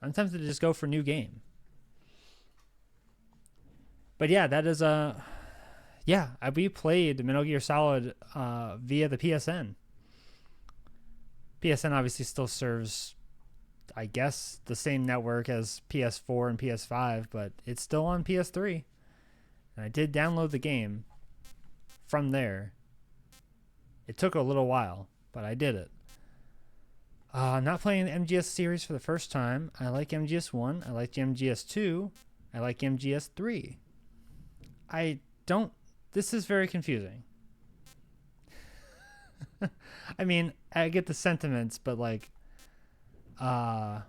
I'm tempted to just go for new game. But yeah, that is a we played Metal Gear Solid via the PSN. PSN obviously still serves, I guess, the same network as PS4 and PS5, but it's still on PS3. And I did download the game from there. It took a little while, but I did it. I'm not playing the MGS series for the first time. I like MGS1. I like MGS2. I like MGS3. This is very confusing. I mean, I get the sentiments, but like, I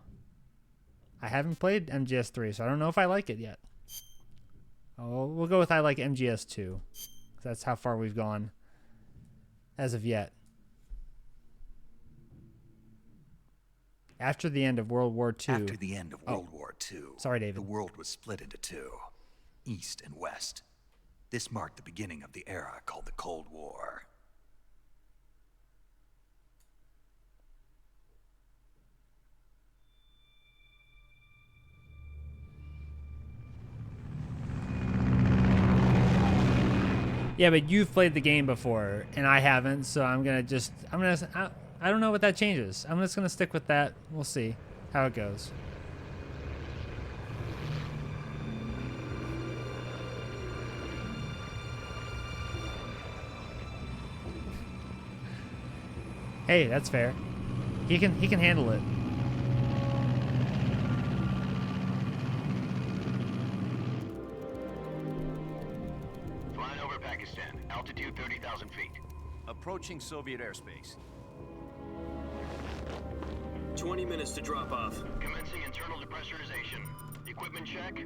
haven't played MGS3, so I don't know if I like it yet. Oh, we'll go with I like MGS2. That's how far we've gone as of yet. After the end of World War II. After the end of World War II, sorry, David. The world was split into two, East and West. This marked the beginning of the era called the Cold War. Yeah, but you've played the game before, and I haven't, so I don't know what that changes. I'm just going to stick with that. We'll see how it goes. Hey, that's fair. He can handle it. Altitude 30,000 feet. Approaching Soviet airspace. 20 minutes to drop off. Commencing internal depressurization. Equipment check.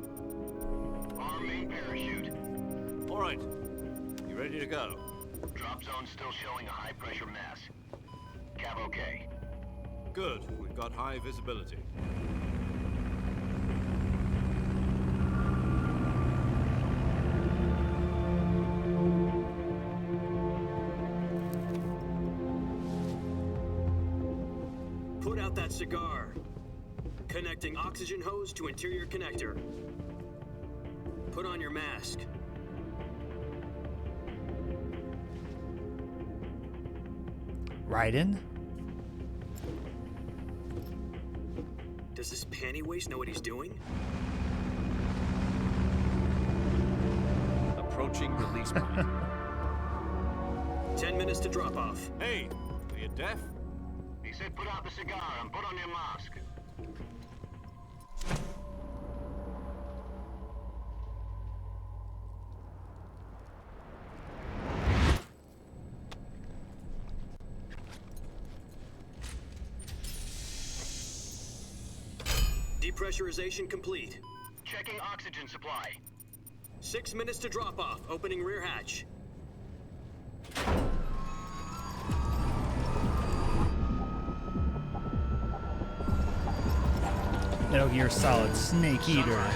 Arm main parachute. All right. You ready to go? Drop zone still showing a high pressure mass. Cav okay. Good. We've got high visibility. Put out that cigar. Connecting oxygen hose to interior connector. Put on your mask. Raiden? Does this panty waste know what he's doing? Approaching release point. 10 minutes to drop off. Hey, are you deaf? He said put out the cigar and put on your mask. Depressurization complete. Checking oxygen supply. 6 minutes to drop off. Opening rear hatch. Metal Gear Solid Snake Eater.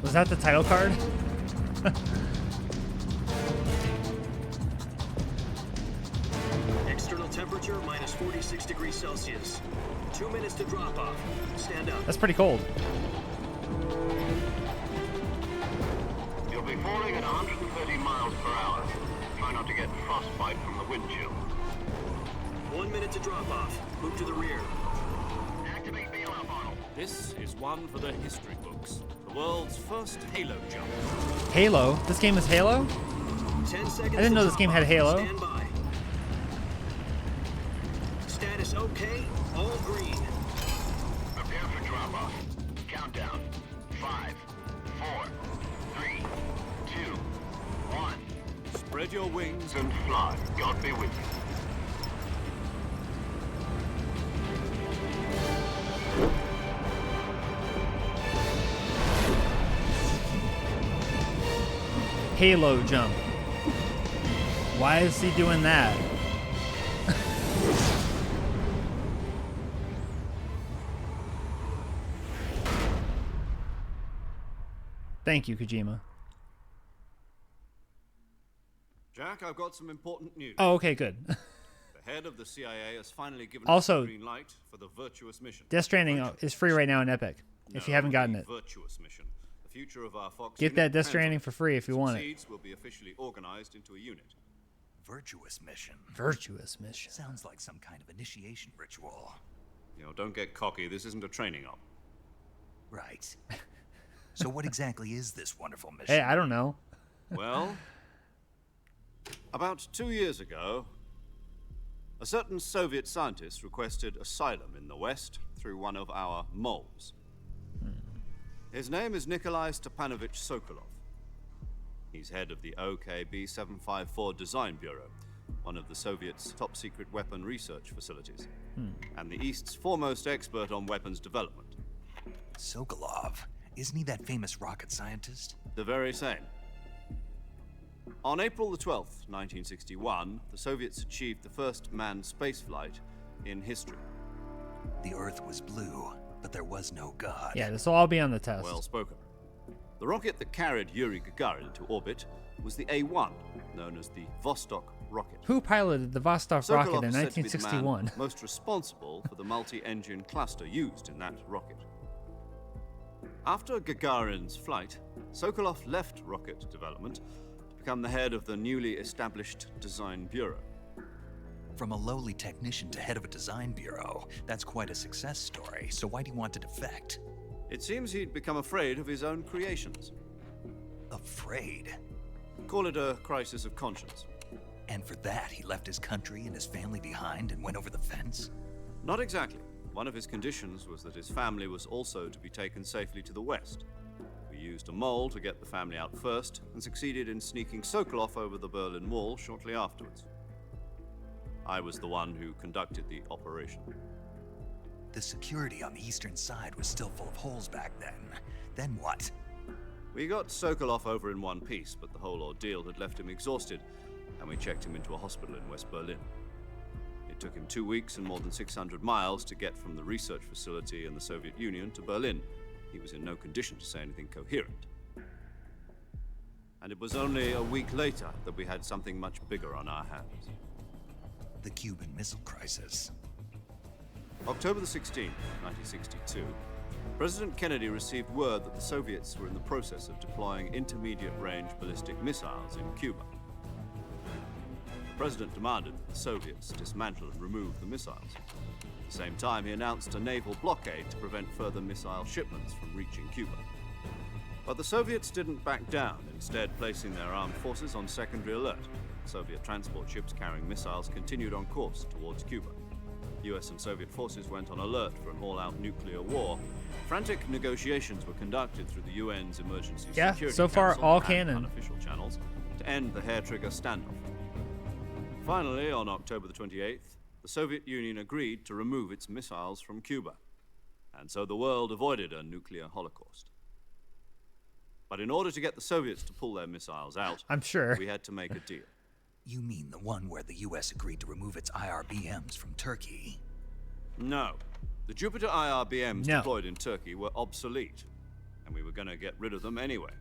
Was that the title card? External temperature minus 46 degrees Celsius. 2 minutes to drop off. Stand up. That's pretty cold. You'll be falling at 130 miles per hour. Try not to get frostbite from the wind chill. 1 minute to drop off. Move to the rear. Activate bailout bottle. This is one for the history books. The world's first Halo jump. Halo? This game is Halo? 10 seconds. I didn't know this game had Halo. Stand by. Status okay. All green. Prepare for drop off. Countdown. 5, 4, 3, 2, 1. Spread your wings And fly. God be with you. Halo jump. Why is he doing that? Thank you, Kojima. Jack, I've got some important news. Oh, okay, good. The The head of the CIA has finally given Also, us the green light for the virtuous mission. Death Stranding is free right now in Epic. If you haven't gotten the it, virtuous mission. The future of our Fox get unit that Death depends on Stranding it. for free if you want it. Succeeds will be officially organized into a unit. Virtuous mission. Virtuous mission. Sounds like some kind of initiation ritual. You know, don't get cocky. This isn't a training op. Right. So what exactly is this wonderful mission? Hey, I don't know. Well, about 2 years ago, a certain Soviet scientist requested asylum in the West through one of our moles. His name is Nikolai Stepanovich Sokolov. He's head of the OKB-754 Design Bureau, one of the Soviets' top-secret weapon research facilities, and the East's foremost expert on weapons development. Sokolov. Isn't he that famous rocket scientist? The very same. On April the 12th, 1961, the Soviets achieved the first manned spaceflight in history. The Earth was blue, but there was no God. Yeah, this will all be on the test. Well spoken. The rocket that carried Yuri Gagarin into orbit was the A-1, known as the Vostok rocket. Who piloted the Vostok Sokolov rocket in is said to be the 1961? man most responsible for the multi-engine cluster used in that rocket. After Gagarin's flight, Sokolov left rocket development to become the head of the newly established Design Bureau. From a lowly technician to head of a design bureau, that's quite a success story. So why do you want to defect? It seems he'd become afraid of his own creations. Afraid? Call it a crisis of conscience. And for that, he left his country and his family behind and went over the fence? Not exactly. One of his conditions was that his family was also to be taken safely to the west. We used a mole to get the family out first and succeeded in sneaking Sokolov over the Berlin Wall shortly afterwards. I was the one who conducted the operation. The security on the eastern side was still full of holes back then. Then what? We got Sokolov over in one piece, but the whole ordeal had left him exhausted, and we checked him into a hospital in West Berlin. It took him 2 weeks and more than 600 miles to get from the research facility in the Soviet Union to Berlin. He was in no condition to say anything coherent. And it was only a week later that we had something much bigger on our hands. The Cuban Missile Crisis. October the 16th, 1962, President Kennedy received word that the Soviets were in the process of deploying intermediate-range ballistic missiles in Cuba. The president demanded that the Soviets dismantle and remove the missiles. At the same time, he announced a naval blockade to prevent further missile shipments from reaching Cuba. But the Soviets didn't back down, instead placing their armed forces on secondary alert. Soviet transport ships carrying missiles continued on course towards Cuba. US and Soviet forces went on alert for an all-out nuclear war. Frantic negotiations were conducted through the UN's Emergency Security so far Council all and canon. unofficial channels to end the hair-trigger standoff. Finally, on October the 28th, the Soviet Union agreed to remove its missiles from Cuba, and so the world avoided a nuclear holocaust. But in order to get the Soviets to pull their missiles out, I'm sure. we had to make a deal. You mean the one where the US agreed to remove its IRBMs from Turkey? No. The Jupiter IRBMs No. deployed in Turkey were obsolete, and we were going to get rid of them anyway.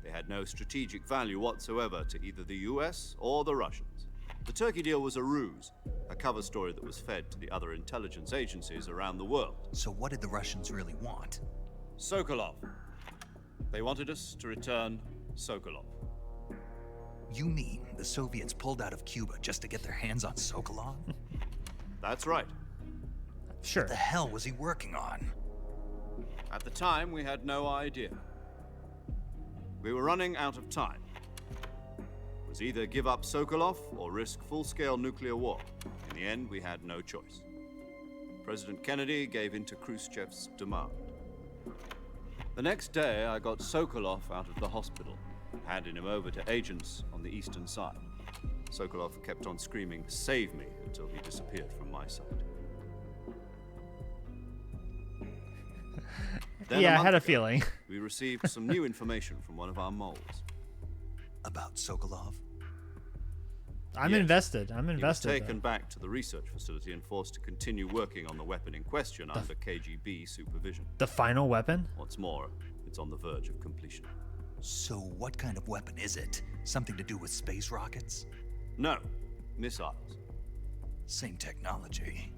They had no strategic value whatsoever to either the US or the Russians. The Turkey deal was a ruse, a cover story that was fed to the other intelligence agencies around the world. So what did the Russians really want? Sokolov. They wanted us to return Sokolov. You mean the Soviets pulled out of Cuba just to get their hands on Sokolov? That's right. Sure. What the hell was he working on? At the time, we had no idea. We were running out of time. It was either give up Sokolov or risk full-scale nuclear war. In the end, we had no choice. President Kennedy gave in to Khrushchev's demand. The next day, I got Sokolov out of the hospital, handing him over to agents on the eastern side. Sokolov kept on screaming, "Save me," until he disappeared from my side. Then Yeah, I month had a ago, feeling. We received some new information from one of our moles. About Sokolov? I'm Yes. invested. I'm He was invested. taken back to the research facility and forced to continue working on the weapon in question under KGB supervision. The final weapon? What's more, it's on the verge of completion. So what kind of weapon is it? Something to do with space rockets? No, missiles. Same technology.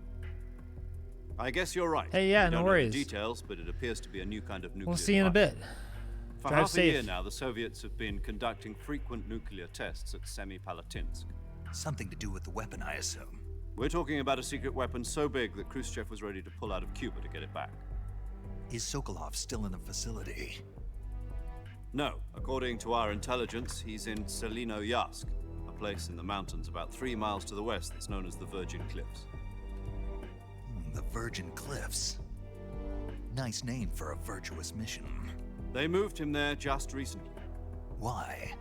I guess you're right. Hey, yeah, We no don't know the worries. details, but it appears to be a new kind of nuclear We'll see you in a device. bit. For Drive half a year safe. now, the Soviets have been conducting frequent nuclear tests at Semipalatinsk. Something to do with the weapon, I assume. We're talking about a secret weapon so big that Khrushchev was ready to pull out of Cuba to get it back. Is Sokolov still in the facility? No, according to our intelligence, he's in Selino-Yarsk, a place in the mountains about 3 miles to the west that's known as the Virgin Cliffs. The Virgin Cliffs. Nice name for a virtuous mission. They moved him there just recently. Why?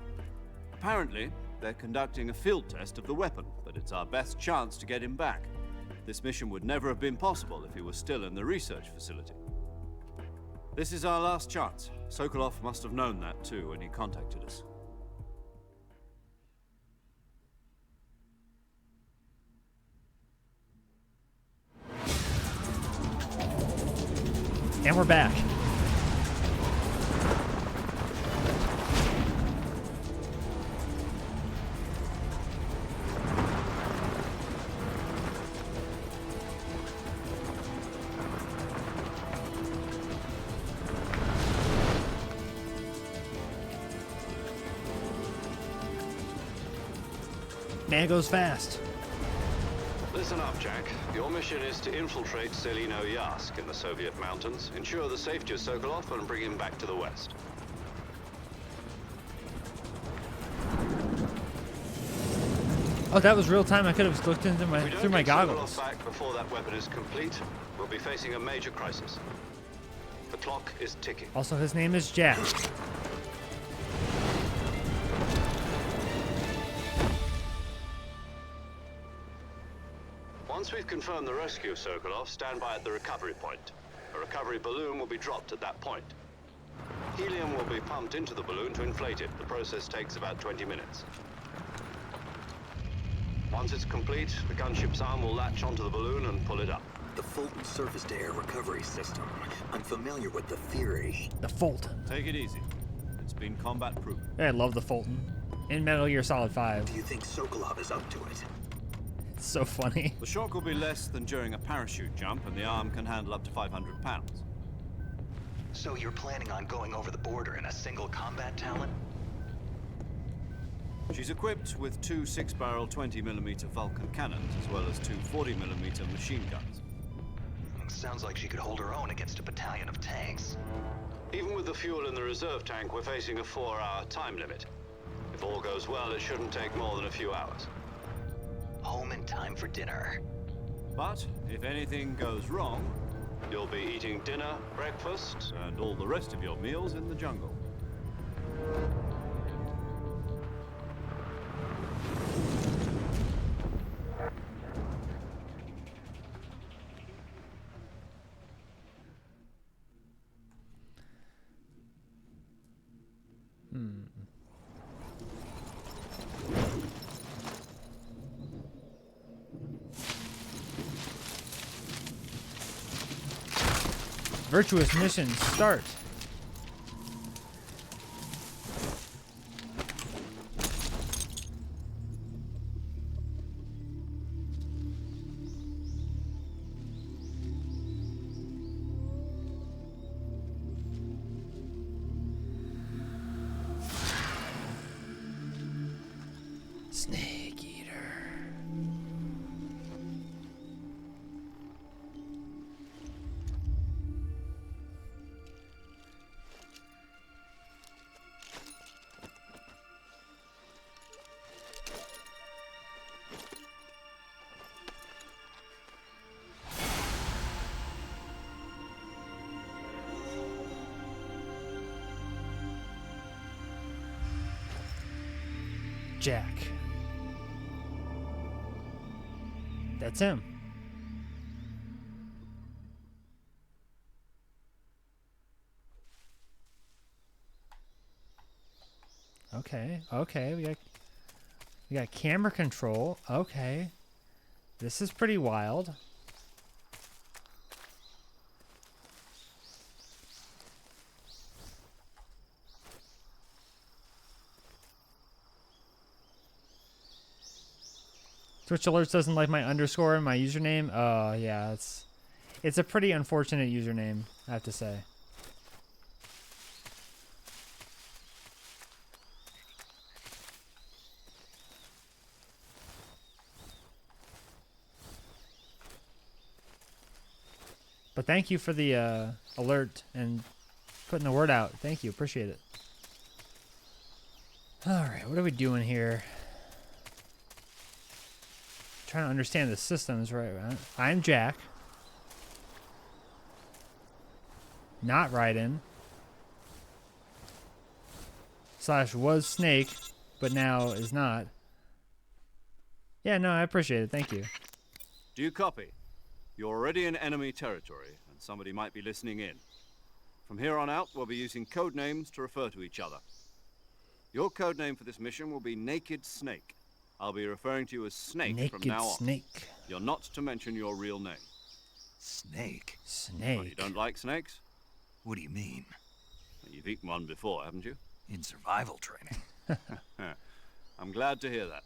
Apparently, they're conducting a field test of the weapon, but it's our best chance to get him back. This mission would never have been possible if he was still in the research facility. This is our last chance. Sokolov must have known that too when he contacted us. And we're back. Man, it goes fast. Listen up, Jack. Your mission is to infiltrate Selino-Yarsk in the Soviet mountains, ensure the safety of Sokolov, and bring him back to the west. Oh, that was real time. I could have looked into If we don't through my get Sokolov goggles. back before that weapon is complete, we'll be facing a major crisis. The clock is ticking. Also, his name is Jack. Once we've confirmed the rescue of Sokolov, stand by at the recovery point. A recovery balloon will be dropped at that point. Helium will be pumped into the balloon to inflate it. The process takes about 20 minutes. Once it's complete, the gunship's arm will latch onto the balloon and pull it up. The Fulton surface-to-air recovery system. I'm familiar with the theory. The Fulton. Take it easy. It's been combat proven. I love the Fulton. In Metal Gear Solid 5. Do you think Sokolov is up to it? It's so funny. The shock will be less than during a parachute jump, and the arm can handle up to 500 pounds. So you're planning on going over the border in a single combat talent? She's equipped with 2 6-barrel 20mm Vulcan cannons, as well as 2 40mm machine guns. Sounds like she could hold her own against a battalion of tanks. Even with the fuel in the reserve tank, we're facing a 4-hour time limit. If all goes well, it shouldn't take more than a few hours. Home in time for dinner. But if anything goes wrong, You'll be eating dinner, breakfast, and all the rest of your meals in the jungle. Virtuous mission start. Snake eater. Jack. That's him. Okay, okay, we got camera control. Okay. This is pretty wild. Twitch Alerts doesn't like my underscore in my username. Oh, yeah, it's a pretty unfortunate username, I have to say. But thank you for the alert and putting the word out. Thank you. Appreciate it. All right, what are we doing here? Trying to understand the systems, right? I'm Jack. Not Raiden. / was Snake, but now is not. Yeah, no, I appreciate it. Thank you. Do you copy? You're already in enemy territory, and somebody might be listening in. From here on out, we'll be using code names to refer to each other. Your code name for this mission will be Naked Snake. I'll be referring to you as Snake from now on. Naked Snake. You're not to mention your real name. Snake? Snake. Oh, you don't like snakes? What do you mean? Well, you've eaten one before, haven't you? In survival training? I'm glad to hear that.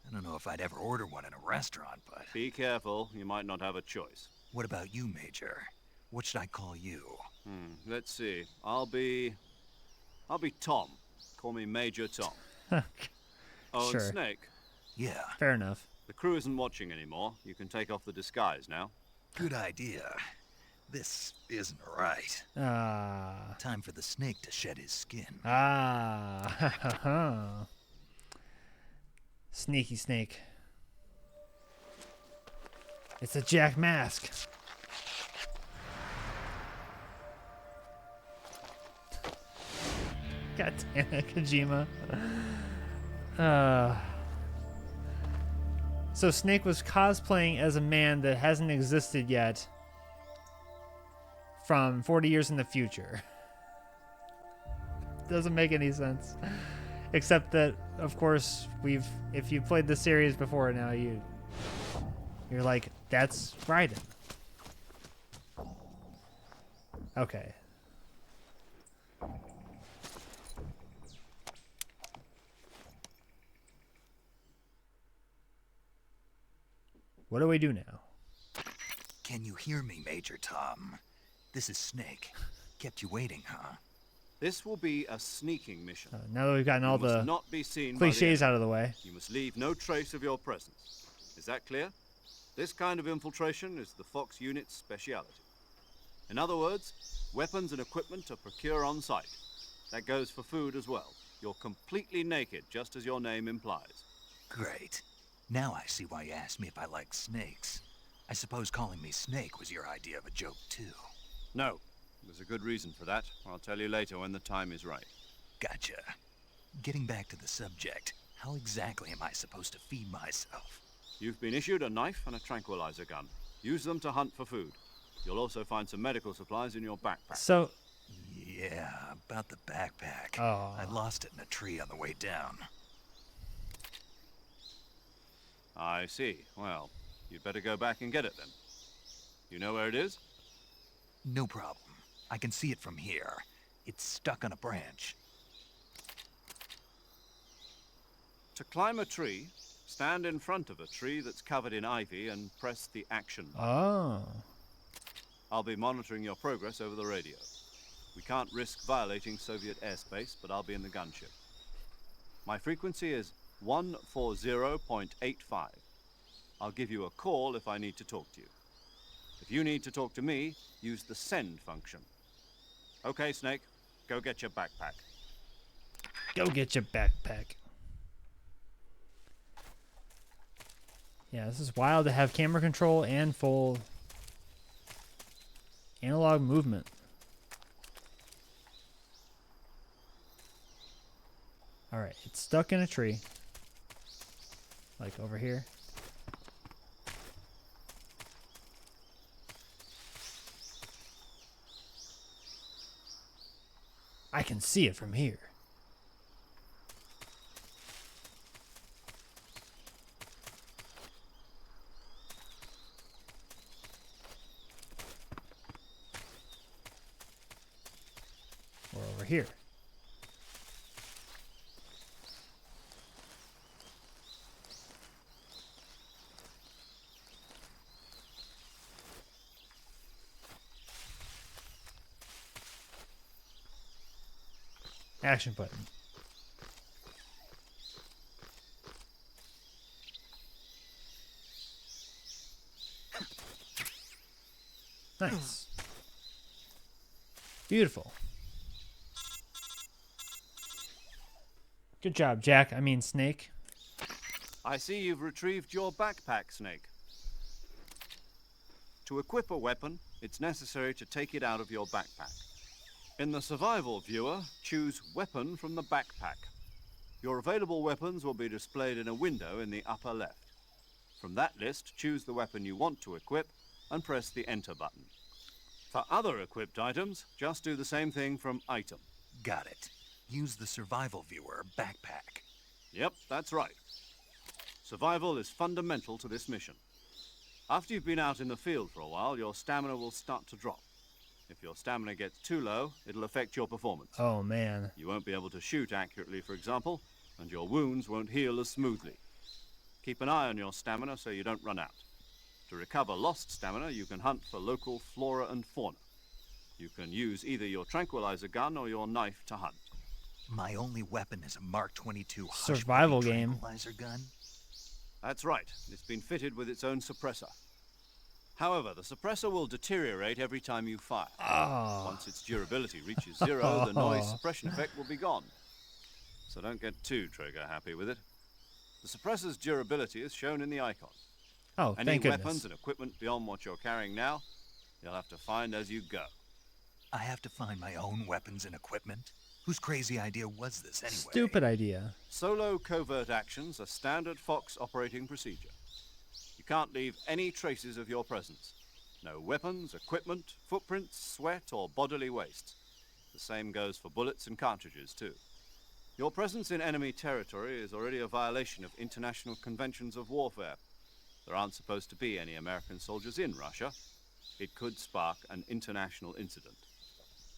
I don't know if I'd ever order one in a restaurant, but... Be careful, you might not have a choice. What about you, Major? What should I call you? Let's see. I'll be Tom. Call me Major Tom. Oh, Sure. and Snake. Yeah, Fair enough. The crew isn't watching anymore. You can take off the disguise now. good idea. This isn't right. Ah. Time for the snake to shed his skin. Ah. Sneaky snake. It's a Jack mask. God damn it, Kojima. So Snake was cosplaying as a man that hasn't existed yet from 40 years in the future. Doesn't make any sense. Except that, of course, if you played the series before now, you're like, that's Raiden. Okay. What do we do now? Can you hear me, Major Tom? This is Snake. Kept you waiting, huh? This will be a sneaking mission. Now that we've gotten all You must the not be seen by the cliches enemy. out of the way. You must leave no trace of your presence. Is that clear? This kind of infiltration is the Fox unit's speciality. In other words, weapons and equipment are procured on site. That goes for food as well. You're completely naked, just as your name implies. Great. Now I see why you asked me if I like snakes. I suppose calling me Snake was your idea of a joke, too. No, there's a good reason for that. I'll tell you later when the time is right. Gotcha. Getting back to the subject, how exactly am I supposed to feed myself? You've been issued a knife and a tranquilizer gun. Use them to hunt for food. You'll also find some medical supplies in your backpack. So, Yeah, about the backpack. Oh. I lost it in a tree on the way down. I see. Well, you'd better go back and get it then. You know where it is? No problem. I can see it from here. It's stuck on a branch. To climb a tree, stand in front of a tree that's covered in ivy and press the action button. oh. I'll be monitoring your progress over the radio. We can't risk violating Soviet airspace, but I'll be in the gunship. My frequency is 140.85. I'll give you a call if I need to talk to you. If you need to talk to me, use the send function. Okay, Snake, go get your backpack. Go get your backpack. Yeah, this is wild to have camera control and full analog movement. Alright, it's stuck in a tree. Like over here. I can see it from here. Or over here. Action button. Nice. Beautiful. Good job, Jack. I mean, Snake. I see you've retrieved your backpack, Snake. To equip a weapon, it's necessary to take it out of your backpack. In the survival viewer, choose Weapon from the backpack. Your available weapons will be displayed in a window in the upper left. From that list, choose the weapon you want to equip and press the Enter button. For other equipped items, just do the same thing from Item. Got it. Use the survival viewer backpack. Yep, that's right. Survival is fundamental to this mission. After you've been out in the field for a while, your stamina will start to drop. If your stamina gets too low, it'll affect your performance. Oh, man. You won't be able to shoot accurately, for example, and your wounds won't heal as smoothly. Keep an eye on your stamina so you don't run out. To recover lost stamina, you can hunt for local flora and fauna. You can use either your tranquilizer gun or your knife to hunt. My only weapon is a Mark 22 Survival Hush Puppy game. tranquilizer gun. That's right. It's been fitted with its own suppressor. However, the suppressor will deteriorate every time you fire. Once its durability reaches 0, the noise suppression effect will be gone. So don't get too trigger happy with it. The suppressor's durability is shown in the icon. Oh, Any thank goodness. weapons and equipment beyond what you're carrying now, you'll have to find as you go. I have to find my own weapons and equipment? Whose crazy idea was this anyway? Stupid idea. Solo covert actions are standard Fox operating procedure. You can't leave any traces of your presence. No weapons, equipment, footprints, sweat, or bodily waste. The same goes for bullets and cartridges, too. Your presence in enemy territory is already a violation of international conventions of warfare. There aren't supposed to be any American soldiers in Russia. It could spark an international incident.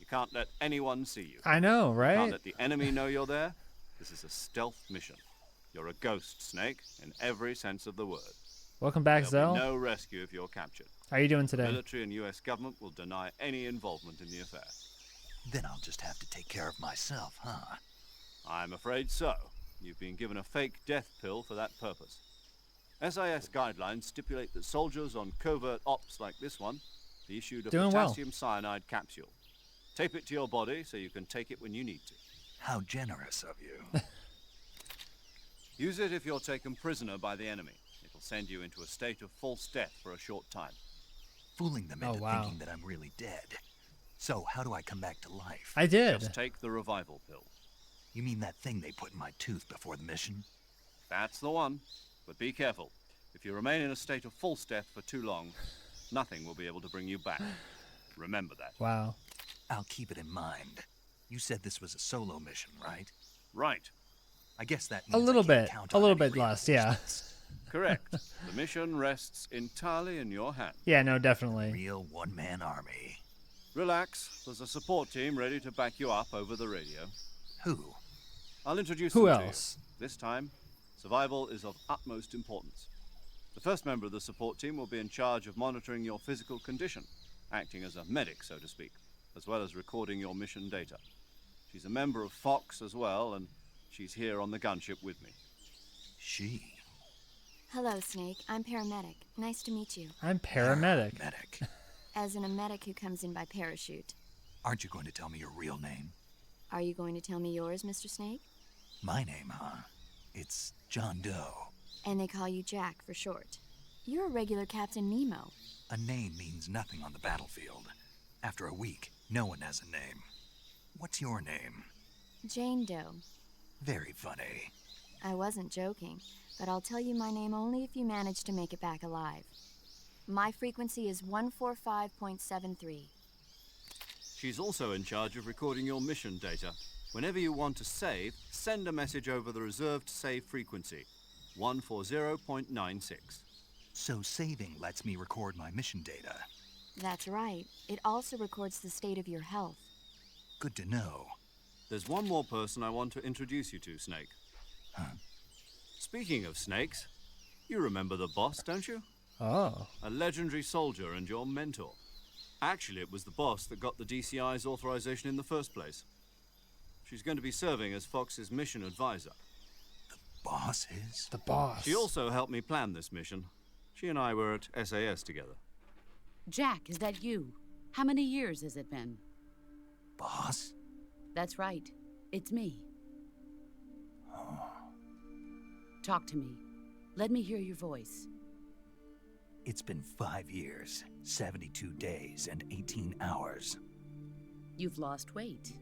You can't let anyone see you. I know, You right? can't let the enemy know you're there. This is a stealth mission. You're a ghost, Snake, in every sense of the word. Welcome back, There'll Zell. be no rescue if you're captured. How are you doing The today? military and U.S. government will deny any involvement in the affair. Then I'll just have to take care of myself, huh? I'm afraid so. You've been given a fake death pill for that purpose. SIS guidelines stipulate that soldiers on covert ops like this one be issued a Doing well. potassium cyanide capsule. Tape it to your body so you can take it when you need to. How generous of you. Use it if you're taken prisoner by the enemy. It'll send you into a state of false death for a short time. Fooling them Oh, into wow. thinking that I'm really dead. So, how do I come back to life? I did. Just take the revival pill. You mean that thing they put in my tooth before the mission? That's the one. But be careful. If you remain in a state of false death for too long, nothing will be able to bring you back. Remember that. Wow. I'll keep it in mind. You said this was a solo mission, right? Right. I guess that means A little I can't bit. count A on little any bit less, yeah. reinforcements. Correct. The mission rests entirely in your hands. Yeah, no, definitely. Real one-man army. Relax. There's a support team ready to back you up over the radio. Who? I'll introduce Who them else? to you. This time, survival is of utmost importance. The first member of the support team will be in charge of monitoring your physical condition, acting as a medic, so to speak, as well as recording your mission data. She's a member of Fox as well, and she's here on the gunship with me. She. Hello, Snake. I'm paramedic. Nice to meet you. I'm paramedic. Medic. As in a medic who comes in by parachute. Aren't you going to tell me your real name? Are you going to tell me yours, Mr. Snake? My name, huh? It's John Doe. And they call you Jack for short. You're a regular Captain Nemo. A name means nothing on the battlefield. After a week, no one has a name. What's your name? Jane Doe. Very funny. I wasn't joking, but I'll tell you my name only if you manage to make it back alive. My frequency is 145.73. She's also in charge of recording your mission data. Whenever you want to save, send a message over the reserved save frequency, 140.96. So saving lets me record my mission data. That's right. It also records the state of your health. Good to know. There's one more person I want to introduce you to, Snake. Huh? Speaking of snakes, you remember the boss, don't you? Oh. A legendary soldier and your mentor. Actually, it was the boss that got the DCI's authorization in the first place. She's going to be serving as Fox's mission advisor. Boss is? The boss. She also helped me plan this mission. She and I were at SAS together. Jack, is that you? How many years has it been? Boss? That's right. It's me. Talk to me. Let me hear your voice. It's been 5 years, 72 days, and 18 hours. You've lost weight.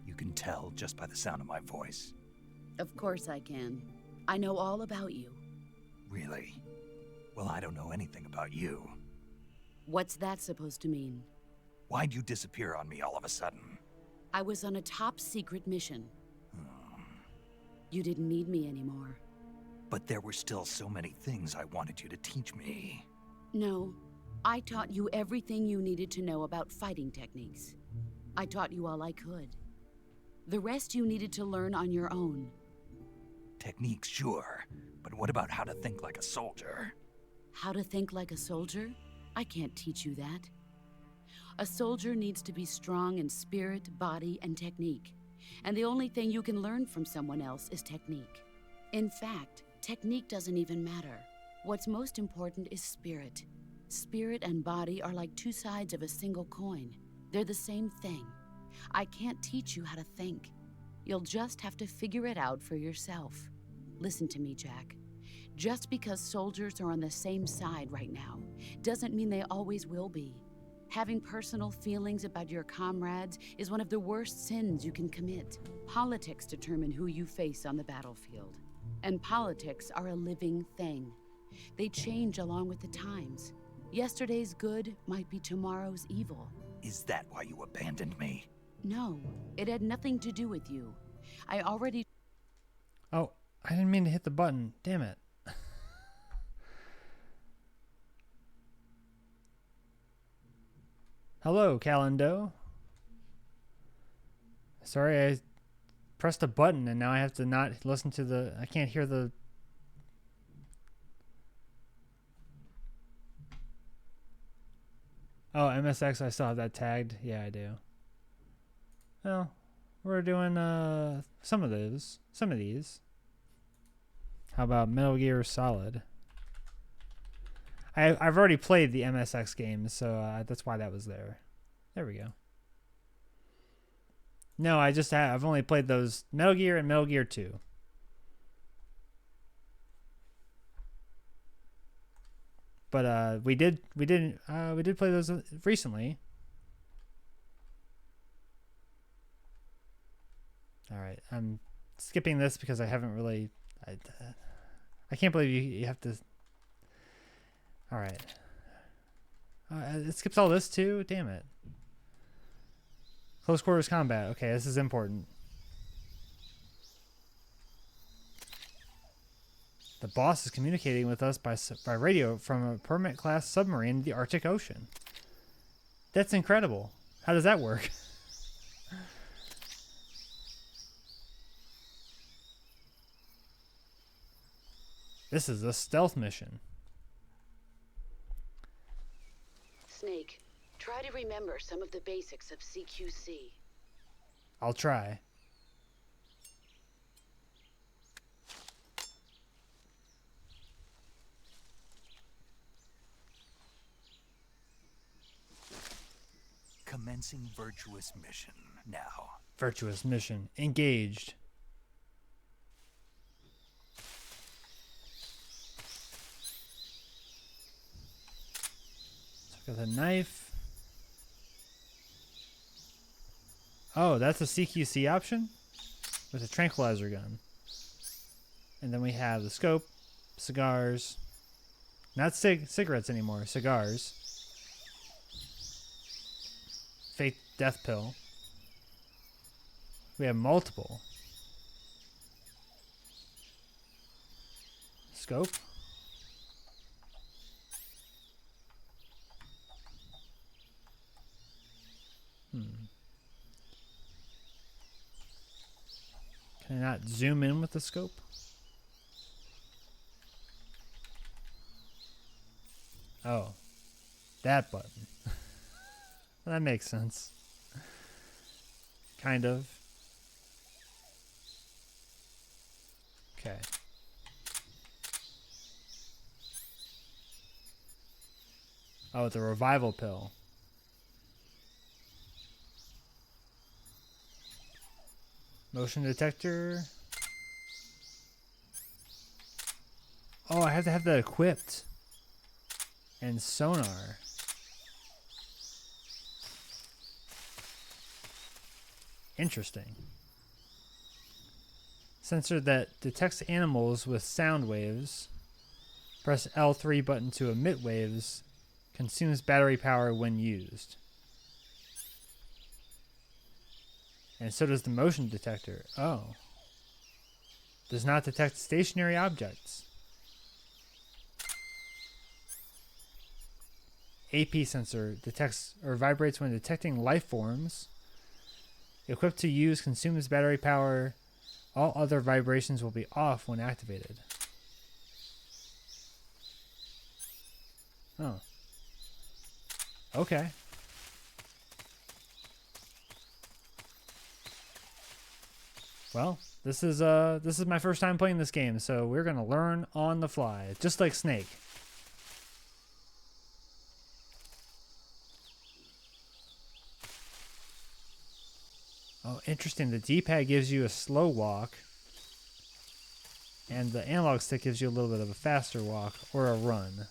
You can tell just by the sound of my voice. Of course I can. I know all about you. Really? Well, I don't know anything about you. What's that supposed to mean? Why'd you disappear on me all of a sudden? I was on a top-secret mission. You didn't need me anymore. But there were still so many things I wanted you to teach me. No, I taught you everything you needed to know about fighting techniques. I taught you all I could. The rest you needed to learn on your own. Techniques, sure. But what about how to think like a soldier? How to think like a soldier? I can't teach you that. A soldier needs to be strong in spirit, body, and technique. And the only thing you can learn from someone else is technique. In fact, technique doesn't even matter. What's most important is spirit. Spirit and body are like two sides of a single coin. They're the same thing. I can't teach you how to think. You'll just have to figure it out for yourself. Listen to me, Jack. Just because soldiers are on the same side right now doesn't mean they always will be. Having personal feelings about your comrades is one of the worst sins you can commit. Politics determine who you face on the battlefield. And politics are a living thing. They change along with the times. Yesterday's good might be tomorrow's evil. Is that why you abandoned me? No, it had nothing to do with you. I already... Oh, I didn't mean to hit the button. Damn it. Hello, Calando. Sorry, I pressed a button and now I have to not listen to the... I can't hear the... Oh, MSX, I still have that tagged. Yeah, I do. Well, we're doing some of those. Some of these. How about Metal Gear Solid? I've already played the MSX games, so that's why that was there. There we go. No, I've only played those Metal Gear and Metal Gear 2. But we did play those recently. All right, I'm skipping this because I haven't really. I can't believe you have to. All right. It skips all this too. Damn it. Close quarters combat. Okay, this is important. The boss is communicating with us by radio from a permit class submarine in the Arctic Ocean. That's incredible. How does that work? This is a stealth mission. Snake, try to remember some of the basics of CQC. I'll try. Commencing virtuous mission now. Virtuous mission engaged. Got the knife. Oh, that's a CQC option with a tranquilizer gun. And then we have the scope, cigars, not cigarettes anymore, cigars. Fake death pill. We have multiple. Scope. Can I not zoom in with the scope? Oh, that button. That makes sense. Kind of. Okay. Oh, the revival pill. Motion detector. Oh, I have to have that equipped. And sonar. Interesting. Sensor that detects animals with sound waves. Press L3 button to emit waves. Consumes battery power when used. And so does the motion detector. Oh. Does not detect stationary objects. AP sensor detects or vibrates when detecting life forms. Equipped to use, consumes battery power. All other vibrations will be off when activated. Oh. Okay. Well, this is my first time playing this game, so we're gonna learn on the fly, just like Snake. Oh, interesting. The D-pad gives you a slow walk, and the analog stick gives you a little bit of a faster walk or a run.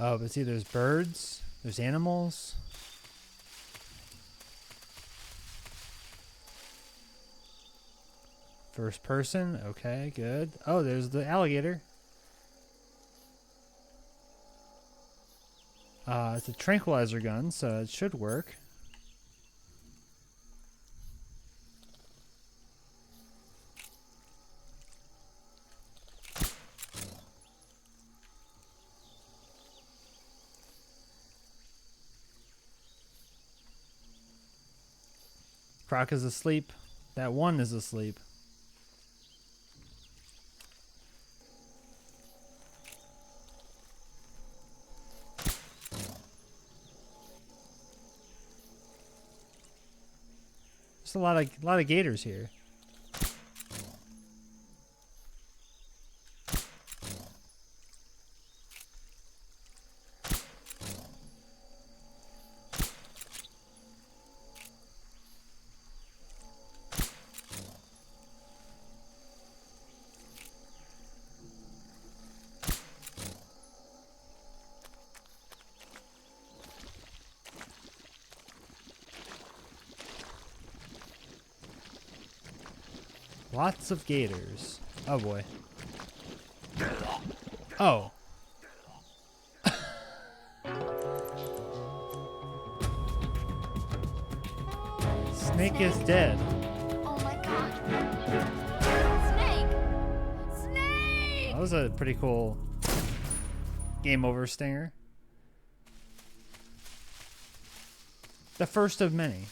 Oh, but see, there's birds, there's animals. First person, okay, good. Oh, there's the alligator. It's a tranquilizer gun, so it should work. Croc is asleep. That one is asleep. There's a lot of gators here. Lots of gators. Oh boy. Oh. Snake is dead. Oh my god. Snake! Snake! That was a pretty cool game over stinger. The first of many.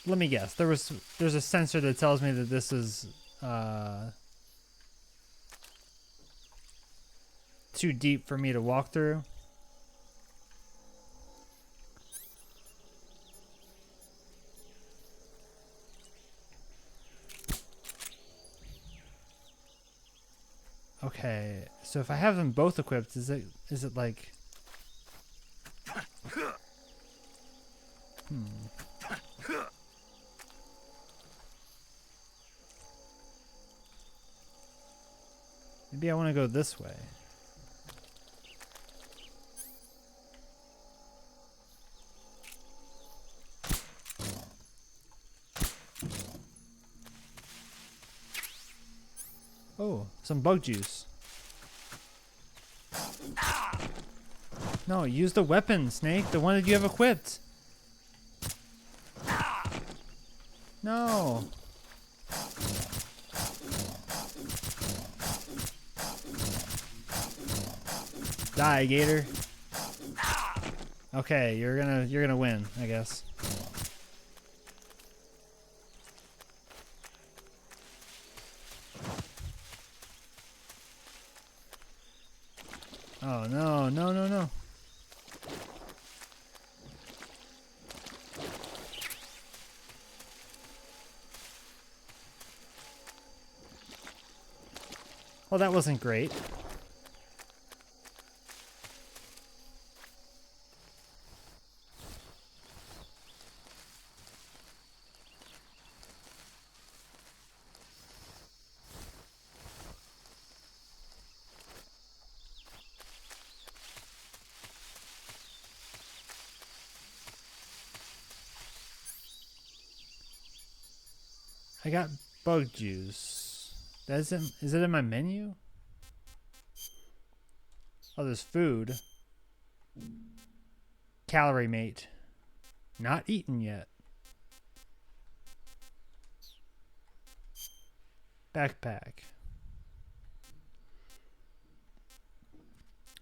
Let me guess. There's a sensor that tells me that this is too deep for me to walk through. Okay, so if I have them both equipped, is it like maybe I want to go this way. Oh, some bug juice. No, use the weapon, Snake. The one that you have equipped. No. Die, Gator. Okay, you're gonna win, I guess. Oh no, no, no, no. Well, that wasn't great. I got bug juice. That isn't, is it in my menu? Oh, there's food. Calorie mate. Not eaten yet. Backpack.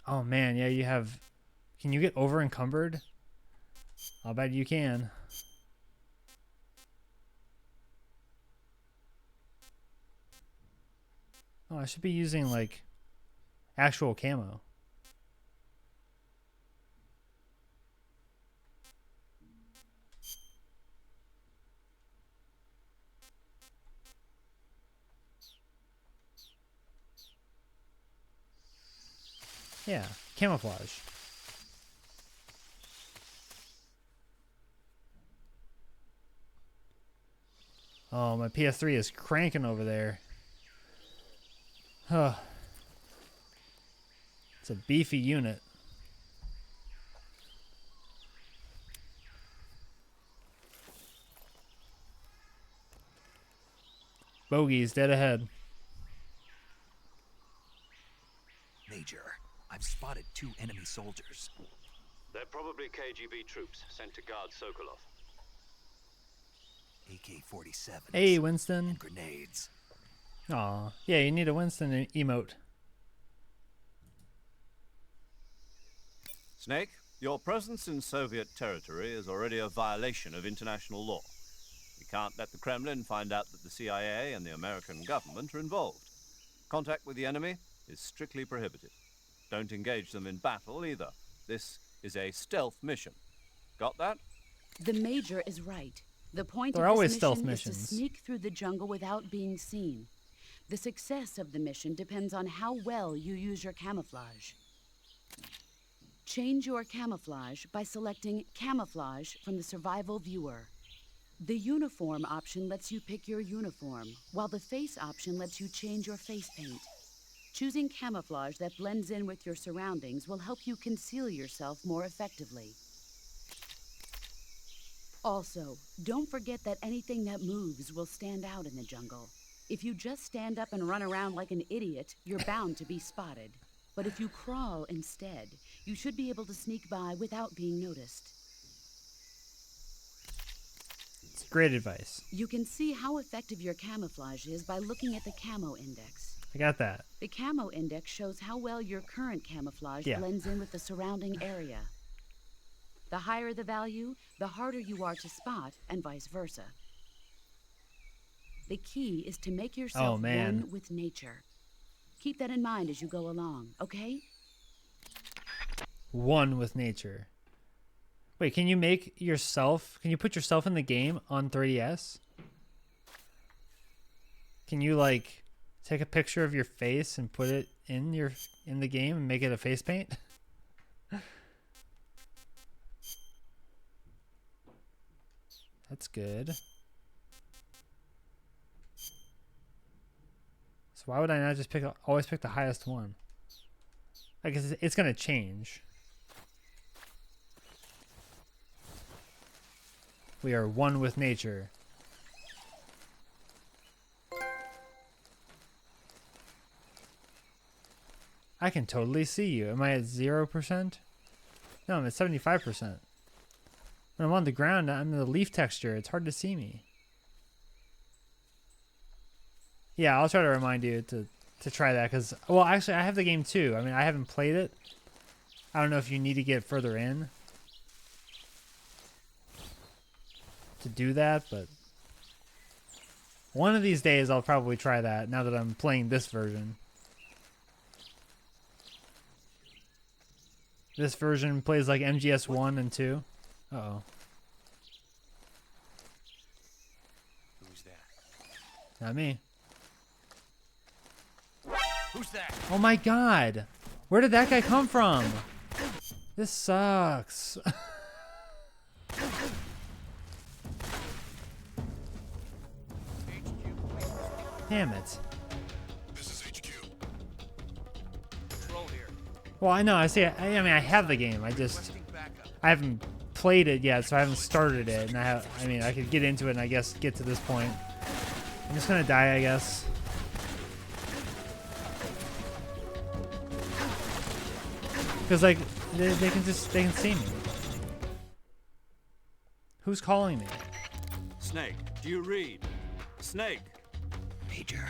Oh man, yeah, you have... Can you get over encumbered? I'll bet you can. Oh, I should be using, like, actual camo. Yeah, camouflage. Oh, my PS3 is cranking over there. Huh. It's a beefy unit. Bogies dead ahead. Major, I've spotted 2 enemy soldiers. They're probably KGB troops sent to guard Sokolov. AK-47s. Hey, Winston. And grenades. Aw, yeah, you need a Winston emote. Snake, your presence in Soviet territory is already a violation of international law. We can't let the Kremlin find out that the CIA and the American government are involved. Contact with the enemy is strictly prohibited. Don't engage them in battle either. This is a stealth mission. Got that? The Major is right. The point They're of always this stealth mission is to missions. sneak through the jungle without being seen. The success of the mission depends on how well you use your camouflage. Change your camouflage by selecting Camouflage from the Survival Viewer. The Uniform option lets you pick your uniform, while the Face option lets you change your face paint. Choosing camouflage that blends in with your surroundings will help you conceal yourself more effectively. Also, don't forget that anything that moves will stand out in the jungle. If you just stand up and run around like an idiot, you're bound to be spotted. But if you crawl instead, you should be able to sneak by without being noticed. It's great advice. You can see how effective your camouflage is by looking at the camo index. I got that. The camo index shows how well your current camouflage Yeah. blends in with the surrounding area. The higher the value, the harder you are to spot, and vice versa. The key is to make yourself one with nature. Keep that in mind as you go along, okay? One with nature. Wait, can you make yourself... Can you put yourself in the game on 3DS? Can you, like, take a picture of your face and put it in the game and make it a face paint? That's good. So why would I not just always pick the highest one? I guess it's gonna change. We are one with nature. I can totally see you. Am I at 0%? No, I'm at 75%. When I'm on the ground, I'm in the leaf texture. It's hard to see me. Yeah, I'll try to remind you to try that because, well, actually, I have the game too. I mean, I haven't played it, I don't know if you need to get further in to do that, but one of these days I'll probably try that now that I'm playing this version. This version plays like MGS 1 and 2. Uh-oh. Who's that? Not me. Who's that? Oh my god! Where did that guy come from? This sucks. Damn it. This is HQ. Control here. Well, I know. I see. I mean, I have the game. I haven't played it yet, so I haven't started it. And I mean, I could get into it and I guess get to this point. I'm just gonna die, I guess. Because like they can see me. Who's calling me? Snake, do you read? Snake. Major,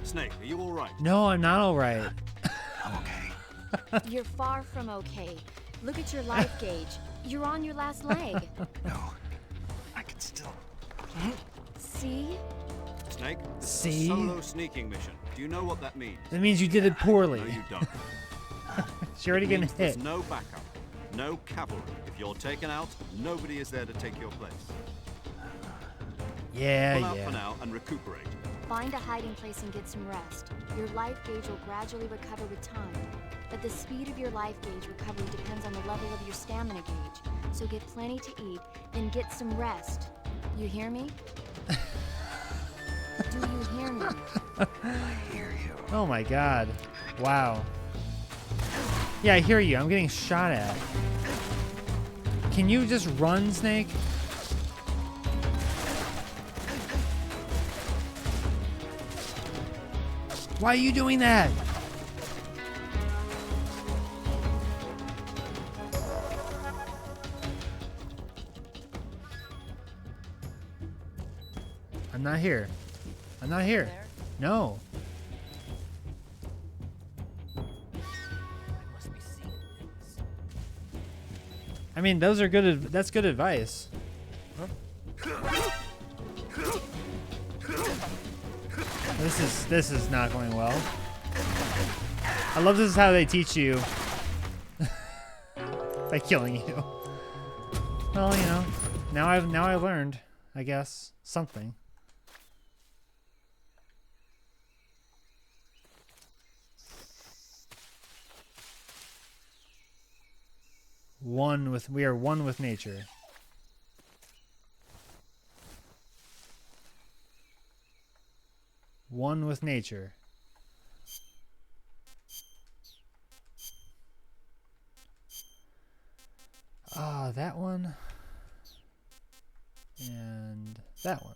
Snake, are you all right? No, I'm not all right. I'm okay. You're far from okay. Look at your life gauge. You're on your last leg. No, I can still. See? Snake, this is See? a solo sneaking mission. Do you know what that means? That means you did it poorly. No, you don't. She's already It getting means hit. There's no backup, no cavalry. If you're taken out, nobody is there to take your place. Pull out for Yeah. now and recuperate. Find a hiding place and get some rest. Your life gauge will gradually recover with time. But the speed of your life gauge recovery depends on the level of your stamina gauge. So get plenty to eat and get some rest. You hear me? Do you hear me? I hear you. Oh my god. Wow. Yeah, I hear you. I'm getting shot at. Can you just run, Snake? Why are you doing that? I'm not here. I'm not here. No. I mean, those are good. That's good advice. This is not going well. I love this is how they teach you by killing you. Well, you know, now I learned, I guess, something. We are one with nature. One with nature. Ah, that one. And that one.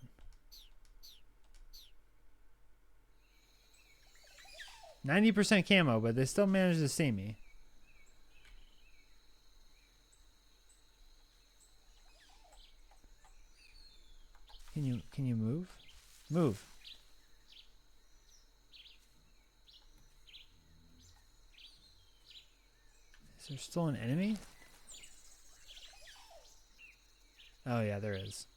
90% camo, but they still managed to see me. Can you move? Move. Is there still an enemy? Oh yeah, there is.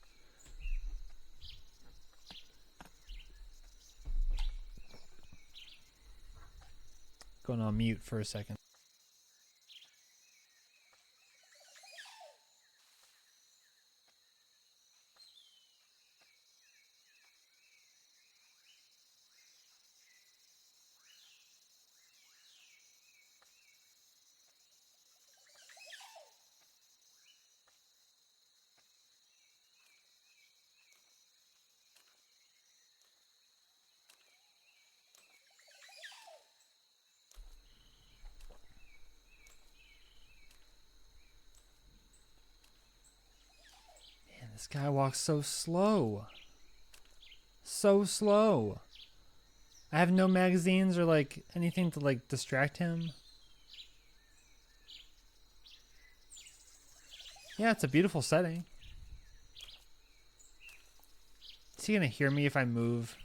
Going on mute for a second. This guy walks so slow. So slow. I have no magazines or like anything to like distract him. Yeah, it's a beautiful setting. Is he gonna hear me if I move?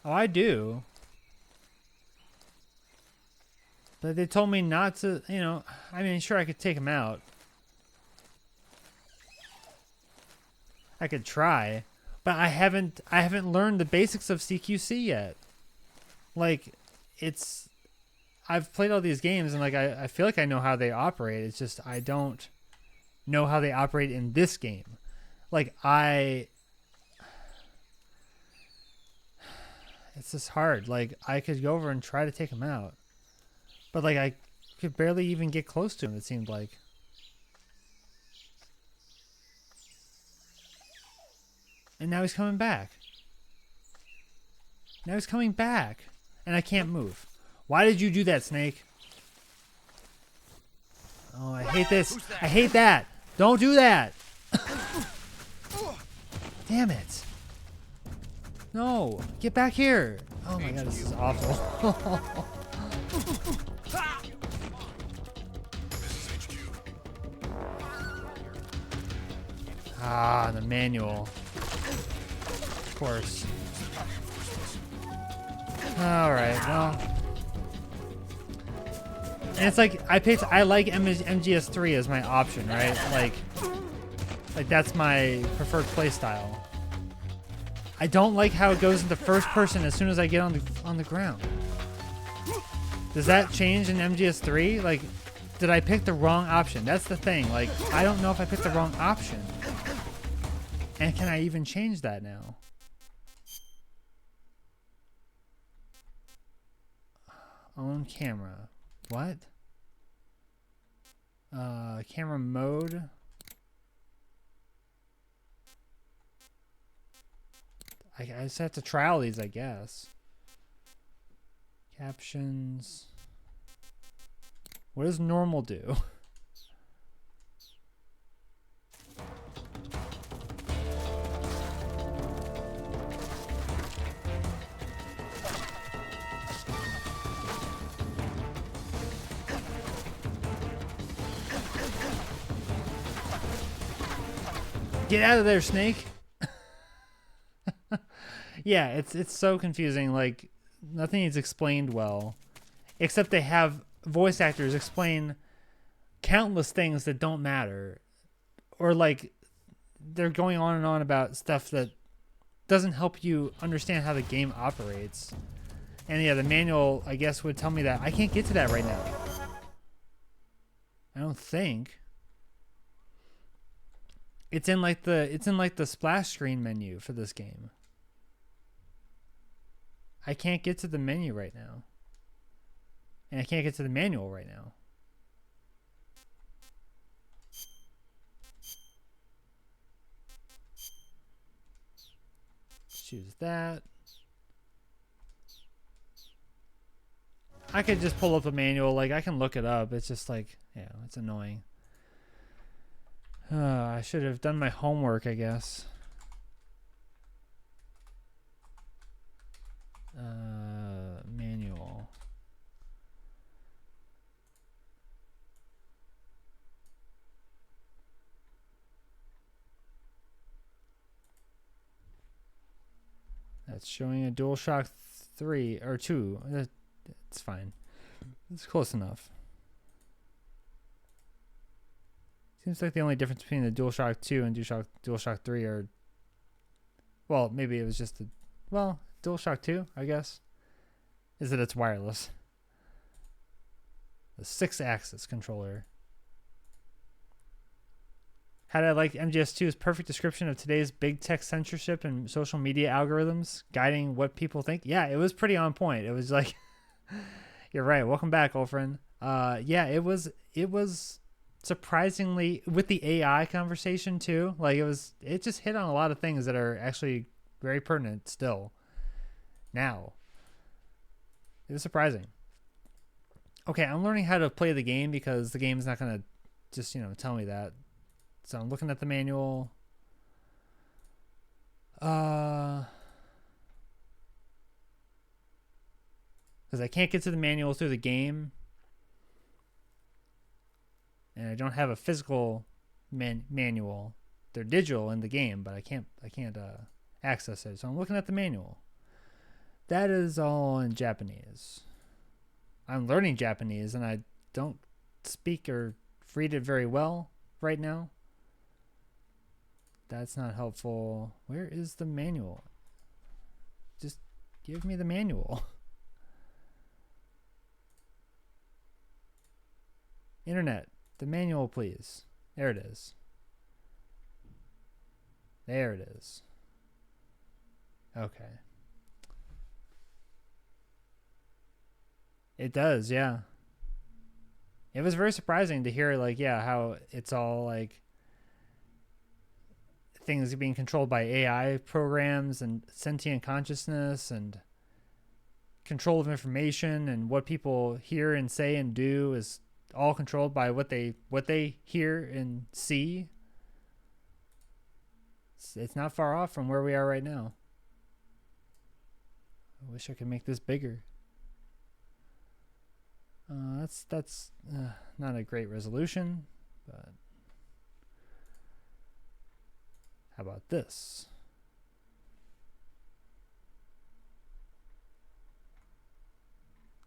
Oh, I do. But they told me not to, you know, I mean, sure, I could take them out. I could try, but I haven't learned the basics of CQC yet. Like, I've played all these games and like I feel like I know how they operate. It's just I don't know how they operate in this game. Like it's just hard. Like I could go over and try to take him out, but like I could barely even get close to him. It seemed like. And now he's coming back. Now he's coming back, and I can't move. Why did you do that, Snake? Oh, I hate this. I hate that. Don't do that. Damn it. No. Get back here. Oh my god, this is awful. Ah, the manual. Of course. Alright, well. And it's like, I like MGS3 as my option, right? Like that's my preferred playstyle. I don't like how it goes into first person as soon as I get on the ground. Does that change in MGS3? Like, did I pick the wrong option? That's the thing. Like, I don't know if I picked the wrong option. And can I even change that now? Own camera. What? Camera mode. I just have to try all these, I guess. Captions. What does normal do? Get out of there, Snake. Yeah, it's so confusing. Like, nothing is explained well. Except they have voice actors explain countless things that don't matter. Or, like, they're going on and on about stuff that doesn't help you understand how the game operates. And, yeah, the manual, I guess, would tell me that. I can't get to that right now. I don't think. It's in like the splash screen menu for this game. I can't get to the menu right now. And I can't get to the manual right now. Choose that. I could just pull up a manual, like I can look it up. It's just like, yeah, it's annoying. I should have done my homework, I guess. Manual. That's showing a DualShock 3 or 2. It's fine. It's close enough. Seems like the only difference between the DualShock 2 and DualShock 3 are... Well, maybe it was just the... Well, DualShock 2, I guess, is that it's wireless. The 6-axis controller. How did I like MGS2's perfect description of today's big tech censorship and social media algorithms guiding what people think? Yeah, it was pretty on point. It was like... You're right. Welcome back, old friend. Yeah, it was surprisingly, with the AI conversation too, like it just hit on a lot of things that are actually very pertinent still now. It was surprising. Okay, I'm learning how to play the game because the game's not gonna just, you know, tell me that. So I'm looking at the manual. Because I can't get to the manual through the game. And I don't have a physical manual. They're digital in the game, but I can't access it. So I'm looking at the manual. that is all in Japanese. I'm learning Japanese, and I don't speak or read it very well right now. That's not helpful. Where is the manual? Just give me the manual. Internet, the manual, please. There it is. There it is. Okay. It does, yeah. It was very surprising to hear, like, yeah, how it's all, like, things being controlled by AI programs and sentient consciousness and control of information, and what people hear and say and do is all controlled by what they hear and see. It's not far off from where we are right now. I wish I could make this bigger. That's not a great resolution, but how about this?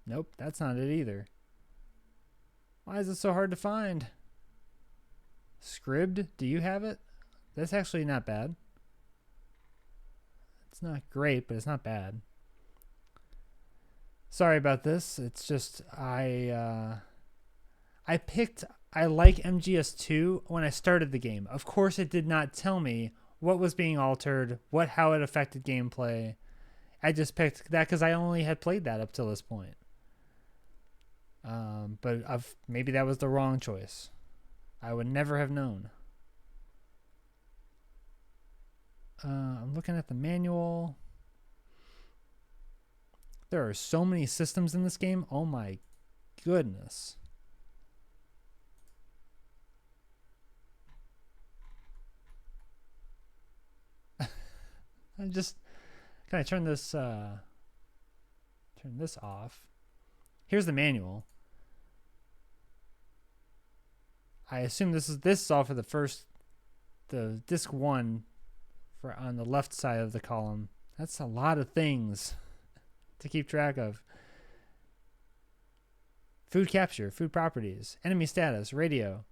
Nope, that's not it either. Why is it so hard to find? Scribd, do you have it? That's actually not bad. It's not great, but it's not bad. Sorry about this. It's just I like MGS2 when I started the game. Of course, it did not tell me what was being altered, how it affected gameplay. I just picked that because I only had played that up till this point. But maybe that was the wrong choice. I would never have known. I'm looking at the manual. There are so many systems in this game. Oh my goodness. Can I turn this off? Here's the manual. I assume this is all for the disc 1 for on the left side of the column. That's a lot of things to keep track of. Food capture, food properties, enemy status, radio,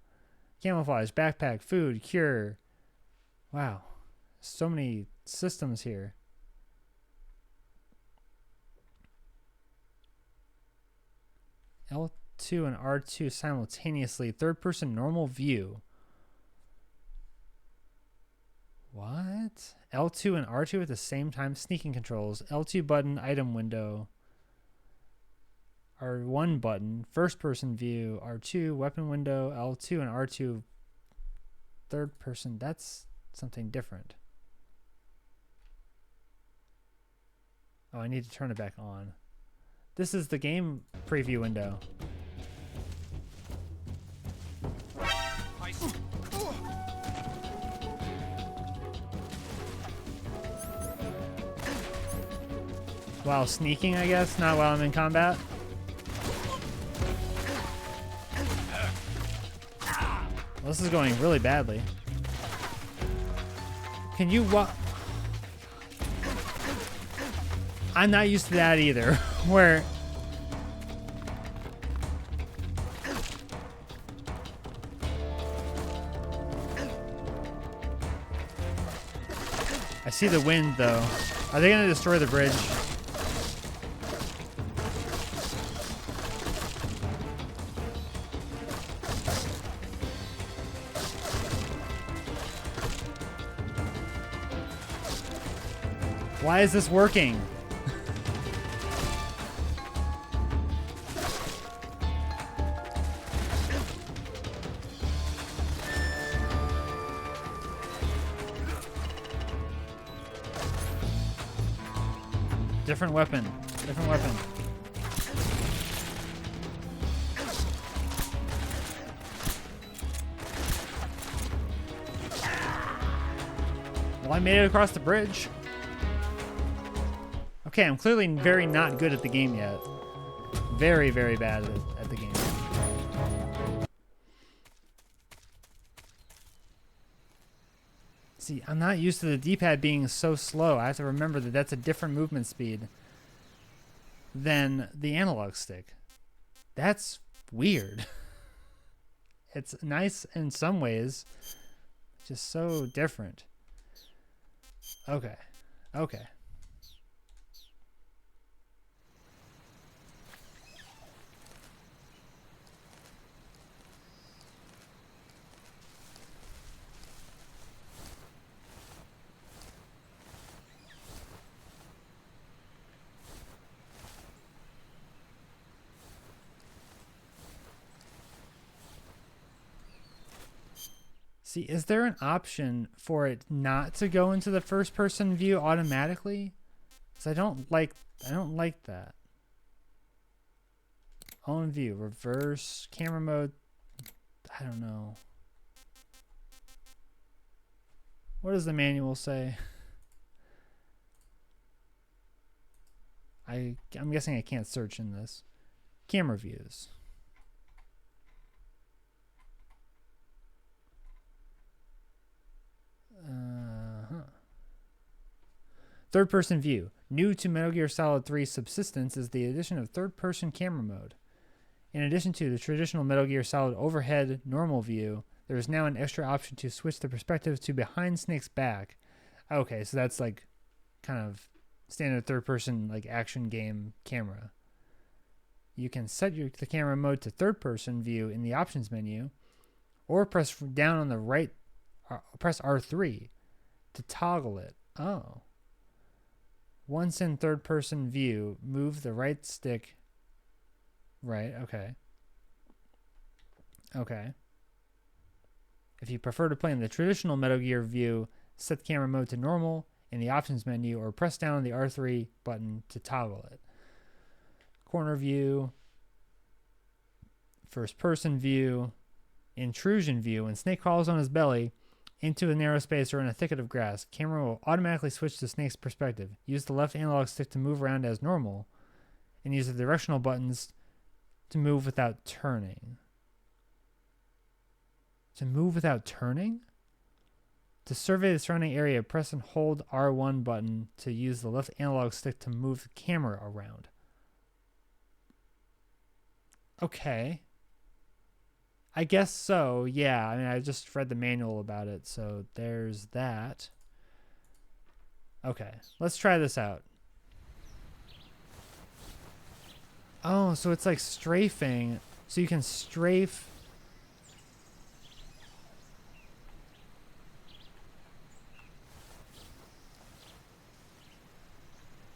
camouflage, backpack, food, cure. Wow. So many systems here. L2 and R2 simultaneously. Third person normal view. What? L2 and R2 at the same time. Sneaking controls. L2 button, item window. R1 button, first person view. R2, weapon window. L2 and R2, third person. That's something different. Oh, I need to turn it back on. This is the game preview window. While sneaking, I guess, not while I'm in combat. Well, this is going really badly. Can you walk? I'm not used to that either, where I see the wind though. Are they gonna destroy the bridge? Why is this working? Different weapon. Different weapon. Well, I made it across the bridge. Okay, I'm clearly very not good at the game yet. Very, very bad at the game. See, I'm not used to the D-pad being so slow. I have to remember that that's a different movement speed. than the analog stick. That's weird. It's nice in some ways, just so different. Okay. Okay. See, is there an option for it not to go into the first person view automatically? Because I don't like that. On view, reverse, camera mode. I don't know. What does the manual say? I'm guessing I can't search in this. Camera views. Third-person view. New to Metal Gear Solid 3 Subsistence is the addition of third-person camera mode. In addition to the traditional Metal Gear Solid overhead normal view, there is now an extra option to switch the perspective to behind Snake's back. Okay, so that's like kind of standard third-person like action game camera. You can set the camera mode to third-person view in the options menu, or press down on the right, press R3 to toggle it. Oh. Once in third-person view, move the right stick. Right, okay. Okay. If you prefer to play in the traditional Metal Gear view, set the camera mode to normal in the options menu, or press down on the R3 button to toggle it. Corner view, first-person view, intrusion view. When Snake crawls on his belly into a narrow space or in a thicket of grass, camera will automatically switch to Snake's perspective. Use the left analog stick to move around as normal, and use the directional buttons to move without turning. To move without turning? To survey the surrounding area, press and hold R1 button to use the left analog stick to move the camera around. Okay. I guess so, yeah. I mean, I just read the manual about it, so there's that. Okay, let's try this out. Oh, so it's like strafing. So you can strafe.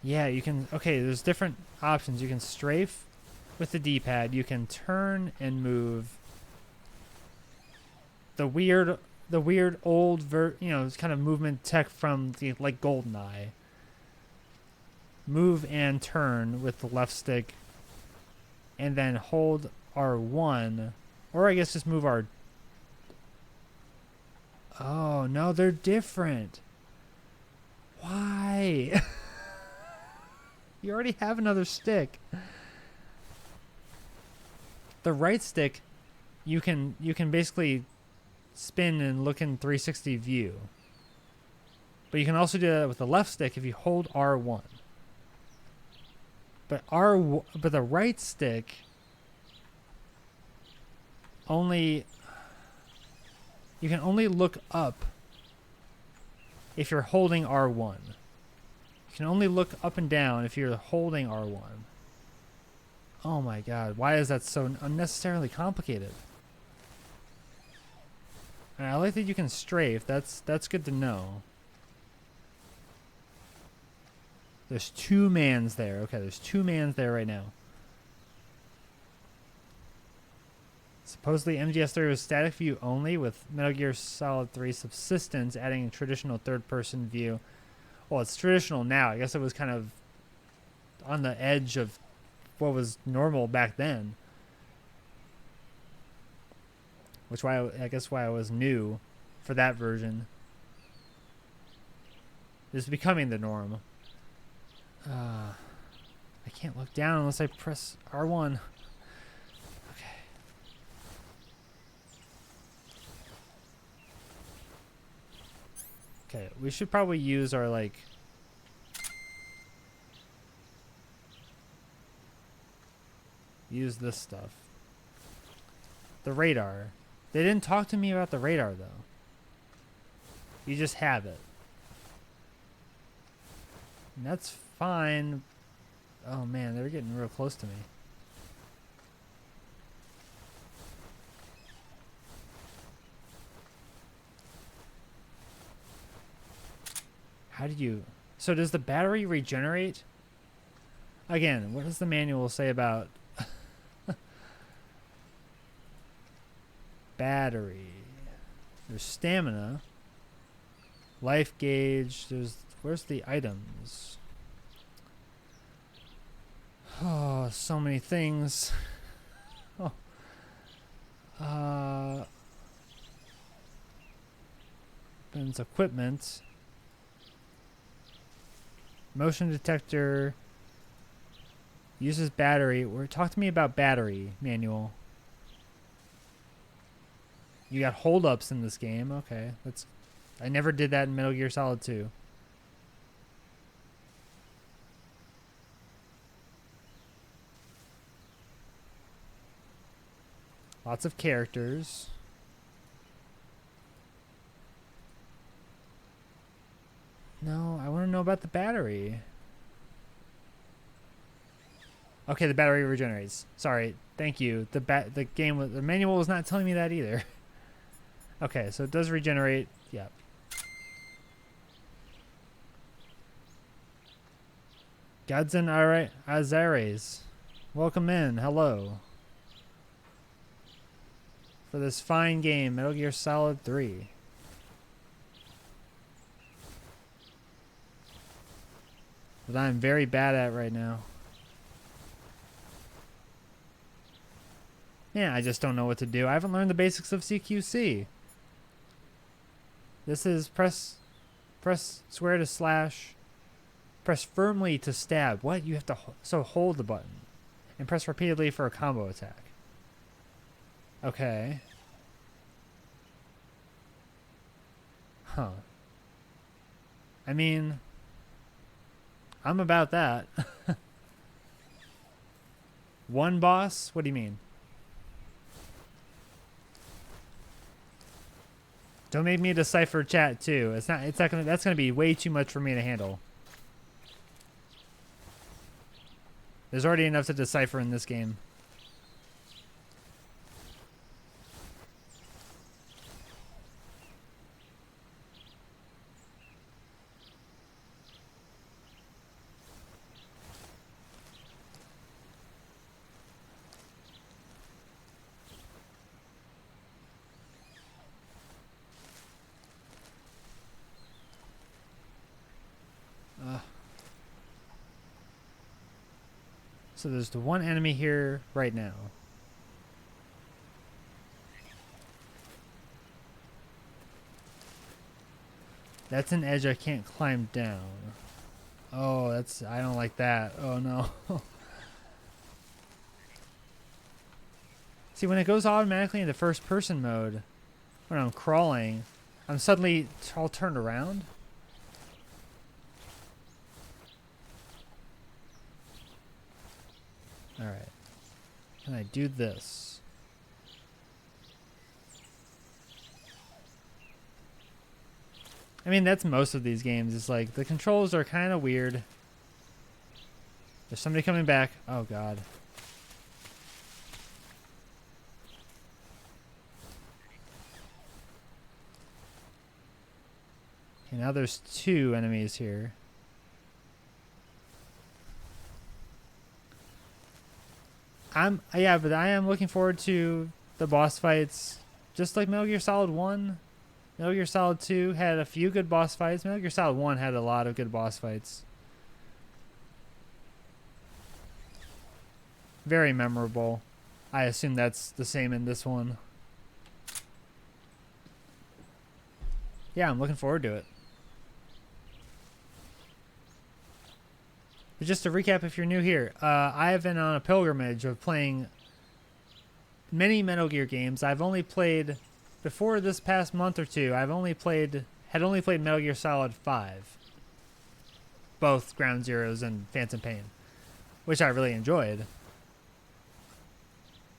Yeah, you can. Okay, there's different options. You can strafe with the D-pad. You can turn and move. The weird old it's kind of movement tech from the like GoldenEye. Move and turn with the left stick, and then hold R1, or I guess just move R. Oh no, they're different. Why? You already have another stick. The right stick, you can basically spin and look in 360 view. But you can also do that with the left stick if you hold R1. But the right stick you can only look up if you're holding R1. You can only look up and down if you're holding R1. Oh my god, why is that so unnecessarily complicated? And I like that you can strafe. That's good to know. There's two mans there. Okay, there's two mans there right now. Supposedly MGS3 was static view only, with Metal Gear Solid 3 Subsistence adding a traditional third-person view. Well, it's traditional now. I guess it was kind of on the edge of what was normal back then. Which I guess why it was new for that version. It's becoming the norm. I can't look down unless I press R1. Okay. Okay, we should probably use our like use this stuff. The radar. They didn't talk to me about the radar, though. You just have it. And that's fine. Oh, man, they're getting real close to me. How do you... So does the battery regenerate? Again, what does the manual say about... battery? There's stamina. Life gauge. There's... Where's the items? Oh, so many things. Oh. Weapons, equipment. Motion detector. Uses battery. Talk to me about battery manual. You got holdups in this game. Okay, that's. I never did that in Metal Gear Solid 2. Lots of characters. No, I want to know about the battery. Okay, the battery regenerates. Sorry, thank you. The manual was not telling me that either. Okay, so it does regenerate. Yep. Godzin Azares. Welcome in. Hello. For this fine game, Metal Gear Solid 3. That I'm very bad at right now. Yeah, I just don't know what to do. I haven't learned the basics of CQC. This is press square to slash. Press firmly to stab. What? You have to hold the button. And press repeatedly for a combo attack. Okay. Huh. I mean, I'm about that. One boss? What do you mean? Don't make me decipher chat too. It's not gonna that's gonna be way too much for me to handle. There's already enough to decipher in this game. So there's the one enemy here right now. That's an edge I can't climb down. Oh, I don't like that. Oh no. See, when it goes automatically into first person mode, when I'm crawling, I'm suddenly all turned around. Alright. Can I do this? I mean, that's most of these games. It's like, the controls are kind of weird. There's somebody coming back. Oh, God. Okay, now there's two enemies here. But I am looking forward to the boss fights, just like Metal Gear Solid 1. Metal Gear Solid 2 had a few good boss fights. Metal Gear Solid 1 had a lot of good boss fights. Very memorable. I assume that's the same in this one. Yeah, I'm looking forward to it. But just to recap, if you're new here, I have been on a pilgrimage of playing many Metal Gear games. I've only played, before this past month or two, had only played Metal Gear Solid 5. Both Ground Zeroes and Phantom Pain, which I really enjoyed.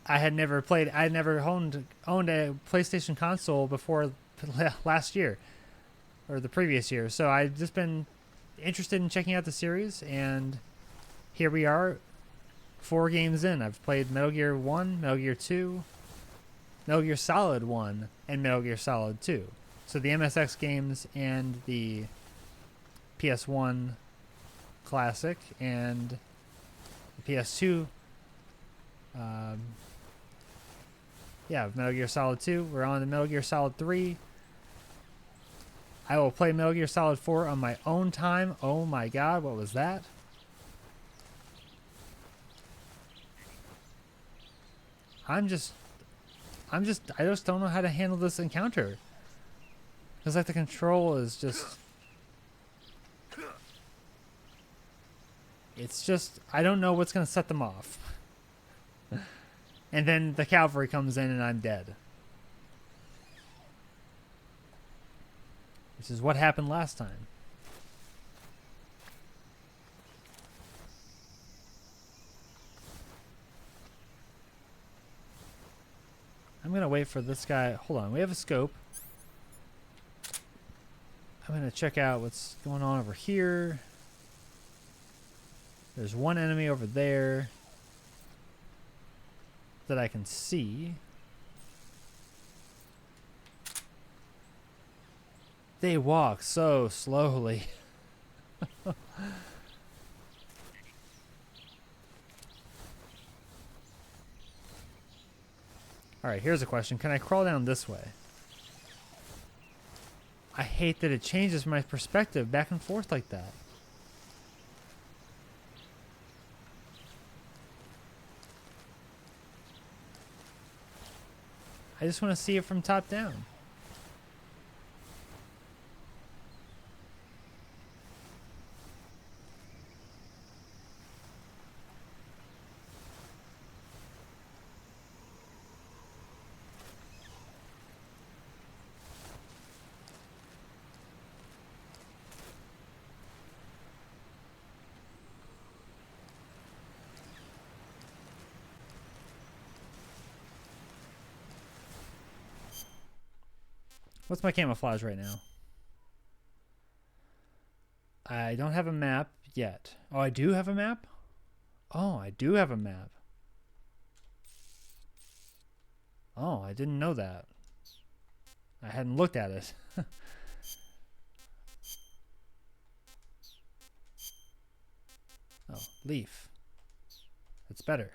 I had never played. I had never owned a PlayStation console before last year or the previous year. So I've just been interested in checking out the series, and here we are, 4 games in. I've played Metal Gear 1, Metal Gear 2, Metal Gear Solid 1, and Metal Gear Solid 2. So the MSX games and the PS1 classic and the PS2. Yeah, Metal Gear Solid 2. We're on to Metal Gear Solid 3. I will play Metal Gear Solid 4 on my own time. Oh my god, what was that? I just don't know how to handle this encounter. Because like the control is just... It's just, I don't know what's going to set them off. And then the cavalry comes in and I'm dead. Which is what happened last time. I'm going to wait for this guy. Hold on, we have a scope. I'm going to check out what's going on over here. There's one enemy over there that I can see. They walk so slowly. Alright, here's a question. Can I crawl down this way? I hate that it changes my perspective back and forth like that. I just want to see it from top down. What's my camouflage right now? I don't have a map yet. Oh, I do have a map? Oh, I do have a map. Oh, I didn't know that. I hadn't looked at it. Oh, leaf. That's better.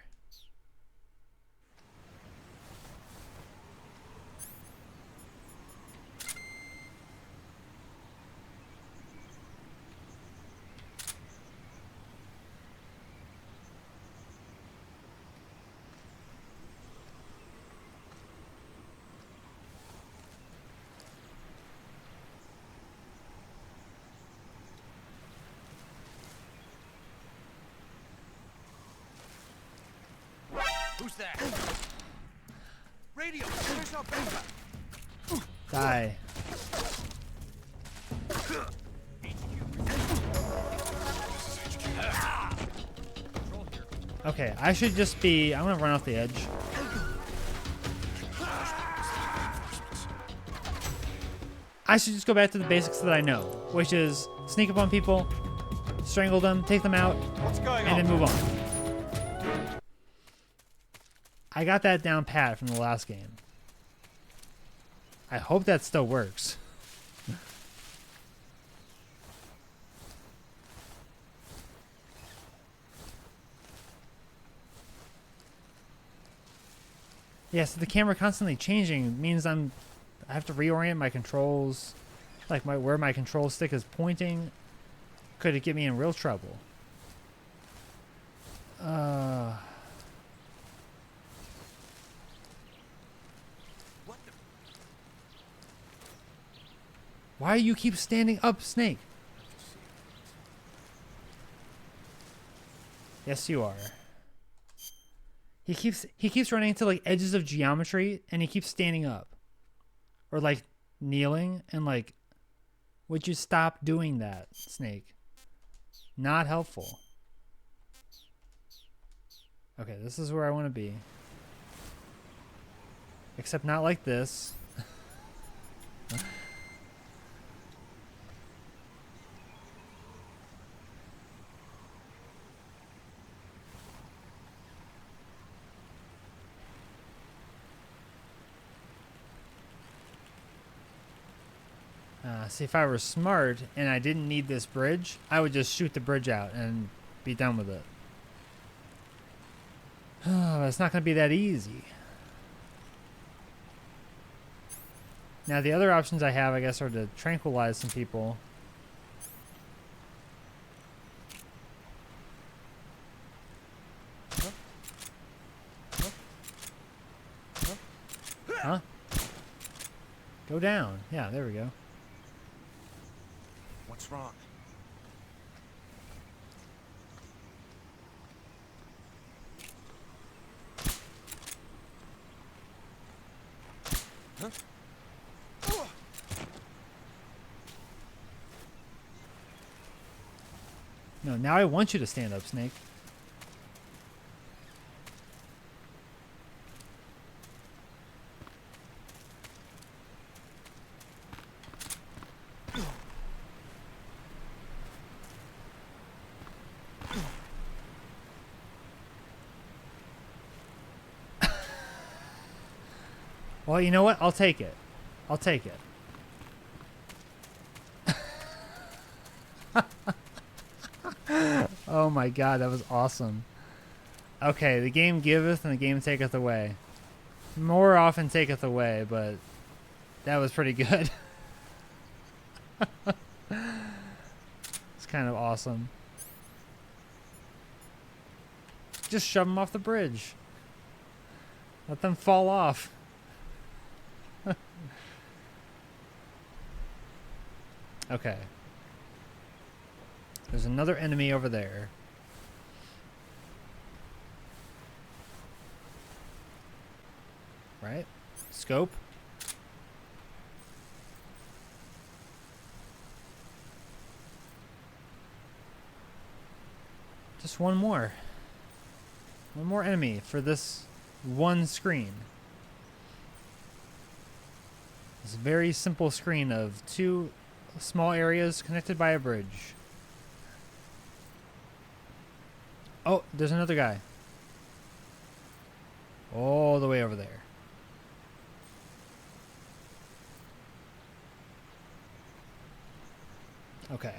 Who's there? Radio, where's our backup? Die. Okay, I should just be... I'm gonna run off the edge. I should just go back to the basics that I know, which is sneak up on people, strangle them, take them out, and then move on. I got that down pat from the last game. I hope that still works. Yeah, so the camera constantly changing means I have to reorient my controls, like where my control stick is pointing. Could it get me in real trouble? Why do you keep standing up, Snake? Yes, you are. He keeps running into like edges of geometry, and he keeps standing up, or like kneeling, and like, would you stop doing that, Snake? Not helpful. Okay, this is where I want to be. Except not like this. See, if I were smart and I didn't need this bridge, I would just shoot the bridge out and be done with it. But it's not going to be that easy. Now, the other options I have, I guess, are to tranquilize some people. Huh? Go down. Yeah, there we go. What's wrong? Huh? No, now I want you to stand up, Snake. Well, you know what? I'll take it. I'll take it. Oh my god, that was awesome. Okay, the game giveth and the game taketh away. More often taketh away, but that was pretty good. It's kind of awesome. Just shove them off the bridge. Let them fall off. Okay. There's another enemy over there. Right? Scope. Just one more. One more enemy for this one screen. This very simple screen of two small areas connected by a bridge. Oh, there's another guy. All the way over there. Okay.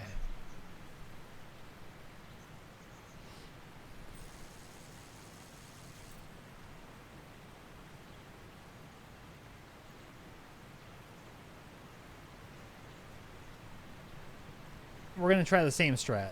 We're going to try the same strat.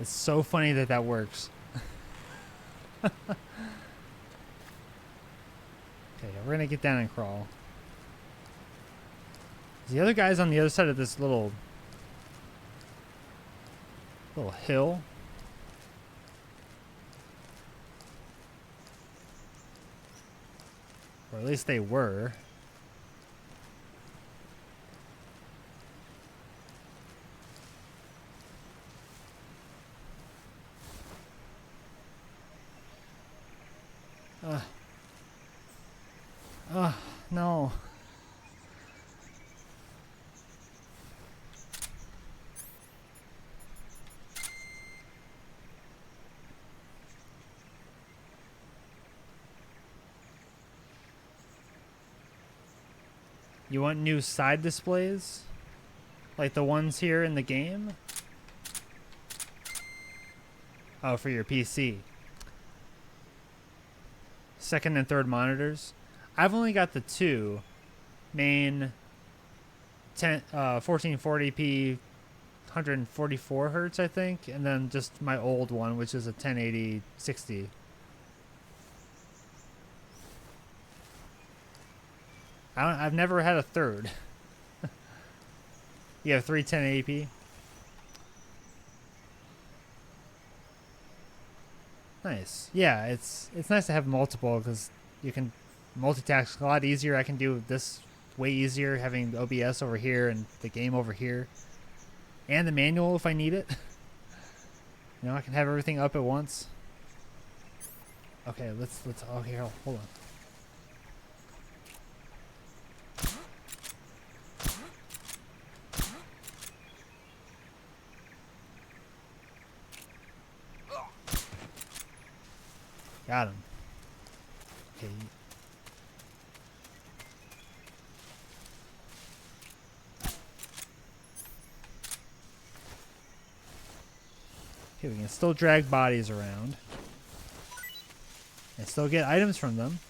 It's so funny that that works. Okay, we're gonna get down and crawl. The other guy's on the other side of this little hill. Or at least they were. No. You want new side displays? Like the ones here in the game? Oh, for your PC. Second and third monitors. I've only got the two main 1440p 144 hertz, I think, and then just my old one, which is a 1080 60. I've never had a third. You have three 1080p? Nice. Yeah, it's nice to have multiple because you can multitask a lot easier. I can do this way easier having OBS over here and the game over here. And the manual if I need it. You know, I can have everything up at once. Okay, let's oh here, hold on. Got him. Okay. Okay, we can still drag bodies around. And still get items from them.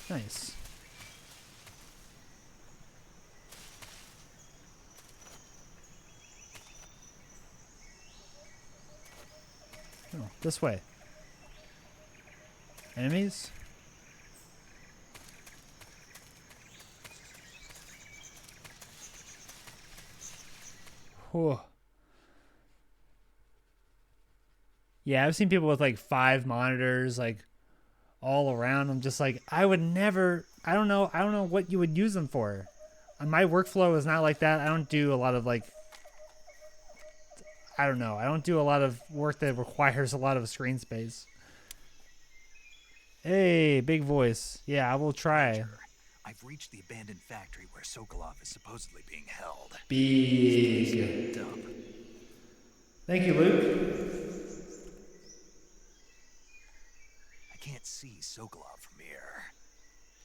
Nice. Oh, this way. Enemies? Whew. Yeah, I've seen people with like 5 monitors like all around. I'm just like, I would never, I don't know what you would use them for. My workflow is not like that. I don't do a lot of like, I don't know. I don't do a lot of work that requires a lot of screen space. Hey, big voice. Yeah, I will try. Ranger, I've reached the abandoned factory where Sokolov is supposedly being held. Big. Thank you, Luke. I can't see Sokolov from here.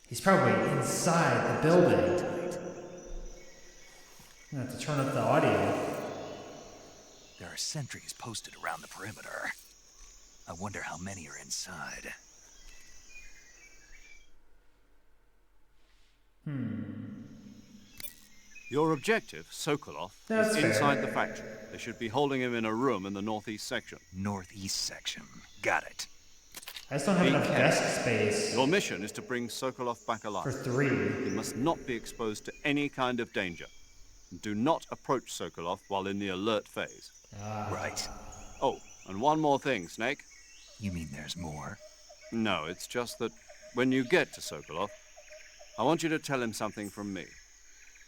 He's probably inside the building. I'm gonna have to turn up the audio. There are sentries posted around the perimeter. I wonder how many are inside. Your objective, Sokolov, That's is fair. inside the factory. They should be holding him in a room in the northeast section. Northeast section. Got it. I just don't have enough desk space Your mission is to bring Sokolov back alive. for 3. He must not be exposed to any kind of danger. Do not approach Sokolov while in the alert phase. Right. Oh, and one more thing, Snake. You mean there's more? No, it's just that when you get to Sokolov, I want you to tell him something from me.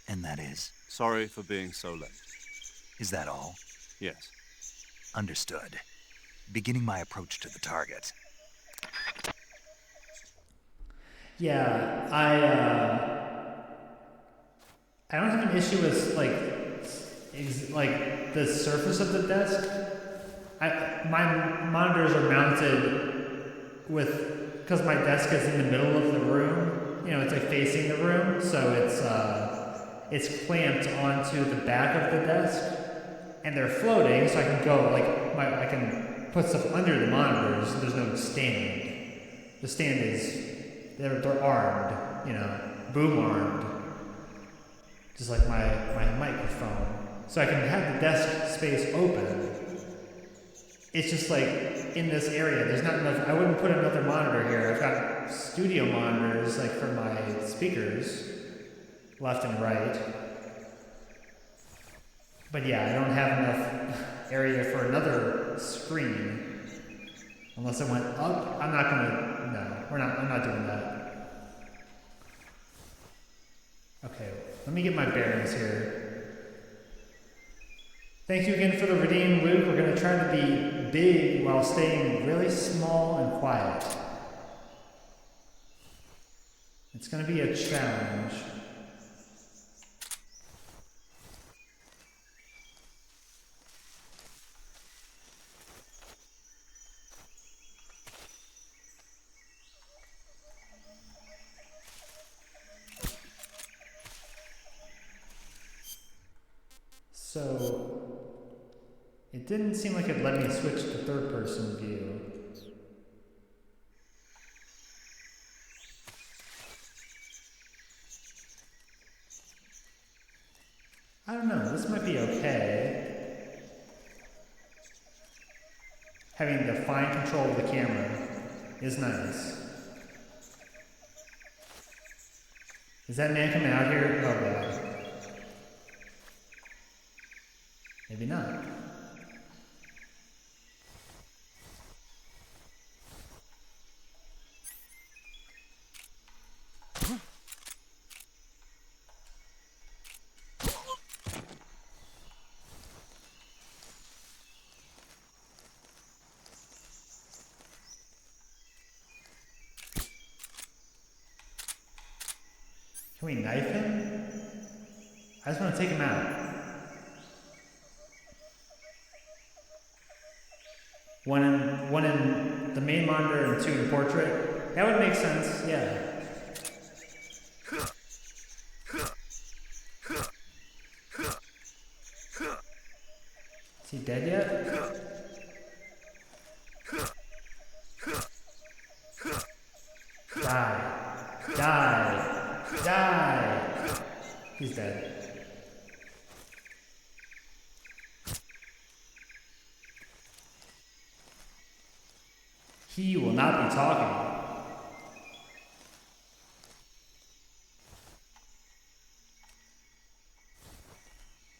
And that is? Sorry for being so late. Is that all? Yes. Understood. Beginning my approach to the target. Yeah, I don't have an issue with like the surface of the desk. My monitors are mounted because my desk is in the middle of the room. You know, it's like facing the room, so it's clamped onto the back of the desk, and they're floating, so I can go I can put stuff under the monitors. There's no stand. The stand is they're armed, you know, boom armed, just like my microphone. So I can have the desk space open. It's just like in this area, there's not enough. I wouldn't put another monitor here. I've got studio monitors like for my speakers, left and right. But yeah, I don't have enough area for another screen. Unless it went up, I'm not gonna. No, I'm not doing that. Okay, let me get my bearings here. Thank you again for the redeem, Luke. We're gonna try to be big while staying really small and quiet. It's gonna be a challenge. So it didn't seem like it let me switch to third person view. I don't know, this might be okay. Having the fine control of the camera is nice. Is that man coming out here? Oh god. Maybe not. Can we knife him? I just want to take him out. One in the main monitor and two in portrait. That would make sense, yeah. Is he dead yet? Die. Die. Die! He's dead. He will not be talking.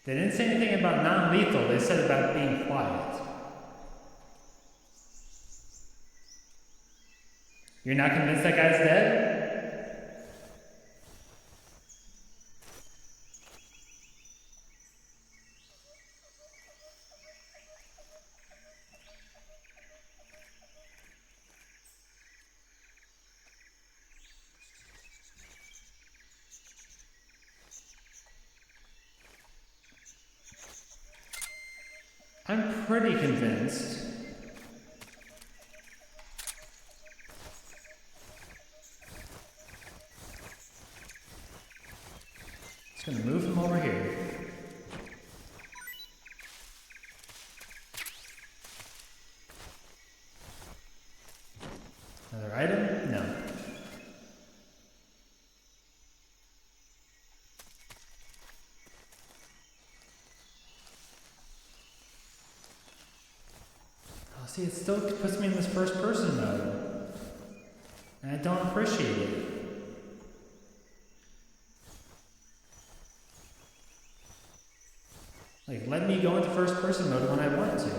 They didn't say anything about non-lethal, they said about being quiet. You're not convinced that guy's dead? I'm pretty convinced. Just gonna move him over here. Another item? No. See, it still puts me in this first person mode. And I don't appreciate it. Like, let me go into first person mode when I want to.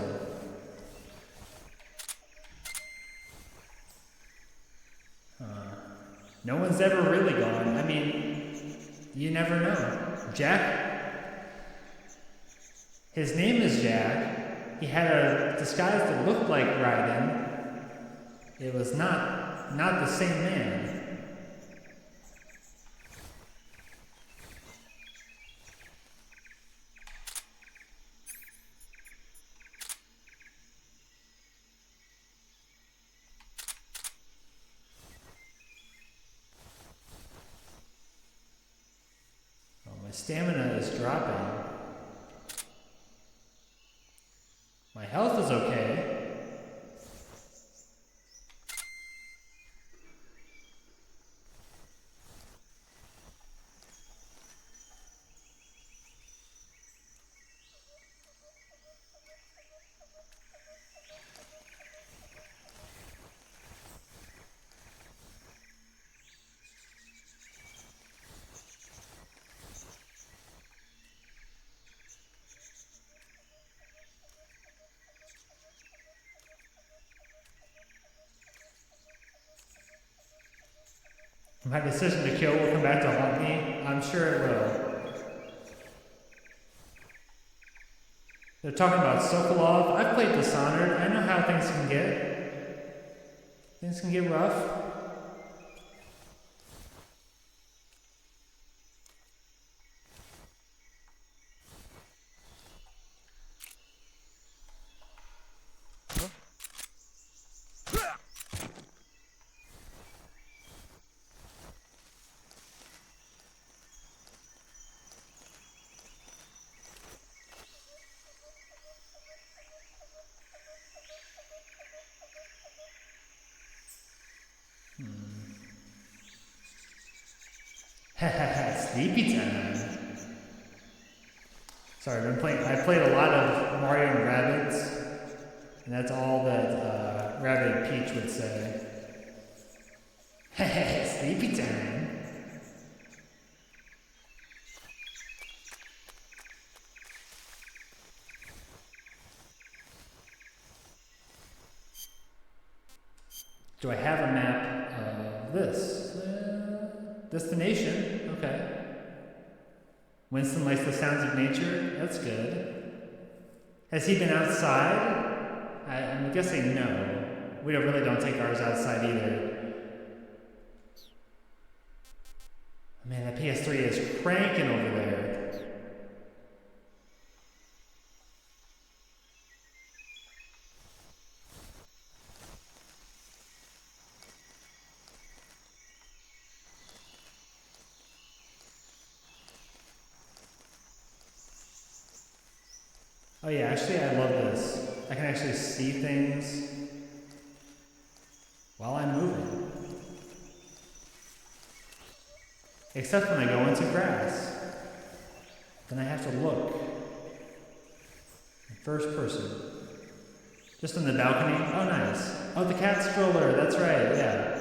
No one's ever really gone. I mean, you never know. Jack? His name is Jack. He had a disguise that looked like Raiden. It was not the same man. Oh, my stamina is dropping. My health is okay. My decision to kill will come back to haunt me. I'm sure it will. They're talking about Sokolov. I've played Dishonored. I know how things can get. Things can get rough. Sleepy time. Sorry, I played a lot of Mario and Rabbids, and that's all that Rabbid Peach would say. Sleepy time. Do I have a map of this? Destination. Okay. Winston likes the sounds of nature. That's good. Has he been outside? I'm guessing no. We really don't take ours outside either. Man, that PS3 is cranking over there. Oh yeah, actually I love this. I can actually see things while I'm moving. Except when I go into grass. Then I have to look. In first person. Just on the balcony. Oh nice. Oh, the cat stroller, that's right, yeah.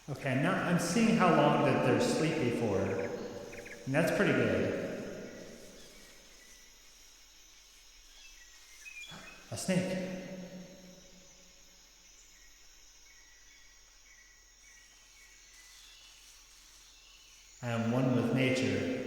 Okay, now I'm seeing how long that they're sleepy for. And that's pretty good. A snake. I am one with nature.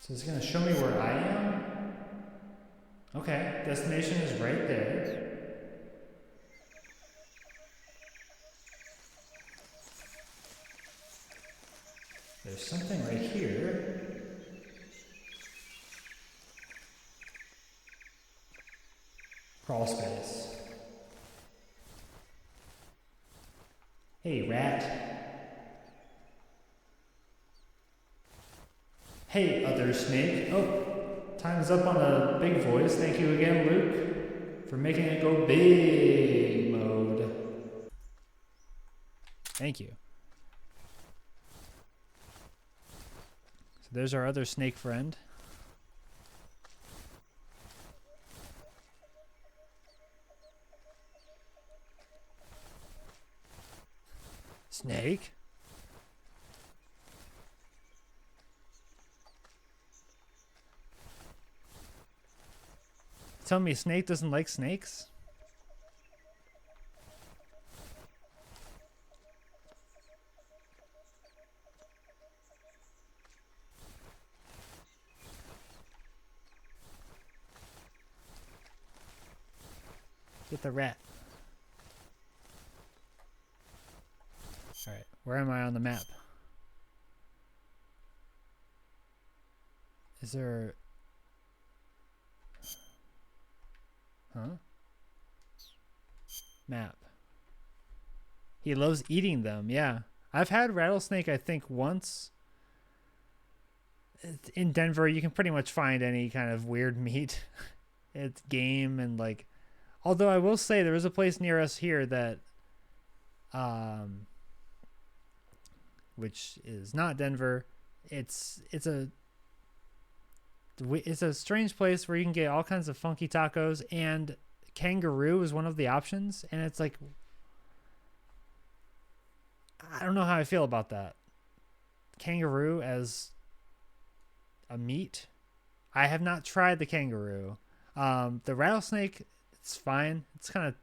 So it's going to show me where I am? Okay, destination is right there. There's something right here. Crawl space. Hey, rat. Hey, other snake. Oh, time's up on a big voice. Thank you again, Luke, for making it go big mode. Thank you. So there's our other snake friend. Snake? Tell me Snake doesn't like snakes? Get the rat. Alright, where am I on the map? Is there... Huh? Map. He loves eating them, yeah. I've had rattlesnake, I think, once. In Denver, you can pretty much find any kind of weird meat. It's game and like... Although I will say there is a place near us here that... which is not Denver. It's a strange place where you can get all kinds of funky tacos, and kangaroo is one of the options. And it's like, I don't know how I feel about that. Kangaroo as a meat. I have not tried the kangaroo. The rattlesnake, it's fine. It's kind of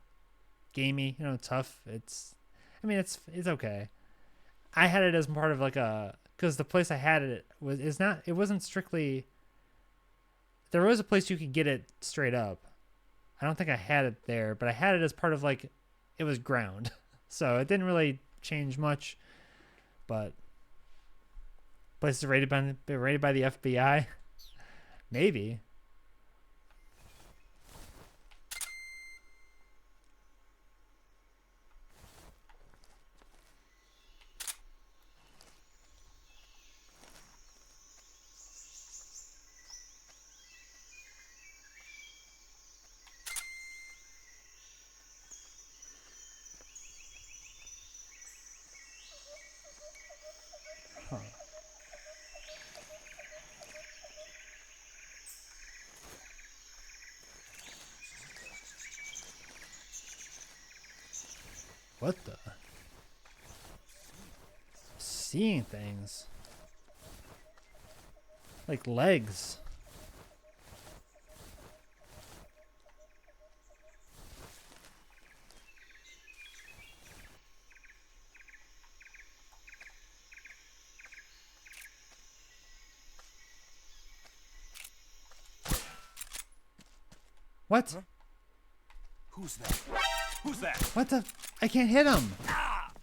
gamey, tough. I mean, it's okay. I had it as part of like a, because the place I had it was is not, it wasn't strictly. There was a place you could get it straight up. I don't think I had it there, but I had it as part of like, it was ground, so it didn't really change much. But place is rated by the FBI, maybe. Huh. What the? Seeing things. Like legs. What? Huh? Who's that? Who's that? What the? I can't hit him.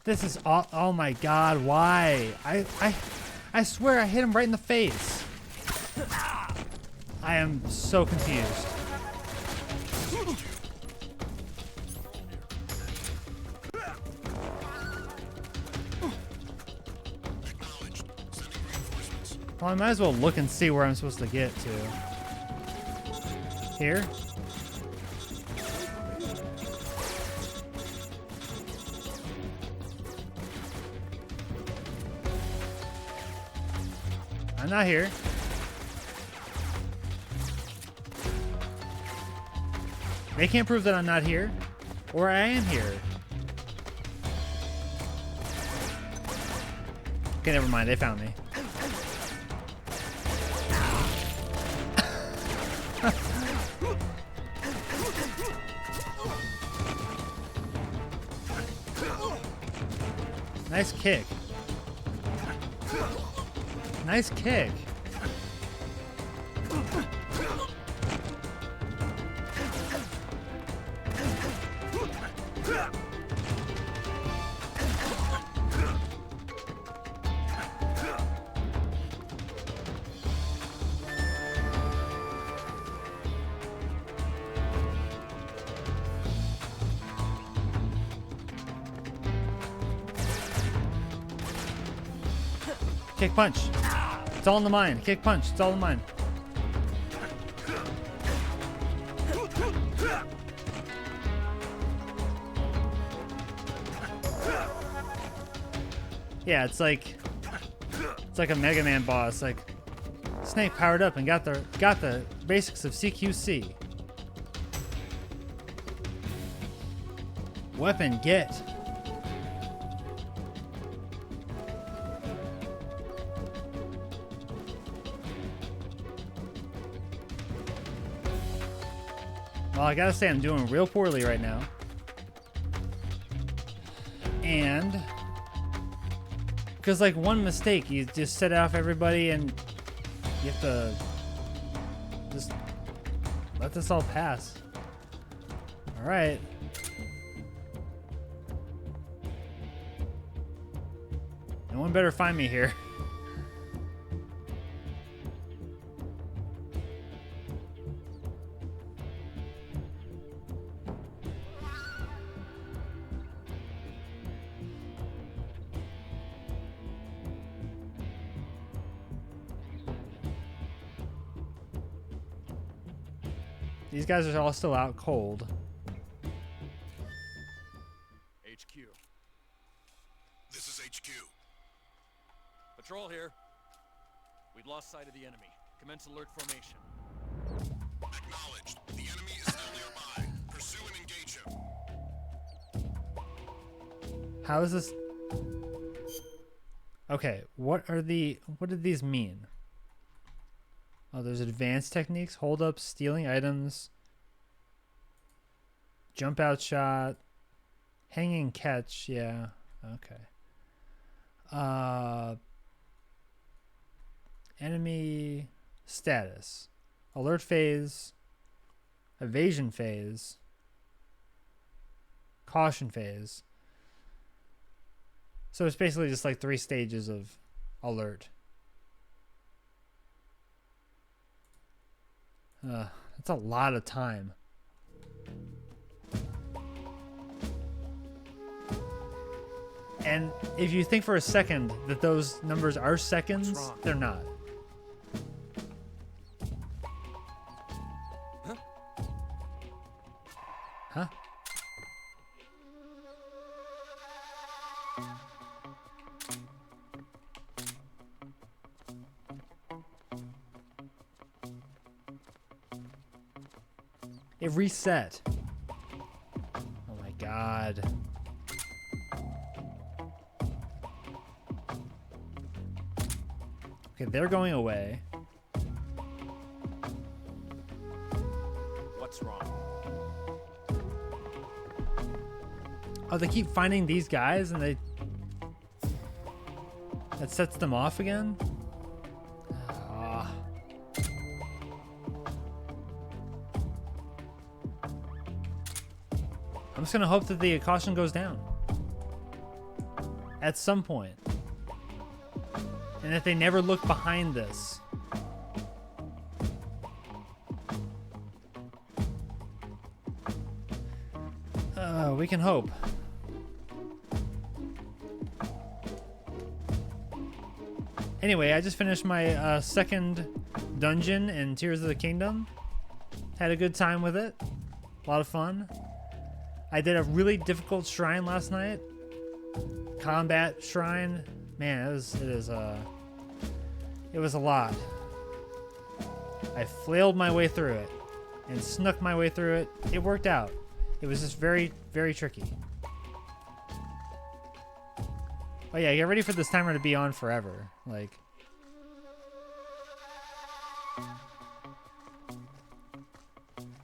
This is all. Oh my god! Why? I swear I hit him right in the face. I am so confused. Well, I might as well look and see where I'm supposed to get to. Here? I'm not here. They can't prove that I'm not here, or I am here. Okay, never mind. They found me. Nice kick. Nice kick. Kick punch. It's all in the mind. Kick punch. It's all in the mind. Yeah, it's like a Mega Man boss. Like Snake powered up and got the basics of CQC. Weapon get. Well, I gotta say I'm doing real poorly right now. And because like one mistake, you just set off everybody and you have to just let this all pass. All right. No one better find me here. These guys are all still out cold. HQ. This is HQ. Patrol here. We've lost sight of the enemy. Commence alert formation. Acknowledged. The enemy is still nearby. Pursue and engage him. How is this? Okay, what did these mean? Oh, there's advanced techniques, hold up, stealing items, jump out shot, hanging catch, yeah. Okay. Enemy status. Alert phase. Evasion phase. Caution phase. So it's basically just like 3 stages of alert. That's a lot of time. And if you think for a second that those numbers are seconds, they're not. Huh? It reset. Oh my god. Okay, they're going away. What's wrong? Oh, they keep finding these guys and that sets them off again? Ah. I'm just gonna hope that the caution goes down. At some point. And that they never look behind this. We can hope. Anyway, I just finished my second dungeon in Tears of the Kingdom. Had a good time with it. A lot of fun. I did a really difficult shrine last night. Combat shrine. Man, it was a lot. I flailed my way through it and snuck my way through it. It worked out. It was just very, very tricky. Oh yeah, get ready for this timer to be on forever. Like,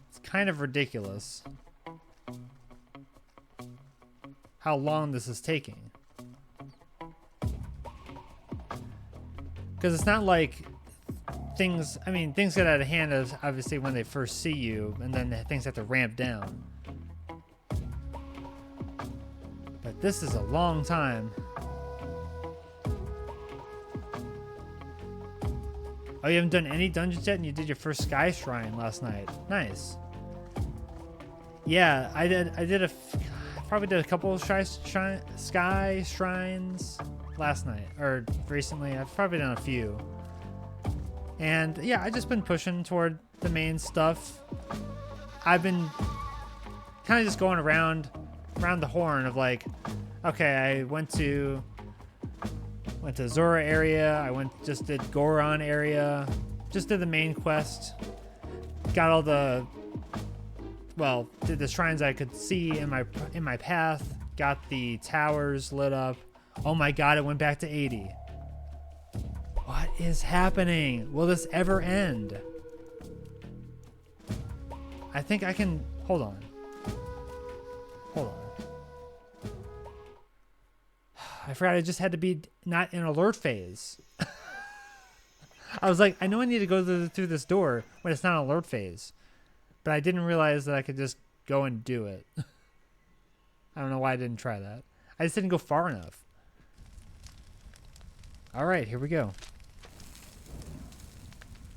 it's kind of ridiculous how long this is taking. Because it's not like things get out of hand as obviously when they first see you, and then things have to ramp down. But this is a long time. Oh, you haven't done any dungeons yet, and you did your first Sky Shrine last night. Nice. Yeah, I probably did a couple of Sky Shrines last night, or recently. I've probably done a few. And yeah, I just been pushing toward the main stuff. I've been kind of just going around the horn of like, okay, I went to Zora area, just did Goron area, just did the main quest, got all did the shrines I could see in my path, got the towers lit up. Oh my god, it went back to 80. What is happening? Will this ever end? I think I can, hold on. I forgot I just had to be not in alert phase. I was like, I know I need to go through this door when it's not an alert phase. But I didn't realize that I could just go and do it. I don't know why I didn't try that. I just didn't go far enough. Alright, here we go.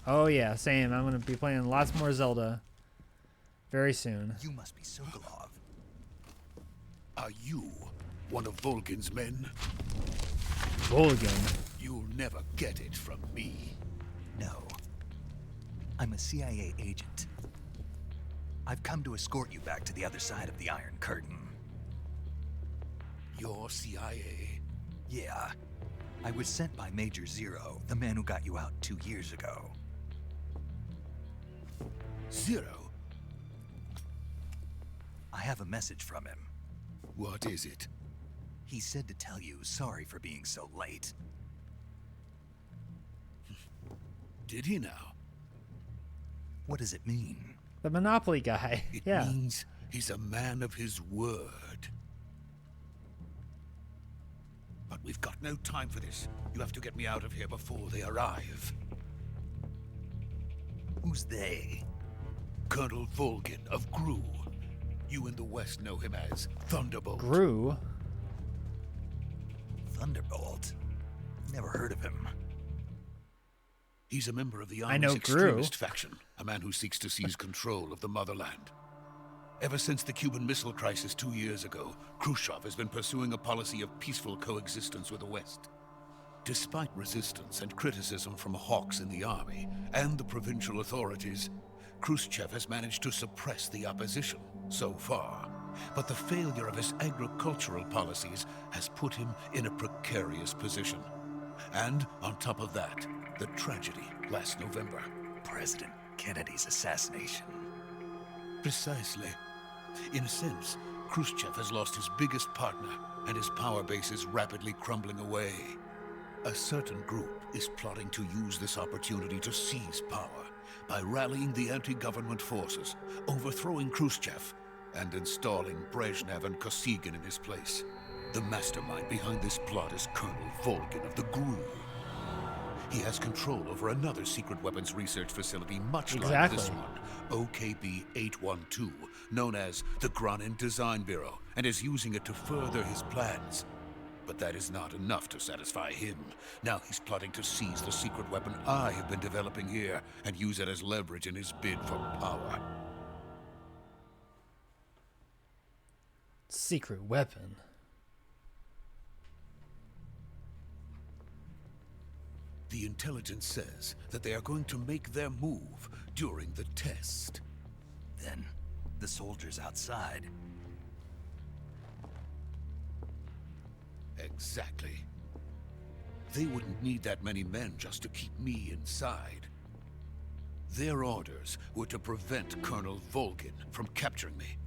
Oh yeah, same. I'm going to be playing lots more Zelda very soon. You must be Sokolov. Are you one of Volgin's men? Volgin? You'll never get it from me. No. I'm a CIA agent. I've come to escort you back to the other side of the Iron Curtain. You're CIA? Yeah. I was sent by Major Zero, the man who got you out 2 years ago. Zero? I have a message from him. What is it? He said to tell you sorry for being so late. Did he now? What does it mean? The Monopoly guy. It yeah. means he's a man of his word. We've got no time for this. You have to get me out of here before they arrive. Who's they? Colonel Volgin of Gru. You in the West know him as Thunderbolt. Gru? Thunderbolt? Never heard of him. He's a member of the I know Army's Gru. extremist faction, a man who seeks to seize control of the motherland. Ever since the Cuban Missile Crisis 2 years ago, Khrushchev has been pursuing a policy of peaceful coexistence with the West. Despite resistance and criticism from hawks in the army and the provincial authorities, Khrushchev has managed to suppress the opposition so far. But the failure of his agricultural policies has put him in a precarious position. And on top of that, the tragedy last November. President Kennedy's assassination. Precisely. In a sense, Khrushchev has lost his biggest partner, and his power base is rapidly crumbling away. A certain group is plotting to use this opportunity to seize power by rallying the anti-government forces, overthrowing Khrushchev, and installing Brezhnev and Kosygin in his place. The mastermind behind this plot is Colonel Volgin of the Gru. He has control over another secret weapons research facility much like this one, OKB-812, known as the Granin Design Bureau, and is using it to further his plans. But that is not enough to satisfy him. Now he's plotting to seize the secret weapon I have been developing here and use it as leverage in his bid for power. Secret weapon. The intelligence says that they are going to make their move during the test. Then, the soldiers outside. Exactly. They wouldn't need that many men just to keep me inside. Their orders were to prevent Colonel Volgin from capturing me.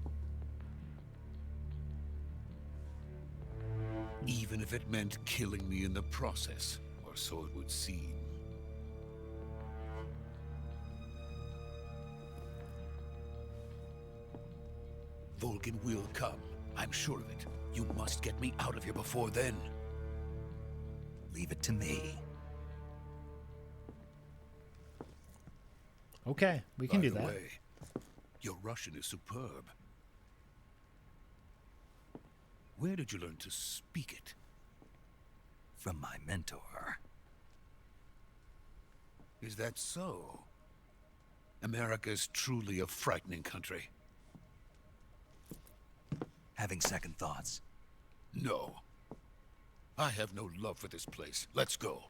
Even if it meant killing me in the process, or so it would seem. Volgin will come, I'm sure of it. You must get me out of here before then. Leave it to me. Okay, we can do By the that. way, your Russian is superb. Where did you learn to speak it? From my mentor. Is that so? America's truly a frightening country. Having second thoughts. No. I have no love for this place. Let's go.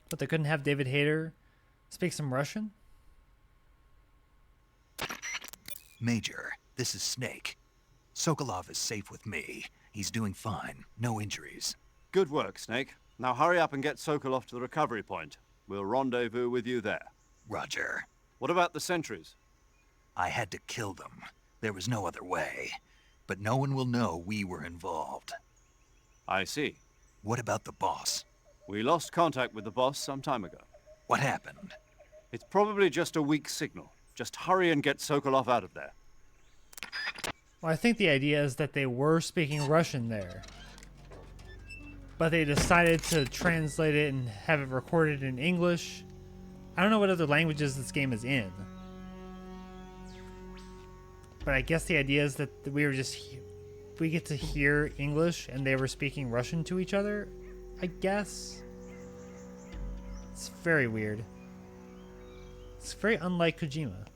But they couldn't have David Hayter speak some Russian? Major, this is Snake. Sokolov is safe with me. He's doing fine. No injuries. Good work, Snake. Now hurry up and get Sokolov to the recovery point. We'll rendezvous with you there. Roger. What about the sentries? I had to kill them. There was no other way. But no one will know we were involved. I see. What about the boss? We lost contact with the boss some time ago. What happened? It's probably just a weak signal. Just hurry and get Sokolov out of there. Well, I think the idea is that they were speaking Russian there. But they decided to translate it and have it recorded in English. I don't know what other languages this game is in. But I guess the idea is that we get to hear English and they were speaking Russian to each other, I guess. It's very weird. It's very unlike Kojima.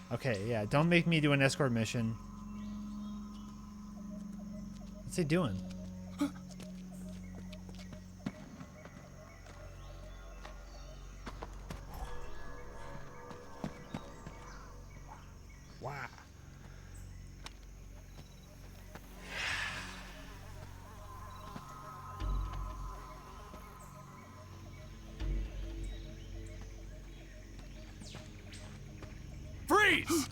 Okay, yeah, don't make me do an escort mission. What's he doing? Wow. Freeze!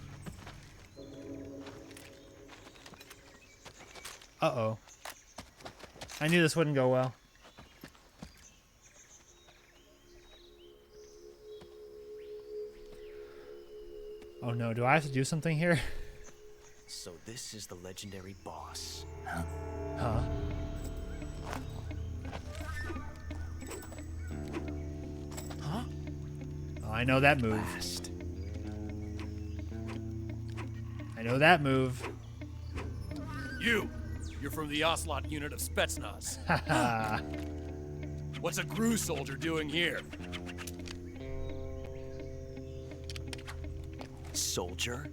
Uh-oh. I knew this wouldn't go well. Oh no, do I have to do something here? So this is the legendary boss. Huh? Huh? Oh, I know that move. Last. I know that move. You're from the Ocelot unit of Spetsnaz. Haha. What's a GRU soldier doing here? Soldier?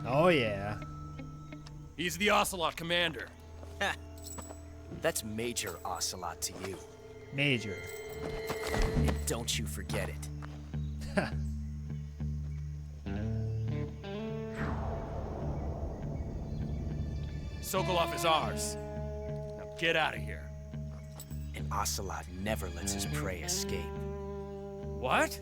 Oh yeah. He's the Ocelot commander. That's Major Ocelot to you. Major. And don't you forget it. Sokolov is ours. Now get out of here. And Ocelot never lets his prey escape. What?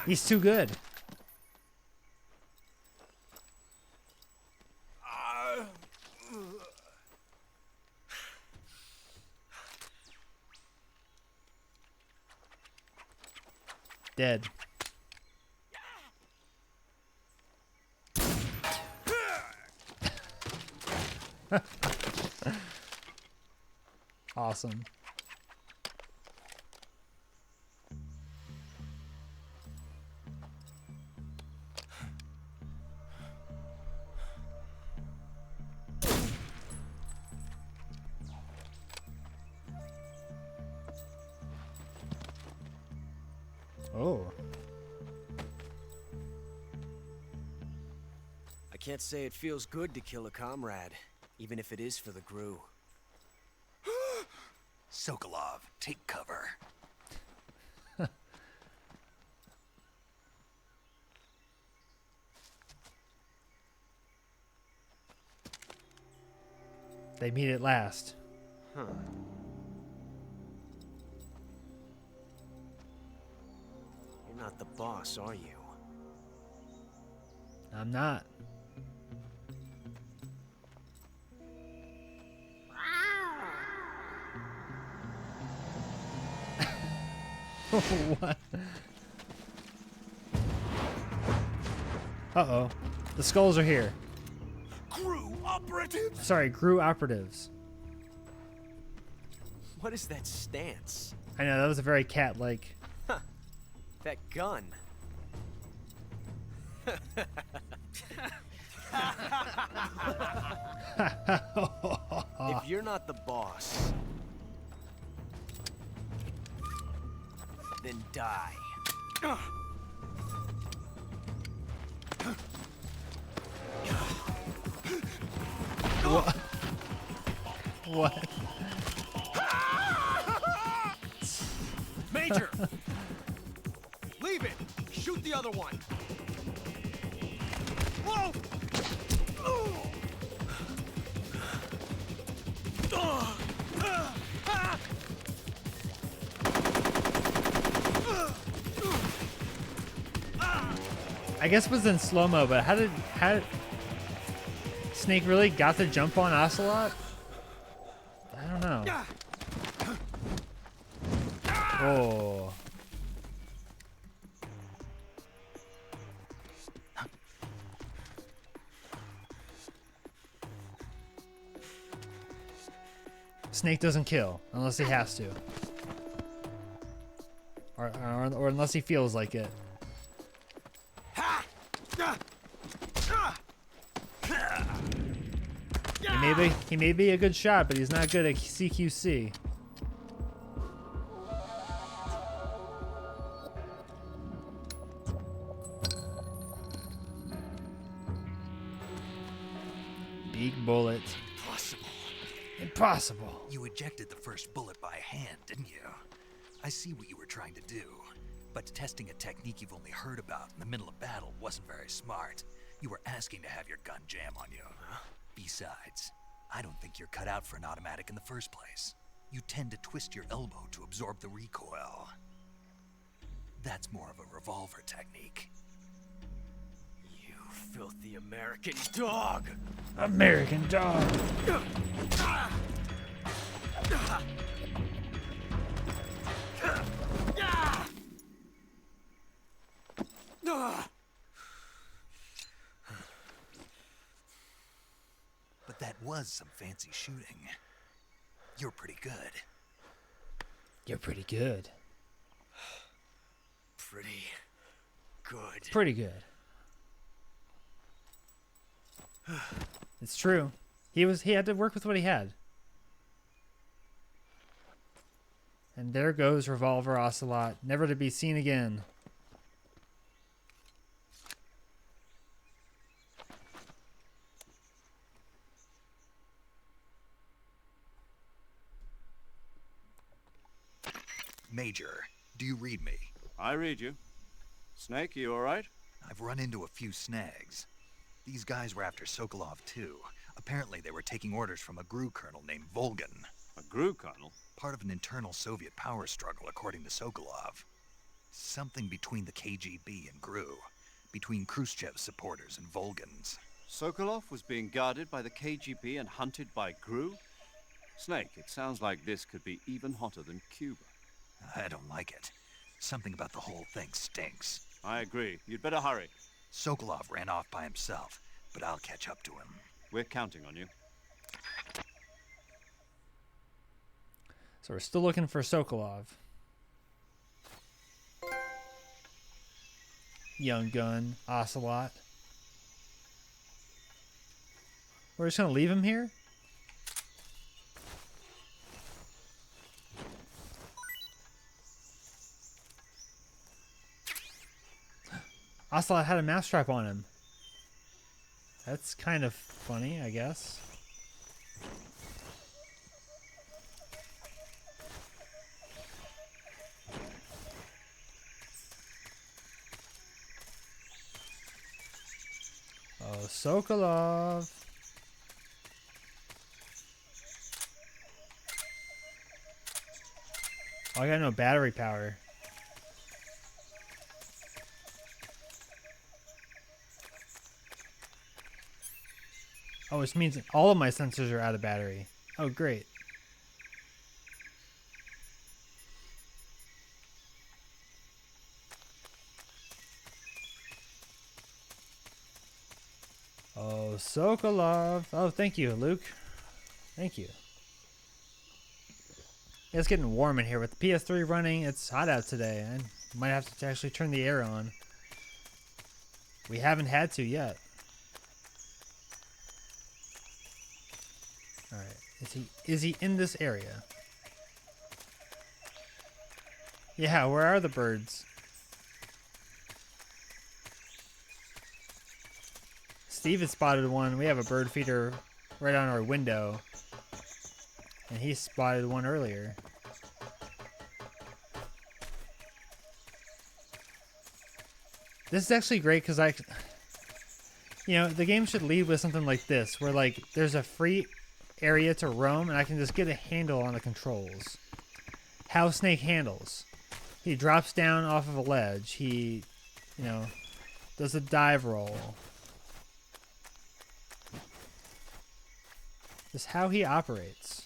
He's too good. Dead. Awesome. Oh. I can't say it feels good to kill a comrade, even if it is for the GRU. Sokolov, take cover. They meet at last. Huh. You're not the boss, are you? I'm not. What? Uh-oh. The skulls are here. GRU operatives? Sorry, GRU operatives. What is that stance? I know, that was a very cat-like. Huh. That gun. If you're not the boss, then die. What? What? Major! Leave it! Shoot the other one! Whoa! I guess it was in slow-mo, but how did Snake really got the jump on Ocelot? I don't know. Oh. Snake doesn't kill unless he has to. Or unless he feels like it. He may be a good shot, but he's not good at CQC. Big bullet. Impossible. Impossible. You ejected the first bullet by hand, didn't you? I see what you were trying to do, but testing a technique you've only heard about in the middle of battle wasn't very smart. You were asking to have your gun jam on you. Besides, I don't think you're cut out for an automatic in the first place. You tend to twist your elbow to absorb the recoil. That's more of a revolver technique. You filthy American dog! American dog. But that was some fancy shooting. You're pretty good. You're pretty good. Pretty good. Pretty good. It's true. He had to work with what he had. And there goes Revolver Ocelot, never to be seen again. Major, do you read me? I read you. Snake, you all right? I've run into a few snags. These guys were after Sokolov too. Apparently they were taking orders from a GRU colonel named Volgan. A GRU colonel? Part of an internal Soviet power struggle, according to Sokolov. Something between the KGB and GRU. Between Khrushchev's supporters and Volgan's. Sokolov was being guarded by the KGB and hunted by GRU? Snake, it sounds like this could be even hotter than Cuba. I don't like it. Something about the whole thing stinks. I agree. You'd better hurry. Sokolov ran off by himself, but I'll catch up to him. We're counting on you. So we're still looking for Sokolov. Young gun, Ocelot. We're just gonna leave him here? Ocelot had a mousetrap on him. That's kind of funny, I guess. Oh, Sokolov. Oh, I got no battery power. Oh, which means all of my sensors are out of battery. Oh, great. Oh, Sokolov. Oh, thank you, Luke. Thank you. It's getting warm in here. With the PS3 running, it's hot out today. I might have to actually turn the air on. We haven't had to yet. Alright. Is he in this area? Yeah, where are the birds? Steve had spotted one. We have a bird feeder right on our window. And he spotted one earlier. This is actually great because the game should lead with something like this, where like there's a free area to roam and I can just get a handle on the controls. How Snake handles. He drops down off of a ledge. He, does a dive roll. Just how he operates.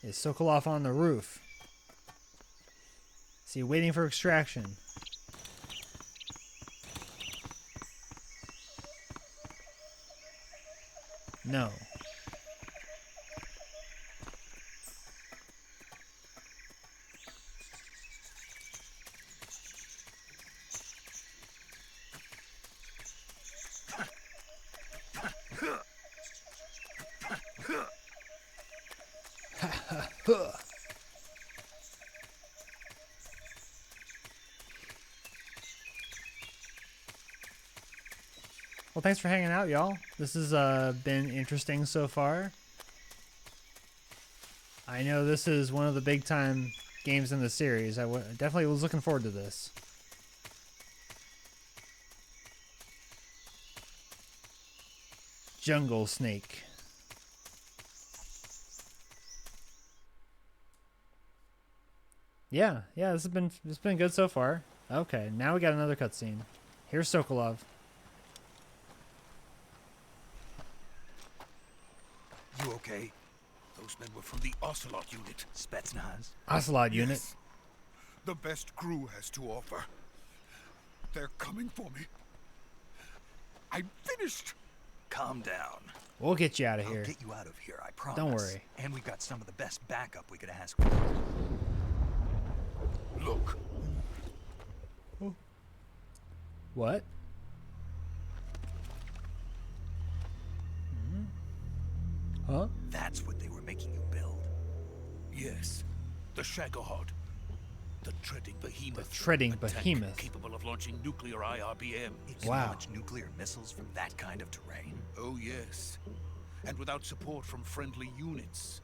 Is Sokolov on the roof? Is he waiting for extraction? No. Well, thanks for hanging out, y'all. This has been interesting so far. I know this is one of the big time games in the series. I definitely was looking forward to this. Jungle Snake. Yeah, it's been good so far. Okay, now we got another cutscene. Here's Sokolov. You okay? Those men were from the Ocelot unit. Spetsnaz? Ocelot unit. Yes. The best crew has to offer. They're coming for me. I'm finished. Calm down. We'll get you out of here. I'll get you out of here, I promise. Don't worry. And we've got some of the best backup we could ask for. Look. What? Huh? That's what they were making you build. Yes. The Shagohod. The treading behemoth. The treading A tank behemoth. capable of launching nuclear IRBM. It can Wow. launch nuclear missiles from that kind of terrain. Oh, yes. And without support from friendly units.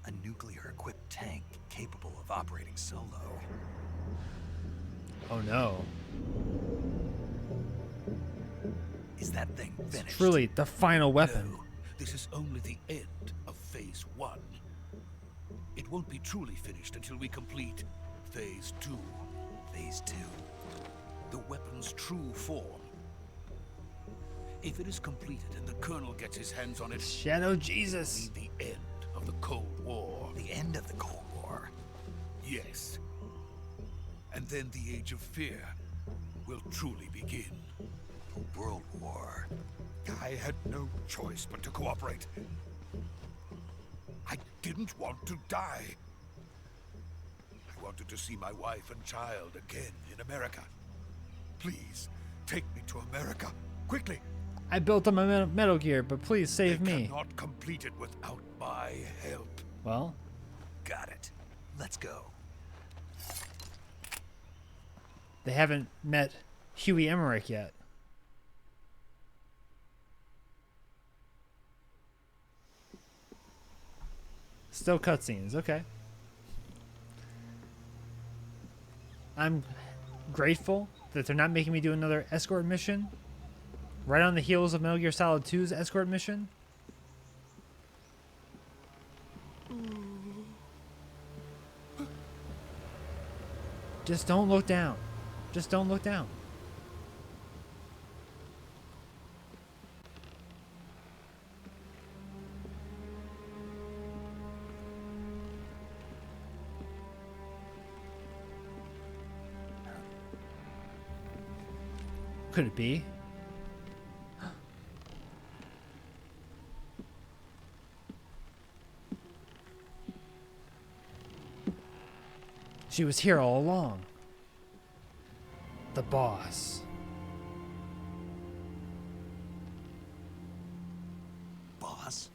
A nuclear-equipped tank capable of operating solo. Oh no. Is that thing finished? Truly the final weapon. No, this is only the end of Phase 1. It won't be truly finished until we complete Phase 2. Phase 2. The weapon's true form. If it is completed and the Colonel gets his hands on it, Shadow Jesus. it'll be the end of the Cold War. The end of the Cold War. Yes. And then the Age of Fear will truly begin. A world war. I had no choice but to cooperate. I didn't want to die. I wanted to see my wife and child again in America. Please, take me to America, quickly. I built up my Metal Gear, but please save They me. cannot complete it without my help. Well, Got it. Let's go. they haven't met Huey Emmerich yet. Still cutscenes, okay. I'm grateful that they're not making me do another escort mission right on the heels of Metal Gear Solid 2's escort mission. Just don't look down. Just don't look down. Could it be? She was here all along. The boss. Boss?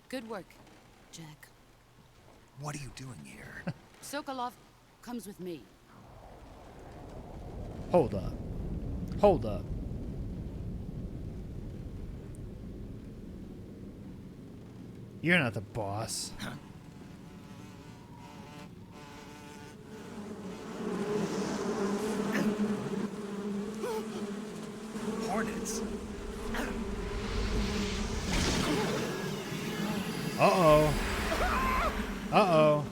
Good work, Jack. What are you doing here? Sokolov comes with me. Hold up. Hold up. You're not the boss. Hornets? Uh-oh. Uh-oh.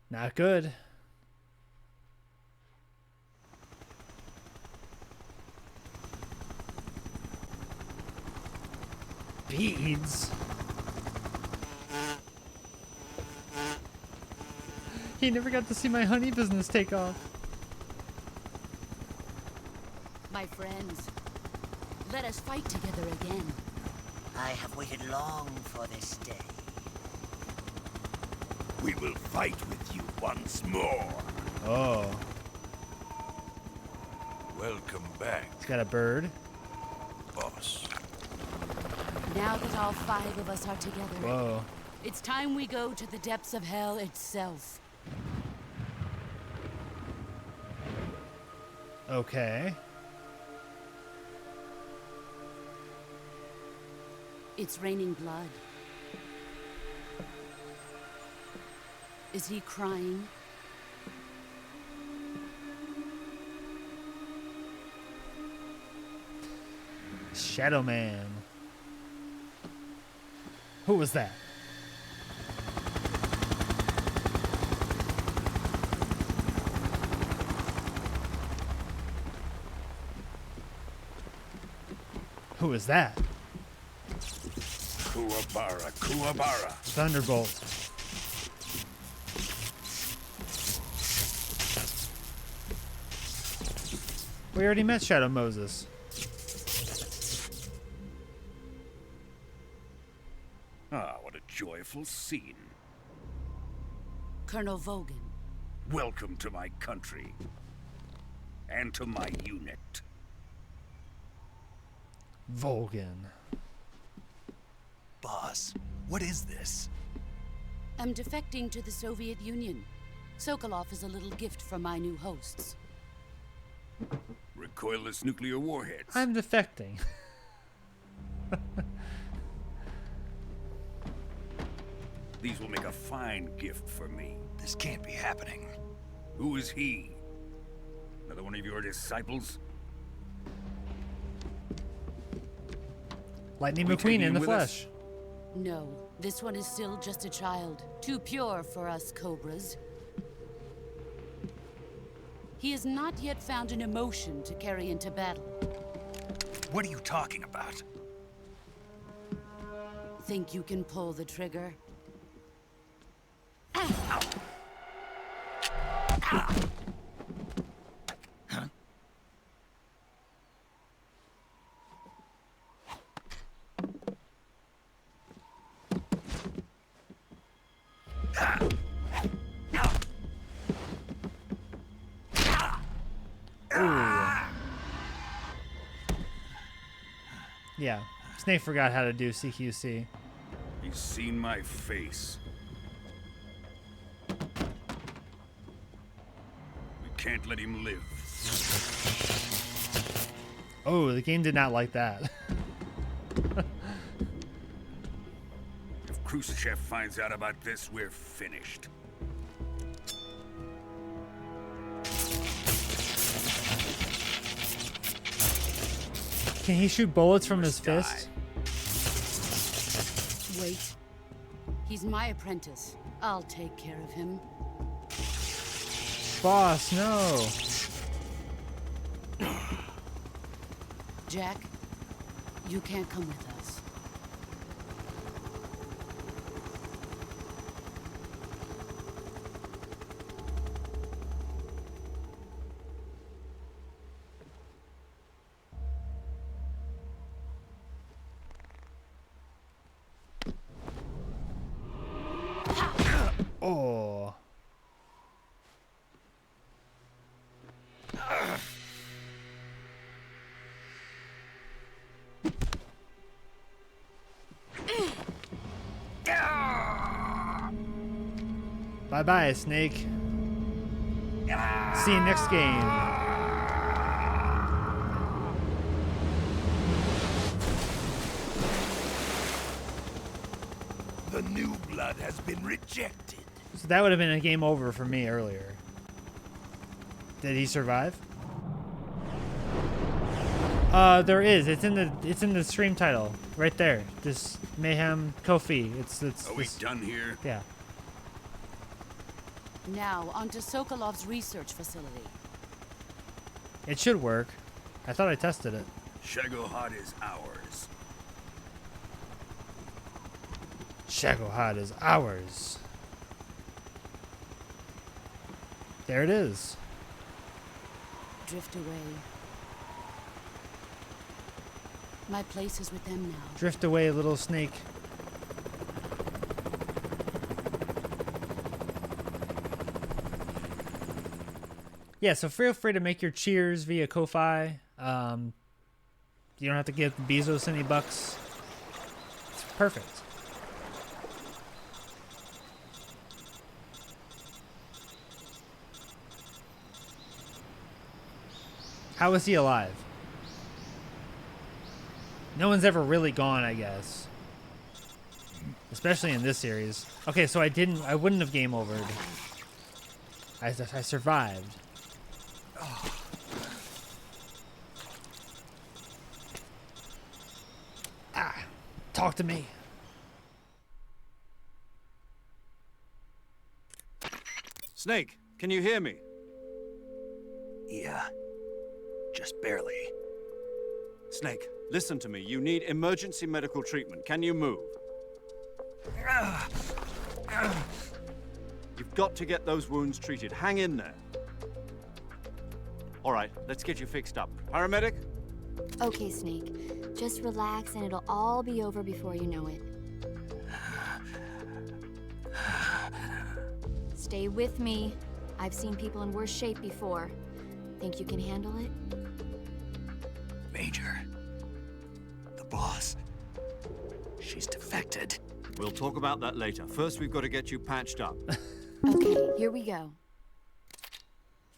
Not good. Beads. He never got to see my honey business take off. My friends, let us fight together again. I have waited long for this day. We will fight with you once more. Oh. Welcome back, It's got a bird. boss. Now that all 5 of us are together, Whoa. it's time we go to the depths of hell itself. Okay. It's raining blood. Is he crying? Shadow Man. Who was that? Who was that? Kuwabara, Kuwabara. Thunderbolt. We already met Shadow Moses. Ah, what a joyful scene. Colonel Vogan. Welcome to my country. And to my unit. Vogan. Boss, what is this? I'm defecting to the Soviet Union. Sokolov is a little gift from my new hosts. Recoilless nuclear warheads. I'm defecting. These will make a fine gift for me. This can't be happening. Who is he? Another one of your disciples? Lightning We McQueen taking in him the with us? flesh. No, this one is still just a child. Too pure for us Cobras. He has not yet found an emotion to carry into battle. What are you talking about? Think you can pull the trigger? Yeah. Snake forgot how to do CQC. He's seen my face. We can't let him live. Oh, the game did not like that. If Khrushchev finds out about this, we're finished. Can he shoot bullets from his fist? Wait. He's my apprentice. I'll take care of him. Boss, no. Jack, you can't come with us. Oh. Bye-bye, Snake. See you next game. The new blood has been rejected. So that would have been a game over for me earlier. Did he survive? There is. It's in the stream title right there. This Mayhem Kofi. It's Are we done here? Yeah. Now, onto Sokolov's research facility. It should work. I thought I tested it. Shagohod is ours. Shagohod is ours. There it is. Drift away. My place is with them now. Drift away, little snake. Yeah, so feel free to make your cheers via Ko-Fi. You don't have to give Bezos any bucks. It's perfect. How is he alive? No one's ever really gone, I guess. Especially in this series. Okay, so I wouldn't have game overed. I survived. Ah, talk to me. Snake, can you hear me? Yeah. Just barely. Snake, listen to me. You need emergency medical treatment. Can you move? You've got to get those wounds treated. Hang in there. All right, let's get you fixed up. Paramedic? Okay, Snake. Just relax and it'll all be over before you know it. Stay with me. I've seen people in worse shape before. Think you can handle it? Major. The boss. She's defected. We'll talk about that later. First, we've got to get you patched up. Okay, here we go.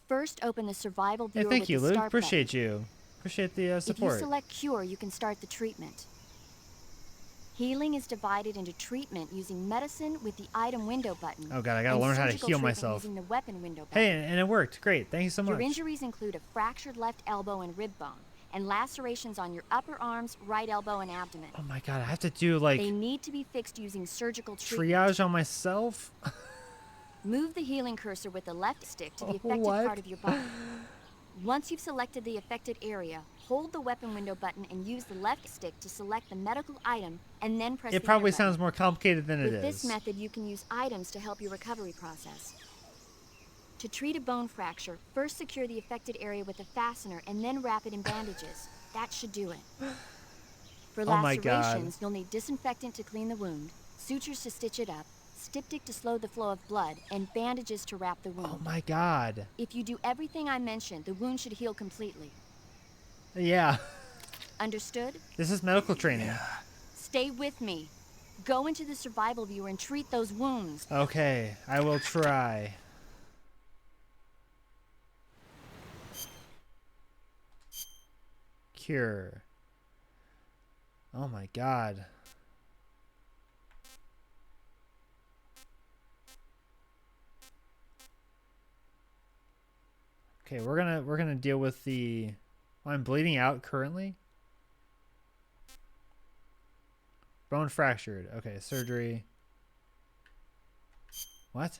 First, open the survival Hey, viewer thank with you, the Luke. start Appreciate button. you. Appreciate the If you support. select Cure, you can start the treatment. Healing is divided into treatment using medicine with the item window button. Oh god, I gotta and learn how to surgical heal treatment myself. Using the weapon window button. Hey, and it worked. Great. Thank you so much. Your injuries include a fractured left elbow and rib bone, and lacerations on your upper arms, right elbow, and abdomen. Oh my god, I have to do like They need to be fixed using surgical treatment. triage on myself? Move the healing cursor with the left stick to the Oh, affected what? part of your body. Once you've selected the affected area, hold the weapon window button and use the left stick to select the medical item, and then press It the probably enter button. sounds more complicated than it With is. this method, you can use items to help your recovery process. To treat a bone fracture, first secure the affected area with a fastener and then wrap it in bandages. That should do it. For Oh my God. lacerations, you'll need disinfectant to clean the wound, sutures to stitch it up, styptic to slow the flow of blood, and bandages to wrap the wound. Oh my god. If you do everything I mentioned, the wound should heal completely. Yeah. Understood? This is medical training. Stay with me. Go into the survival viewer and treat those wounds. Okay, I will try. Cure. Oh my god. Okay, we're gonna deal with the I'm bleeding out currently. Bone fractured. Okay, surgery. What?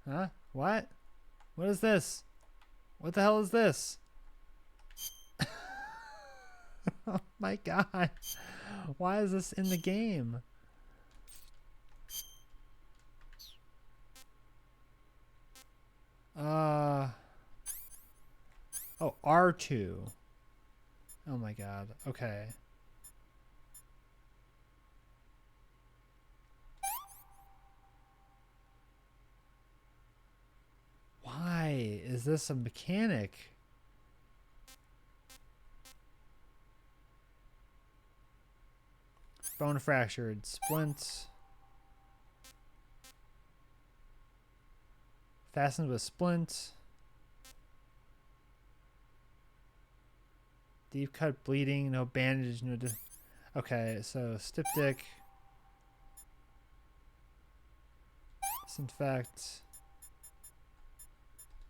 Huh? What? What is this? What the hell is this? Oh my god. Why is this in the game? Oh, R2. Oh my god. Okay. Why is this a mechanic? Bone fractured. Splint. Fastened with splint. Deep cut bleeding. No bandage. No. Okay, so styptic. Disinfect.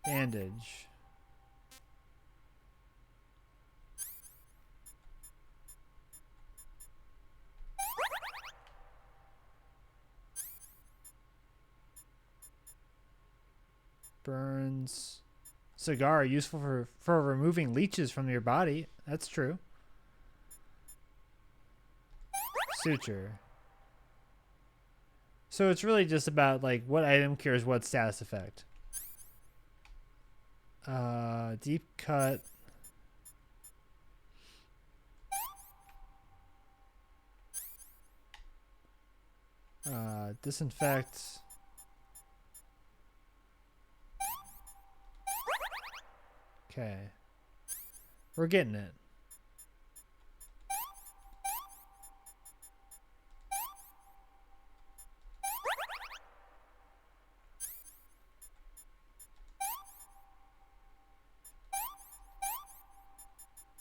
Bandage. Burns. Cigar, useful for removing leeches from your body. That's true. Suture. So it's really just about like what item cures what status effect. Deep cut. Disinfect. Okay. We're getting it.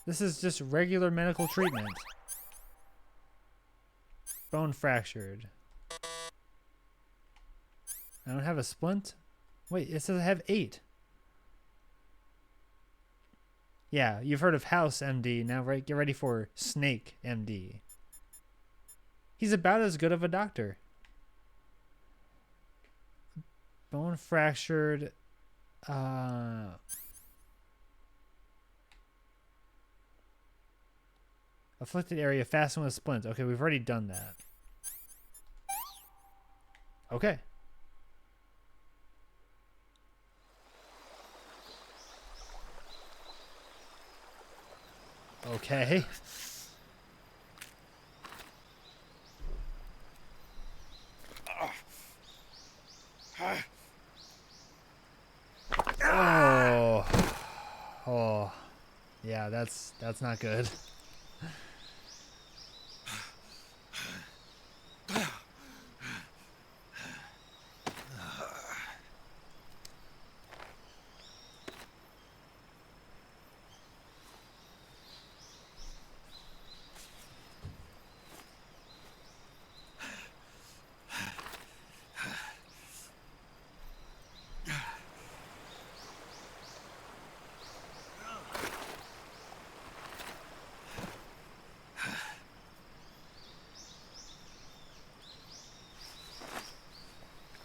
This is just regular medical treatment. Bone fractured. I don't have a splint? Wait, it says I have 8. Yeah, you've heard of House MD. Now get ready for Snake MD. He's about as good of a doctor. Bone fractured. Afflicted area fastened with splints. Okay, we've already done that. Okay. Okay. Oh. Oh. Yeah, that's not good.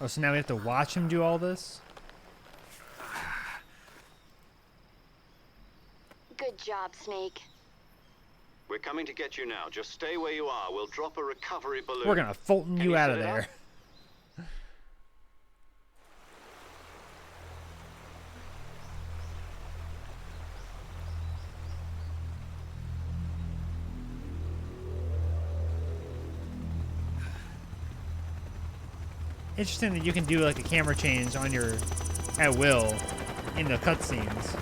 Oh, so now we have to watch him do all this? Good job, Snake. We're coming to get you now. Just stay where you are. We'll drop a recovery balloon. We're gonna Fulton Can you out set of it there. up? Interesting that you can do like a camera change on your at will in the cutscenes.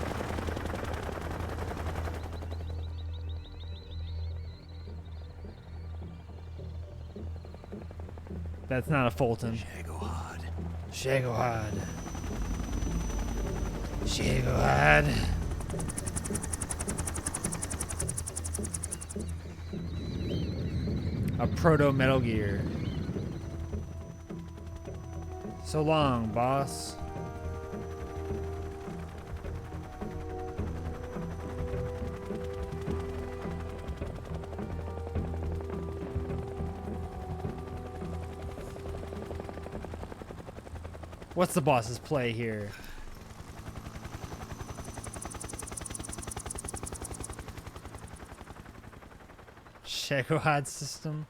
That's not a Fulton. Shagohod. Shagohod. Shagohod. A proto Metal Gear. So long, boss. What's the boss's play here? Shagohod system?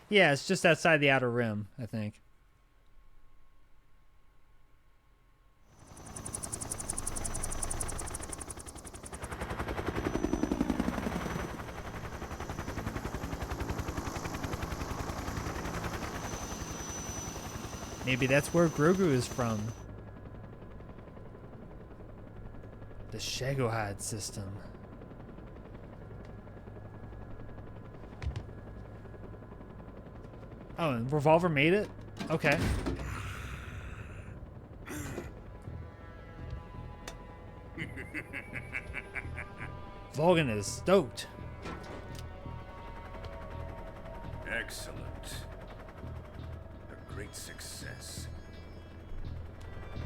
Yeah, it's just outside the outer rim, I think. Maybe that's where Grogu is from. The Shagohod system. Oh, and Revolver made it? Okay. Volgan is stoked. Excellent. A great success.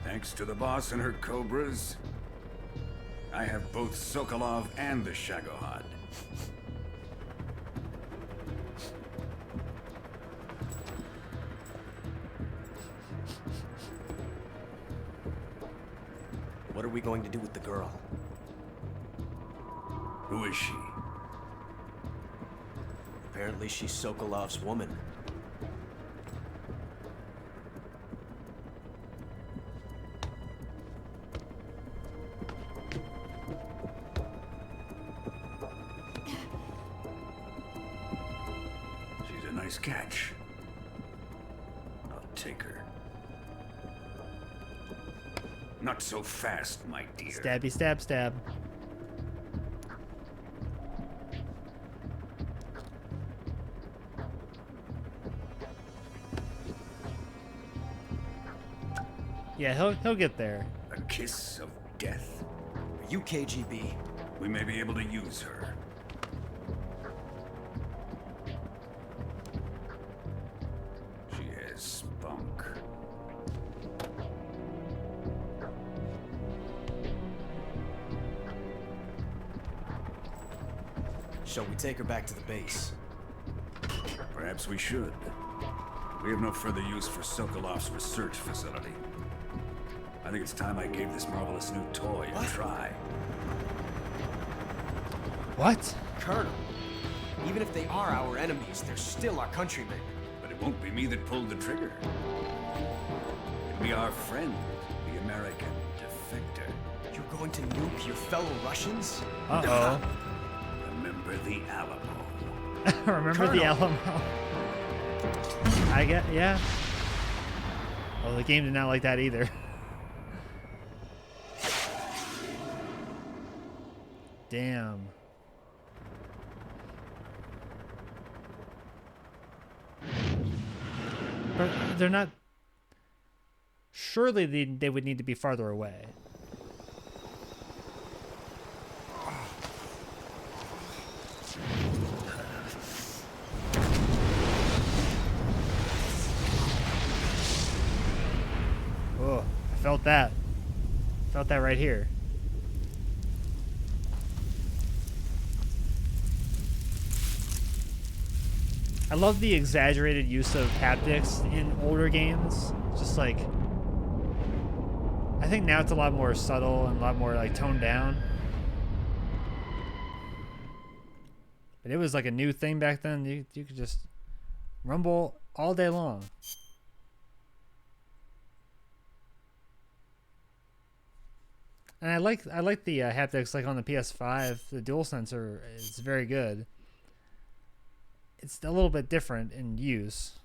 Thanks to the boss and her cobras, I have both Sokolov and the Shagohod. What are we going to do with the girl? Who is she? Apparently she's Sokolov's woman. She's a nice catch. I'll take her. Not so fast, my dear. Stabby stab stab. Yeah, he'll get there. A kiss of death. Are you KGB? We may be able to use her. She has spunk. Shall we take her back to the base? Perhaps we should. We have no further use for Sokolov's research facility. I think it's time I gave this marvelous new toy a try. What? Colonel, even if they are our enemies, they're still our countrymen. But it won't be me that pulled the trigger. It'll be our friend, the American defector. You're going to nuke your fellow Russians? Uh-oh. Remember the Alamo. Remember Colonel. the Alamo. I get, yeah. Well, the game did not like that either. Damn. But they're not... Surely they would need to be farther away. Oh, I felt that. Felt that right here. I love the exaggerated use of haptics in older games. Just like, I think now it's a lot more subtle and a lot more like toned down. But it was like a new thing back then. You could just rumble all day long. And I like the haptics like on the PS5. The DualSense is very good. It's a little bit different in use.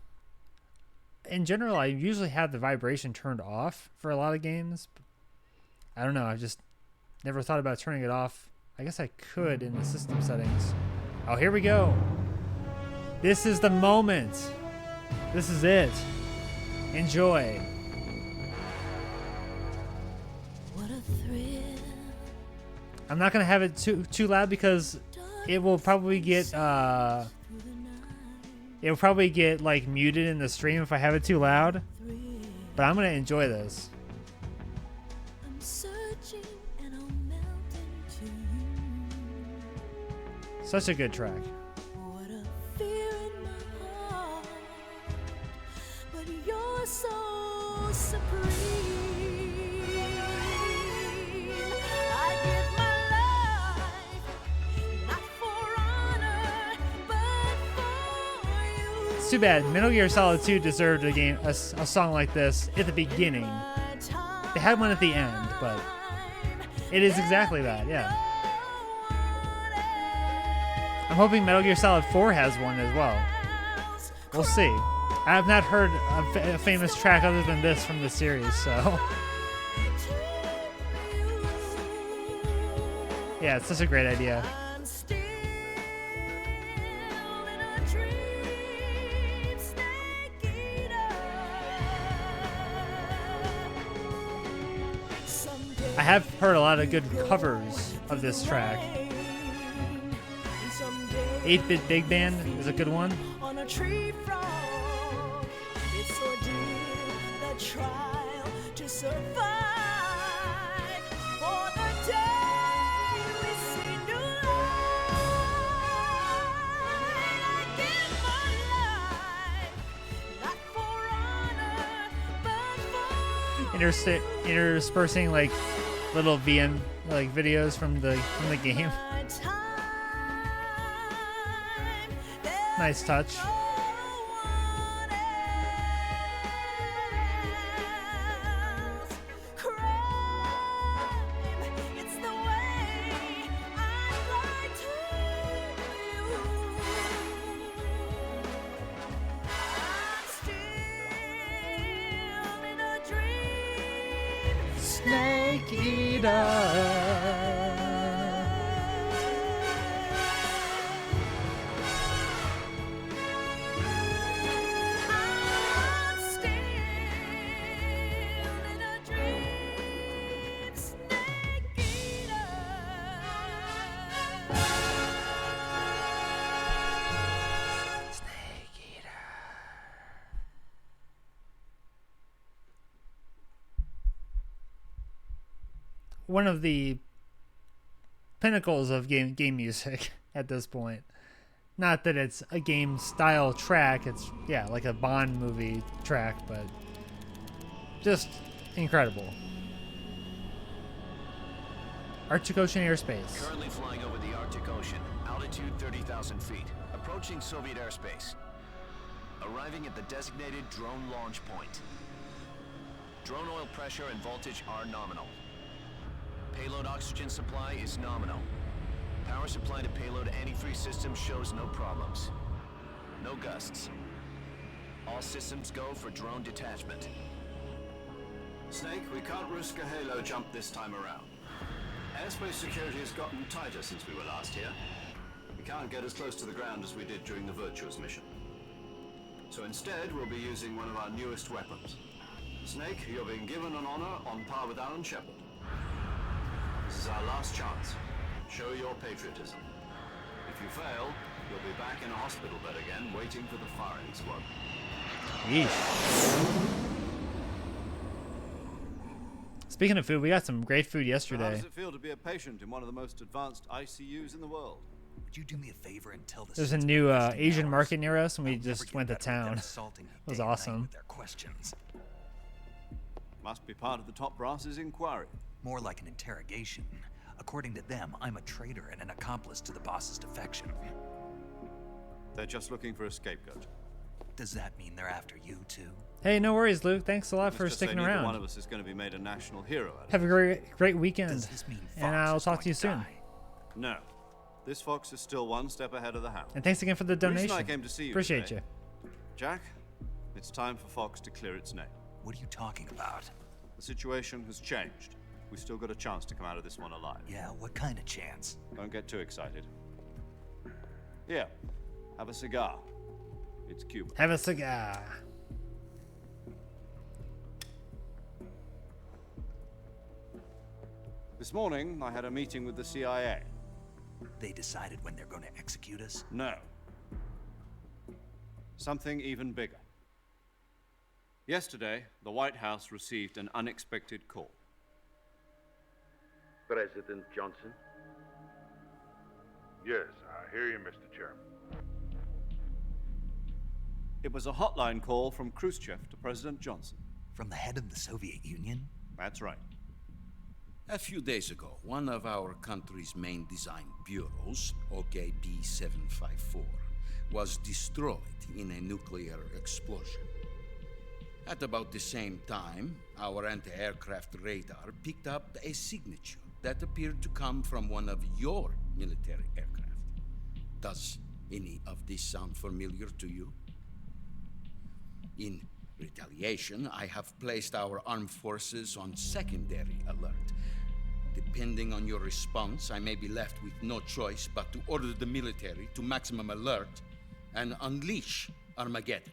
In general, I usually have the vibration turned off for a lot of games. I don't know. I just never thought about turning it off. I guess I could in the system settings. Oh, here we go. This is the moment. This is it. Enjoy. What a thrill. I'm not gonna have it too loud because it will probably get like muted in the stream if I have it too loud. But I'm gonna enjoy this. I'm searching and I'll melt into you. Such a good track. What a fear in my heart, but you're so supreme. I give my life, not for honor, but for you. It's too bad. Metal Gear Solid 2 deserved a song like this at the beginning. They had one at the end, but it is exactly that, yeah. I'm hoping Metal Gear Solid 4 has one as well. We'll see. I have not heard a famous track other than this from the series, so... Yeah, it's such a great idea. I'm still in a dream, snake eater. Someday I have heard a lot of good covers of this track. 8-Bit Big Band is a good one. on a tree frog, it's ordeal, the trial to survive. For the day we see new light, I give my life, not for honor, but for Interspersing like little VM like videos from the game. time. Nice touch. No one else. Crime, it's the way I lie to you. I'm still in a dream. Snake Eater. I'm still in a dream. one of the pinnacles of game music at this point. Not that it's a game style track, it's like a Bond movie track, but just incredible. Arctic Ocean airspace. Currently flying over the Arctic Ocean, altitude 30,000 feet, approaching Soviet airspace. Arriving at the designated drone launch point. Drone oil pressure and voltage are nominal. Payload oxygen supply is nominal. Power supply to payload antifreeze system shows no problems. No gusts. All systems go for drone detachment. Snake, we can't risk a halo jump this time around. Airspace security has gotten tighter since we were last here. We can't get as close to the ground as we did during the Virtuous mission. So instead, we'll be using one of our newest weapons. Snake, you're being given an honor on par with Alan Shepard. This is our last chance. Show your patriotism. If you fail, you'll be back in a hospital bed again, waiting for the firing squad. Yeesh. Speaking of food, we got some great food yesterday. How does it feel to be a patient in one of the most advanced ICUs in the world? Would you do me a favor and tell this? There's a new Asian market near us, and we just went to town. It was awesome. Their questions. Must be part of the top brass's inquiry. More like an interrogation. According to them, I'm a traitor and an accomplice to the boss's defection. They're just looking for a scapegoat. Does that mean they're after you too? Hey, no worries, Luke. Thanks a lot for sticking neither around. One of us is going to be made a national hero out of Have a great weekend, Does this mean and I'll talk to you soon. die? No. This fox is still one step ahead of the hound. And thanks again for the donation. The reason I came to see you Appreciate today, you. Jack, it's time for Fox to clear its name. What are you talking about? The situation has changed. We've still got a chance to come out of this one alive. Yeah, what kind of chance? Don't get too excited. Here, have a cigar. It's Cuban. Have a cigar. This morning, I had a meeting with the CIA. They decided when they're going to execute us? No. Something even bigger. Yesterday, the White House received an unexpected call. President Johnson? Yes, I hear you, Mr. Chairman. It was a hotline call from Khrushchev to President Johnson. From the head of the Soviet Union? That's right. A few days ago, one of our country's main design bureaus, OKB-754, was destroyed in a nuclear explosion. At about the same time, our anti-aircraft radar picked up a signature that appeared to come from one of your military aircraft. Does any of this sound familiar to you? In retaliation, I have placed our armed forces on secondary alert. Depending on your response, I may be left with no choice but to order the military to maximum alert and unleash Armageddon.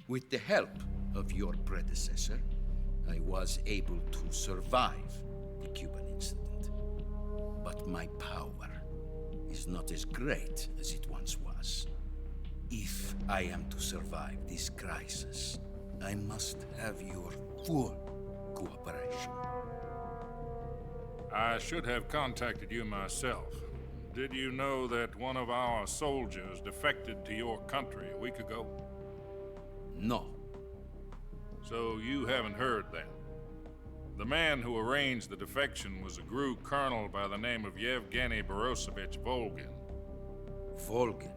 With the help of your predecessor, I was able to survive the Cuban incident. But my power is not as great as it once was. If I am to survive this crisis, I must have your full cooperation. I should have contacted you myself. Did you know that one of our soldiers defected to your country a week ago? No. So you haven't heard then. The man who arranged the defection was a GRU colonel by the name of Yevgeny Borisovich Volgin. Volgin?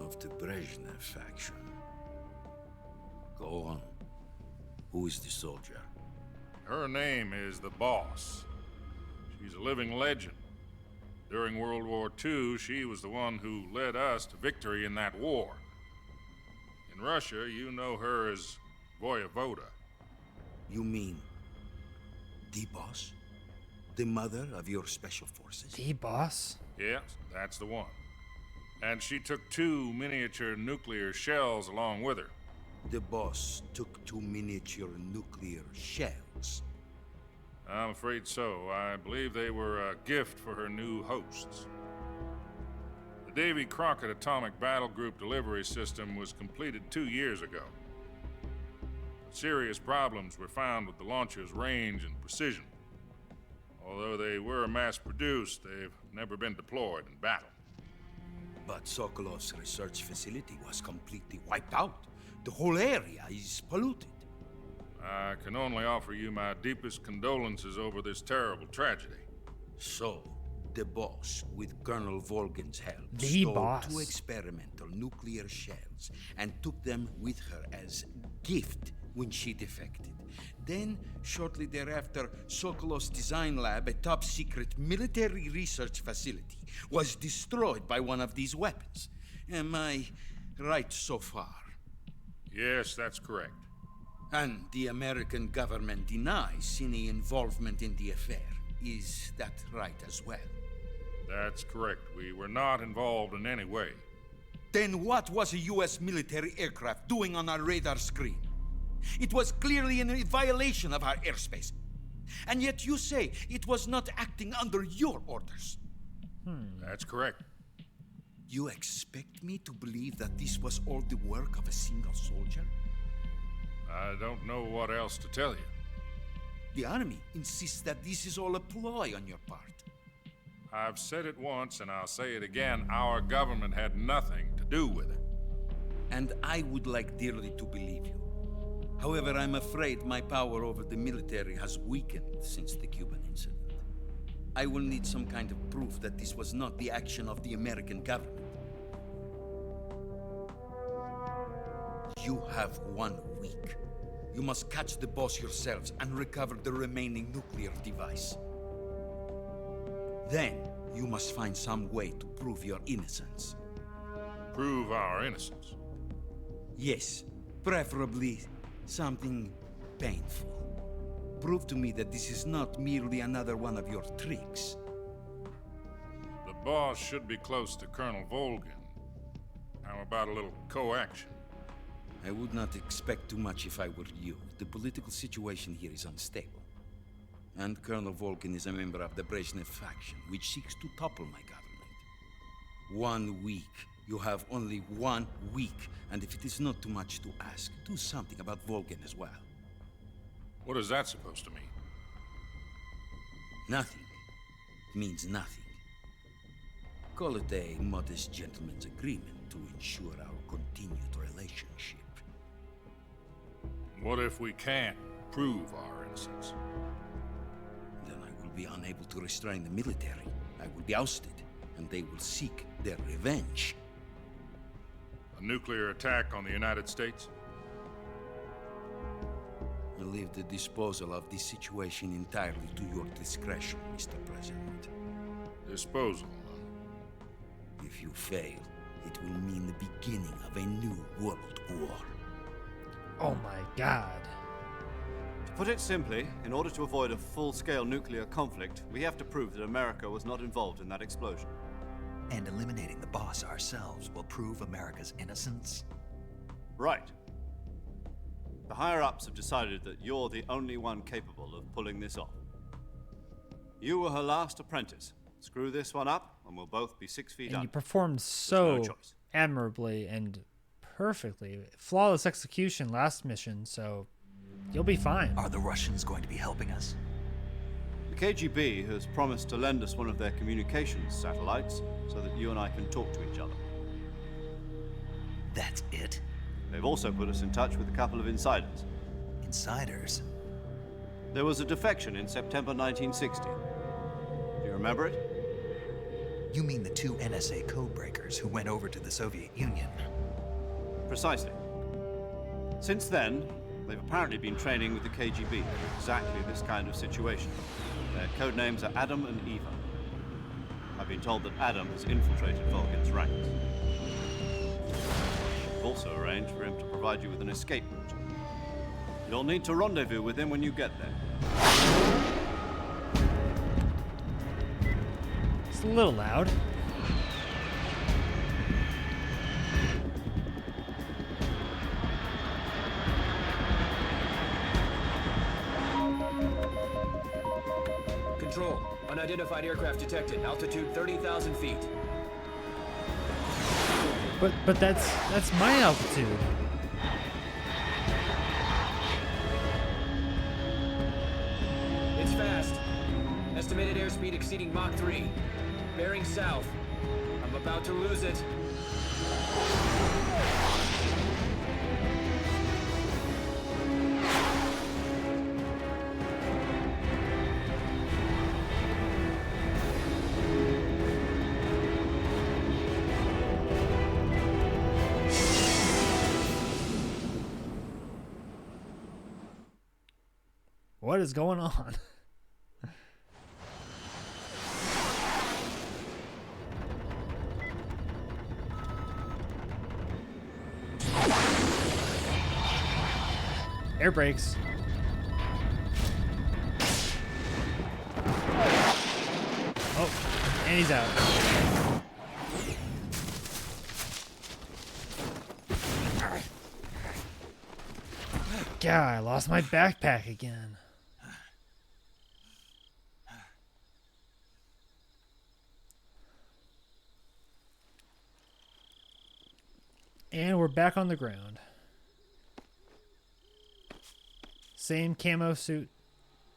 Of the Brezhnev faction. Go on. Who is the soldier? Her name is the Boss. She's a living legend. During World War II, she was the one who led us to victory in that war. In Russia, you know her as Voyevoda. You mean the Boss? The mother of your special forces? The Boss? Yes, that's the one. And she took 2 miniature nuclear shells along with her. The Boss took 2 miniature nuclear shells? I'm afraid so. I believe they were a gift for her new hosts. The Davy Crockett Atomic Battle Group delivery system was completed 2 years ago. But serious problems were found with the launcher's range and precision. Although they were mass-produced, they've never been deployed in battle. But Sokolov's research facility was completely wiped out. The whole area is polluted. I can only offer you my deepest condolences over this terrible tragedy. So, the boss, with Colonel Volgin's help, The stole boss. 2 experimental nuclear shells and took them with her as gift when she defected. Then, shortly thereafter, Sokolov's design lab, a top-secret military research facility, was destroyed by one of these weapons. Am I right so far? Yes, that's correct. And the American government denies any involvement in the affair. Is that right as well? That's correct. We were not involved in any way. Then what was a U.S. military aircraft doing on our radar screen? It was clearly in violation of our airspace. And yet you say it was not acting under your orders. That's correct. You expect me to believe that this was all the work of a single soldier? I don't know what else to tell you. The army insists that this is all a ploy on your part. I've said it once and I'll say it again. Our government had nothing to do with it. And I would like dearly to believe you. However, I'm afraid my power over the military has weakened since the Cuban incident. I will need some kind of proof that this was not the action of the American government. You have 1 week. You must catch the boss yourselves and recover the remaining nuclear device. Then, you must find some way to prove your innocence. Prove our innocence? Yes, preferably something painful. Prove to me that this is not merely another one of your tricks. The boss should be close to Colonel Volgin. How about a little co-action? I would not expect too much if I were you. The political situation here is unstable. And Colonel Volgin is a member of the Brezhnev faction, which seeks to topple my government. 1 week. You have only 1 week. And if it is not too much to ask, do something about Volgin as well. What is that supposed to mean? Nothing. It means nothing. Call it a modest gentleman's agreement to ensure our continued relationship. What if we can't prove our innocence? Then I will be unable to restrain the military. I will be ousted, and they will seek their revenge. A nuclear attack on the United States? I leave the disposal of this situation entirely to your discretion, Mr. President. Disposal? If you fail, it will mean the beginning of a new world war. Oh my god. To put it simply, in order to avoid a full-scale nuclear conflict, we have to prove that America was not involved in that explosion. And eliminating the boss ourselves will prove America's innocence? Right. The higher-ups have decided that you're the only one capable of pulling this off. You were her last apprentice. Screw this one up, and we'll both be 6 feet And under. you performed There's so no choice. admirably and perfectly. Flawless execution last mission, so you'll be fine. Are the Russians going to be helping us? The KGB has promised to lend us one of their communications satellites so that you and I can talk to each other. That's it? They've also put us in touch with a couple of insiders. Insiders? There was a defection in September 1960. Do you remember it? You mean the 2 NSA codebreakers who went over to the Soviet Union? Precisely. Since then, they've apparently been training with the KGB in exactly this kind of situation. Their code names are Adam and Eva. I've been told that Adam has infiltrated Volgin's ranks. I've also arranged for him to provide you with an escape route. You'll need to rendezvous with him when you get there. It's a little loud. Control. Unidentified aircraft detected. Altitude 30,000 feet. But that's my altitude. It's fast. Estimated airspeed exceeding Mach 3. Bearing south. I'm about to lose it. What is going on? Air brakes. Oh, and he's out. God, I lost my backpack again. And we're back on the ground. Same camo suit,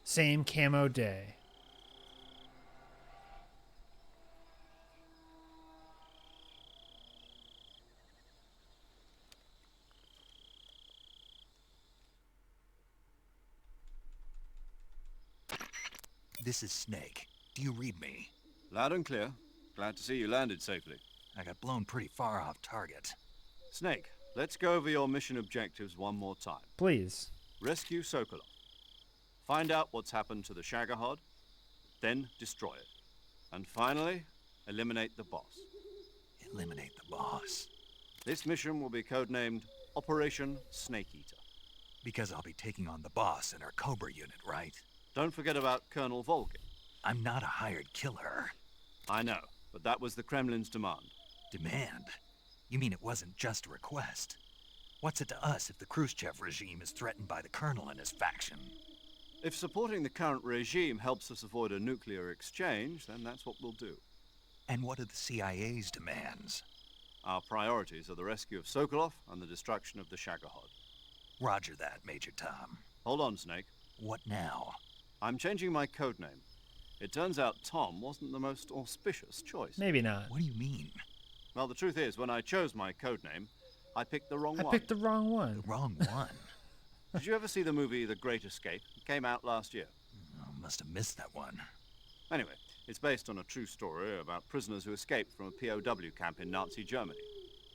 same camo day. This is Snake. Do you read me? Loud and clear. Glad to see you landed safely. I got blown pretty far off target. Snake, let's go over your mission objectives one more time. Please. Rescue Sokolov. Find out what's happened to the Shagohod, then destroy it. And finally, eliminate the boss. Eliminate the boss? This mission will be codenamed Operation Snake Eater. Because I'll be taking on the boss in our Cobra unit, right? Don't forget about Colonel Volgin. I'm not a hired killer. I know, but that was the Kremlin's demand. Demand? You mean it wasn't just a request? What's it to us if the Khrushchev regime is threatened by the Colonel and his faction? If supporting the current regime helps us avoid a nuclear exchange, then that's what we'll do. And what are the CIA's demands? Our priorities are the rescue of Sokolov and the destruction of the Shagohod. Roger that, Major Tom. Hold on, Snake. What now? I'm changing my codename. It turns out Tom wasn't the most auspicious choice. Maybe not. What do you mean? Well, the truth is, when I chose my codename, I picked the wrong one. I picked the wrong one. The wrong one? Did you ever see the movie The Great Escape? It came out last year. Oh, must have missed that one. Anyway, it's based on a true story about prisoners who escaped from a POW camp in Nazi Germany.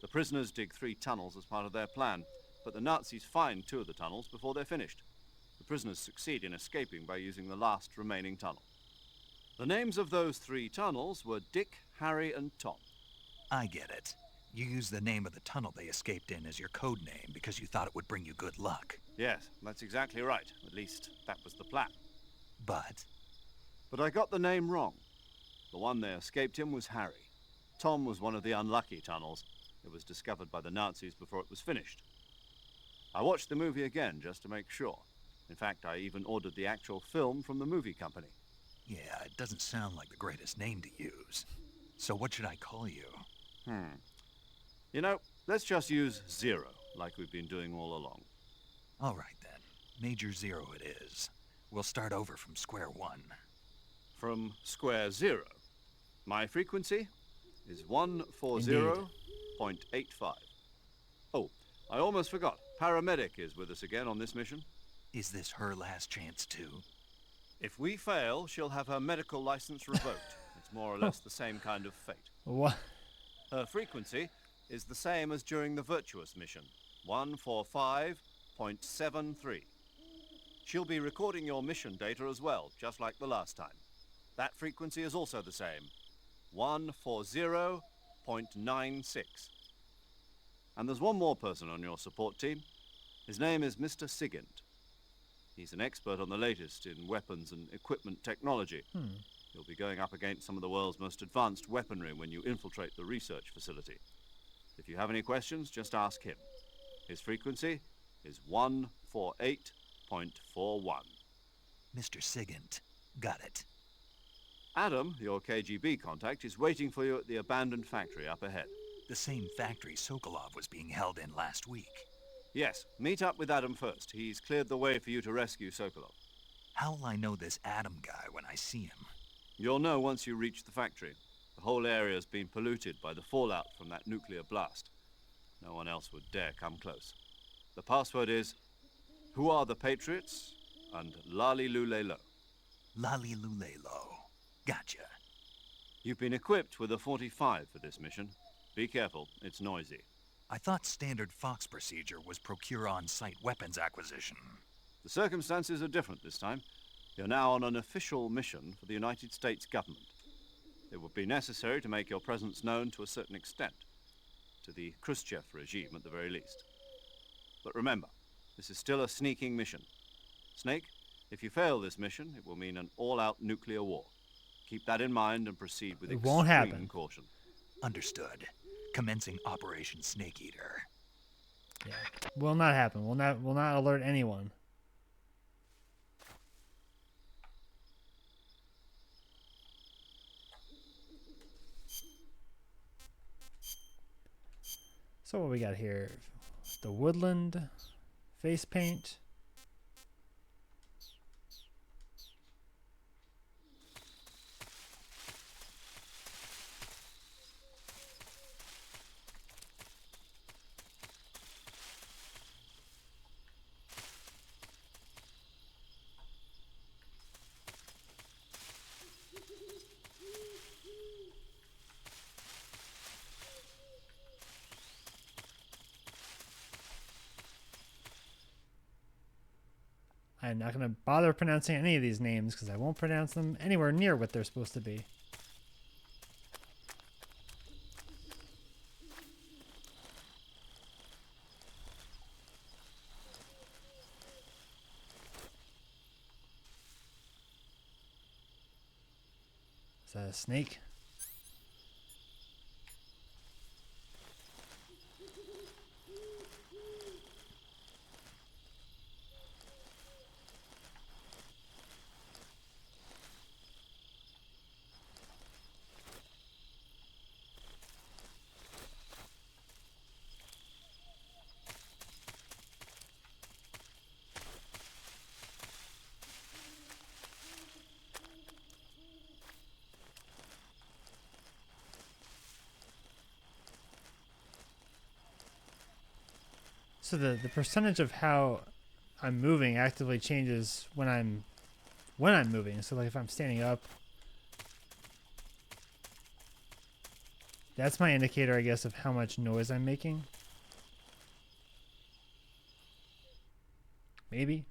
The prisoners dig 3 tunnels as part of their plan, but the Nazis find 2 of the tunnels before they're finished. The prisoners succeed in escaping by using the last remaining tunnel. The names of those 3 tunnels were Dick, Harry, and Tom. I get it. You used the name of the tunnel they escaped in as your code name because you thought it would bring you good luck. Yes, that's exactly right. At least, that was the plan. But I got the name wrong. The one they escaped in was Harry. Tom was one of the unlucky tunnels. It was discovered by the Nazis before it was finished. I watched the movie again just to make sure. In fact, I even ordered the actual film from the movie company. yeah, it doesn't sound like the greatest name to use. So what should I call you? You know, let's just use Zero, like we've been doing all along. All right, then. Major Zero it is. We'll start over from square one. From square zero. My frequency is 140.85. Oh, I almost forgot. Paramedic is with us again on this mission. Is this her last chance, too? If we fail, she'll have her medical license revoked. It's more or less the same kind of fate. What? Her frequency is the same as during the Virtuous mission, 145.73. She'll be recording your mission data as well, just like the last time. That frequency is also the same, 140.96. And there's one more person on your support team. His name is Mr. Sigint. He's an expert on the latest in weapons and equipment technology. You'll be going up against some of the world's most advanced weaponry when you infiltrate the research facility. If you have any questions, just ask him. His frequency is 148.41. Mr. Sigint. Got it. Adam, your KGB contact, is waiting for you at the abandoned factory up ahead. The same factory Sokolov was being held in last week. Yes, meet up with Adam first. He's cleared the way for you to rescue Sokolov. How'll I know this Adam guy when I see him? You'll know once you reach the factory. The whole area's been polluted by the fallout from that nuclear blast. No one else would dare come close. The password is, "Who are the Patriots?" and Lali Lulelo. Lali Lulelo. Gotcha. You've been equipped with a 45 for this mission. Be careful, it's noisy. I thought standard Fox procedure was procure on-site weapons acquisition. The circumstances are different this time. You're now on an official mission for the United States government. It would be necessary to make your presence known to a certain extent. To the Khrushchev regime, at the very least. But remember, this is still a sneaking mission. Snake, if you fail this mission, it will mean an all-out nuclear war. Keep that in mind and proceed with extreme caution. Understood. Commencing Operation Snake Eater. Yeah. Will not happen. Will not alert anyone. So what we got here? The woodland face paint. I'm not going to bother pronouncing any of these names because I won't pronounce them anywhere near what they're supposed to be. Is that a snake? So the percentage of how I'm moving actively changes when I'm moving. So like if I'm standing up, that's my indicator, I guess, of how much noise I'm making. Maybe.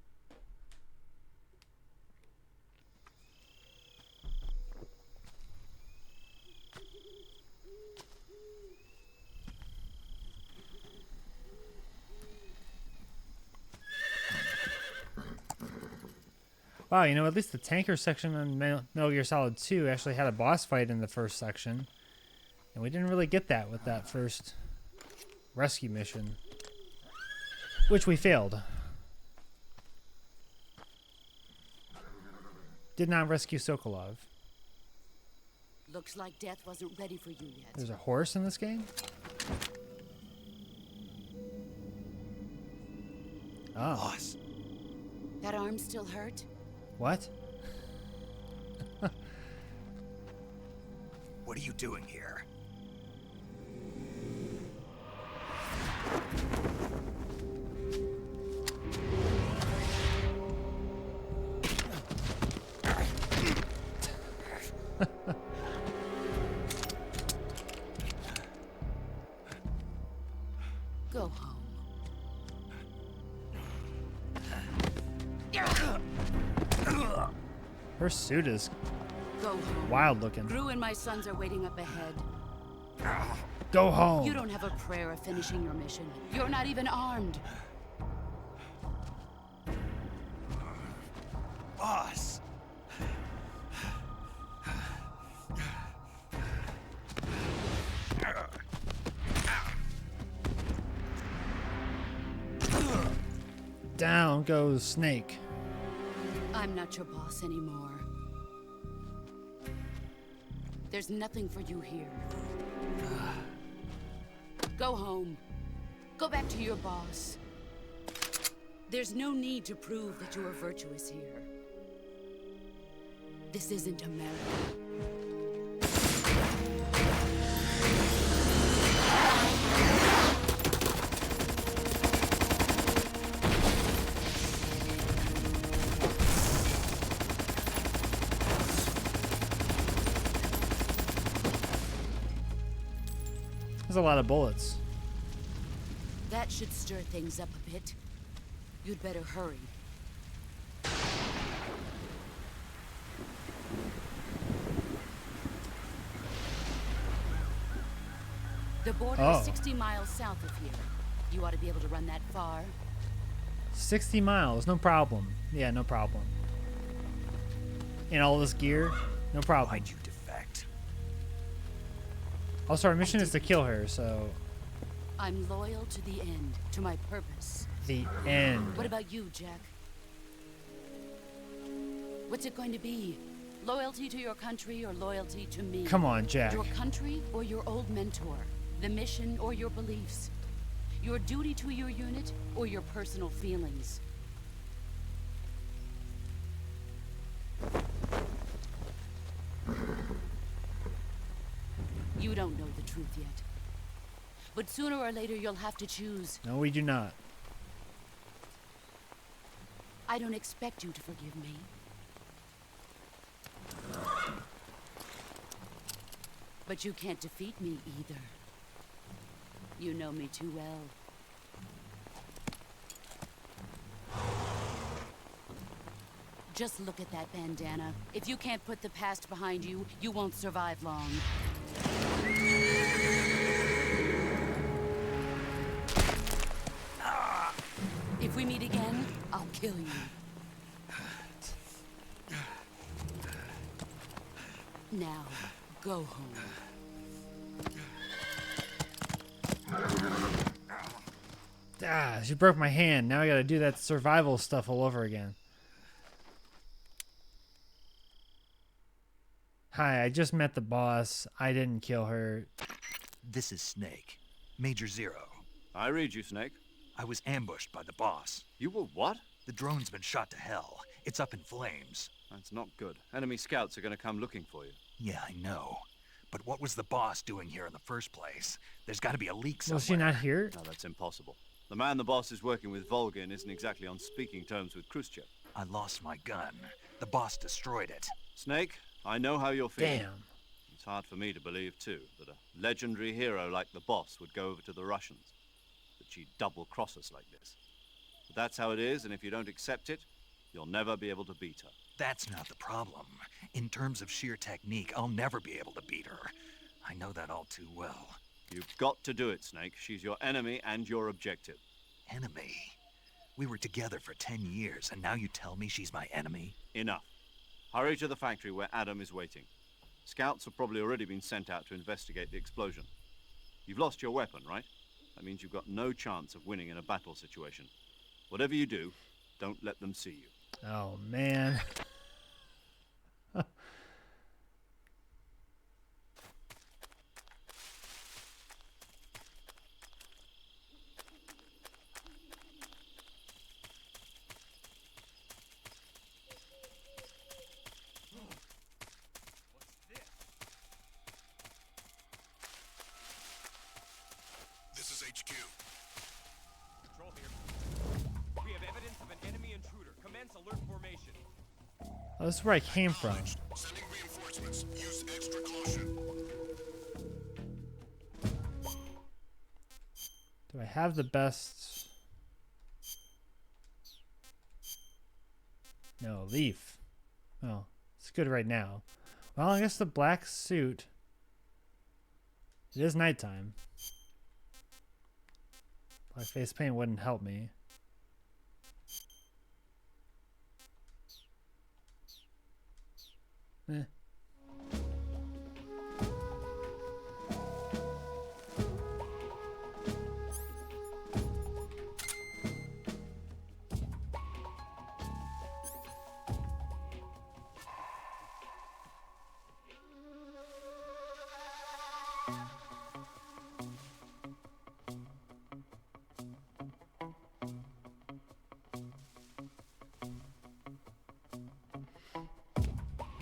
Wow, you know, at least the tanker section on Metal Gear Solid 2 actually had a boss fight in the first section. And we didn't really get that with that first rescue mission. Which we failed. Did not rescue Sokolov. Looks like death wasn't ready for you yet. There's a horse in this game? Oh. Boss. That arm still hurt? What? What are you doing here? Go home. Her suit is Go home. wild looking. Gru and my sons are waiting up ahead. Go home. You don't have a prayer of finishing your mission. You're not even armed. Boss. Down goes Snake. I'm not your boss anymore. There's nothing for you here. Go home. Go back to your boss. There's no need to prove that you are virtuous here. This isn't America. There's a lot of bullets. That should stir things up a bit. You'd better hurry. The border is 60 miles south of here. You ought to be able to run that far. 60 miles, no problem. Yeah, no problem. And all this gear, no problem. Why'd you defect? Also, our mission is to kill her, so... I'm loyal to the end, to my purpose. The end. What about you, Jack? What's it going to be? Loyalty to your country or loyalty to me? Come on, Jack. Your country or your old mentor? The mission or your beliefs? Your duty to your unit or your personal feelings? You don't know the truth yet. But sooner or later you'll have to choose. No, we do not. I don't expect you to forgive me. But you can't defeat me either. You know me too well. Just look at that bandana. If you can't put the past behind you, you won't survive long. If we meet again, I'll kill you. Now, go home. Ah, she broke my hand. Now I gotta do that survival stuff all over again. Hi, I just met the boss. I didn't kill her. This is Snake. Major Zero. I read you, Snake. I was ambushed by the boss. You were what? The drone's been shot to hell. It's up in flames. That's not good. Enemy scouts are going to come looking for you. Yeah, I know. But what was the boss doing here in the first place? There's got to be a leak somewhere. Was she not here? No, that's impossible. The man the boss is working with, Volgin, isn't exactly on speaking terms with Khrushchev. I lost my gun. The boss destroyed it. Snake, I know how you're feeling. Damn. It's hard for me to believe, too, that a legendary hero like the boss would go over to the Russians. That she'd double-cross us like this. But that's how it is, and if you don't accept it, you'll never be able to beat her. That's not the problem. In terms of sheer technique, I'll never be able to beat her. I know that all too well. You've got to do it, Snake. She's your enemy and your objective. Enemy? We were together for 10 years, and now you tell me she's my enemy? Enough. Hurry to the factory where Adam is waiting. Scouts have probably already been sent out to investigate the explosion. You've lost your weapon, right? That means you've got no chance of winning in a battle situation. Whatever you do, don't let them see you. Oh, man. This is HQ. Control here. We have evidence of an enemy intruder. Commence alert formation. Oh, this is where I came from. Sending reinforcements. Use extra caution. Do I have the best? No, Leaf. Oh, it's good right now. Well, I guess the black suit. It is nighttime. Black face paint wouldn't help me. Eh.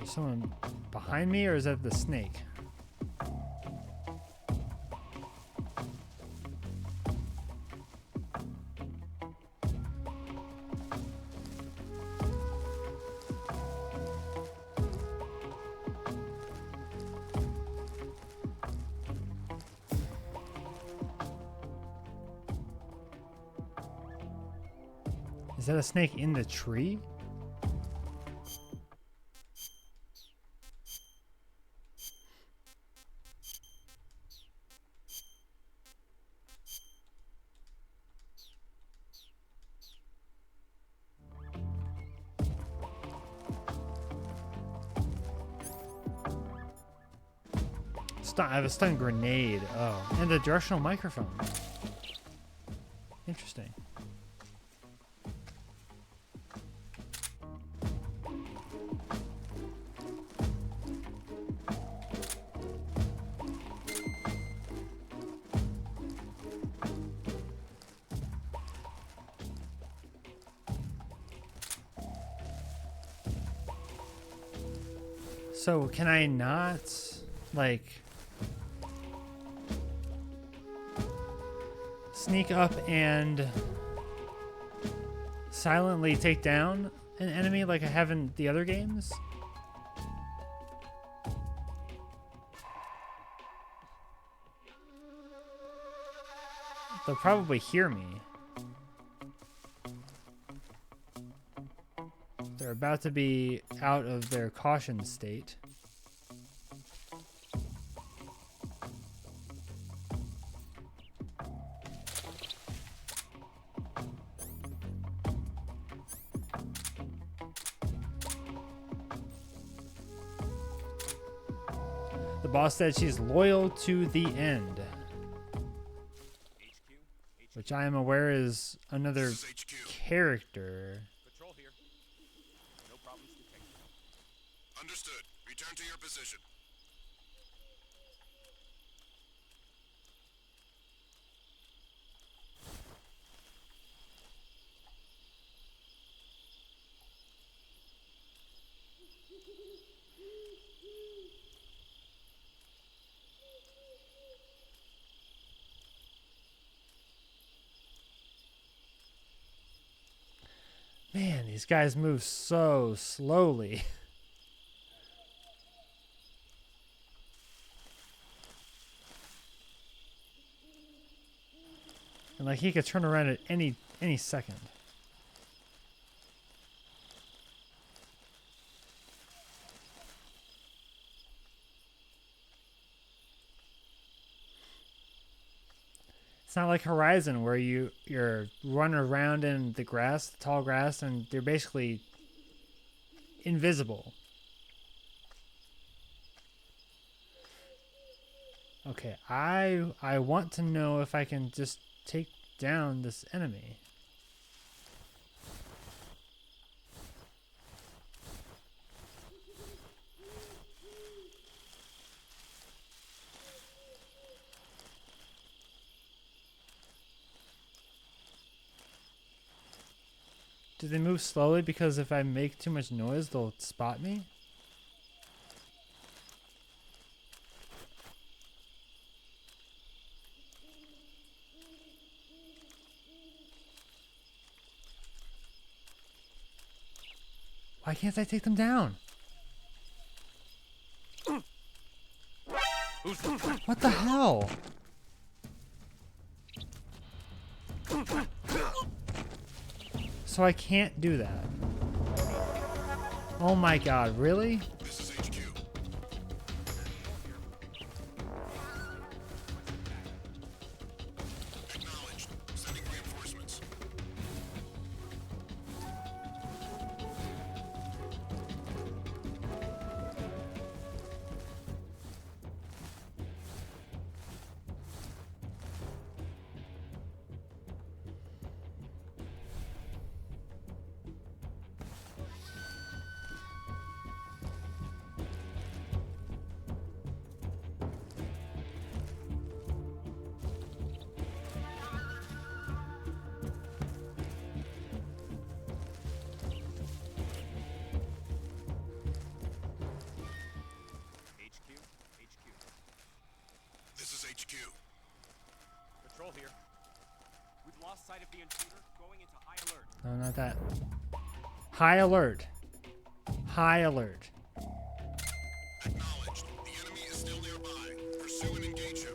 Is someone behind me, or is that the snake? Is that a snake in the tree? I have a stun grenade. Oh, and the directional microphone. Interesting. So can I not, like, sneak up and silently take down an enemy like I have in the other games? They'll probably hear me. They're about to be out of their caution state. The boss said she's loyal to the end, which I am aware is another character. Patrol here. No problems detected. Understood. Return to your position. Man, these guys move so slowly. And like he could turn around at any second. It's not like Horizon where you're running around in the grass, the tall grass, and you're basically invisible. Okay, I want to know if I can just take down this enemy. Do they move slowly because if I make too much noise, they'll spot me? Why can't I take them down? What the hell? So I can't do that. Oh my god, really? This is HQ. Acknowledged. Sending reinforcements. HQ. Patrol here. We've lost sight of the intruder. Going into high alert. No, not that. High alert. High alert. Acknowledged. The enemy is still nearby. Pursue and engage him.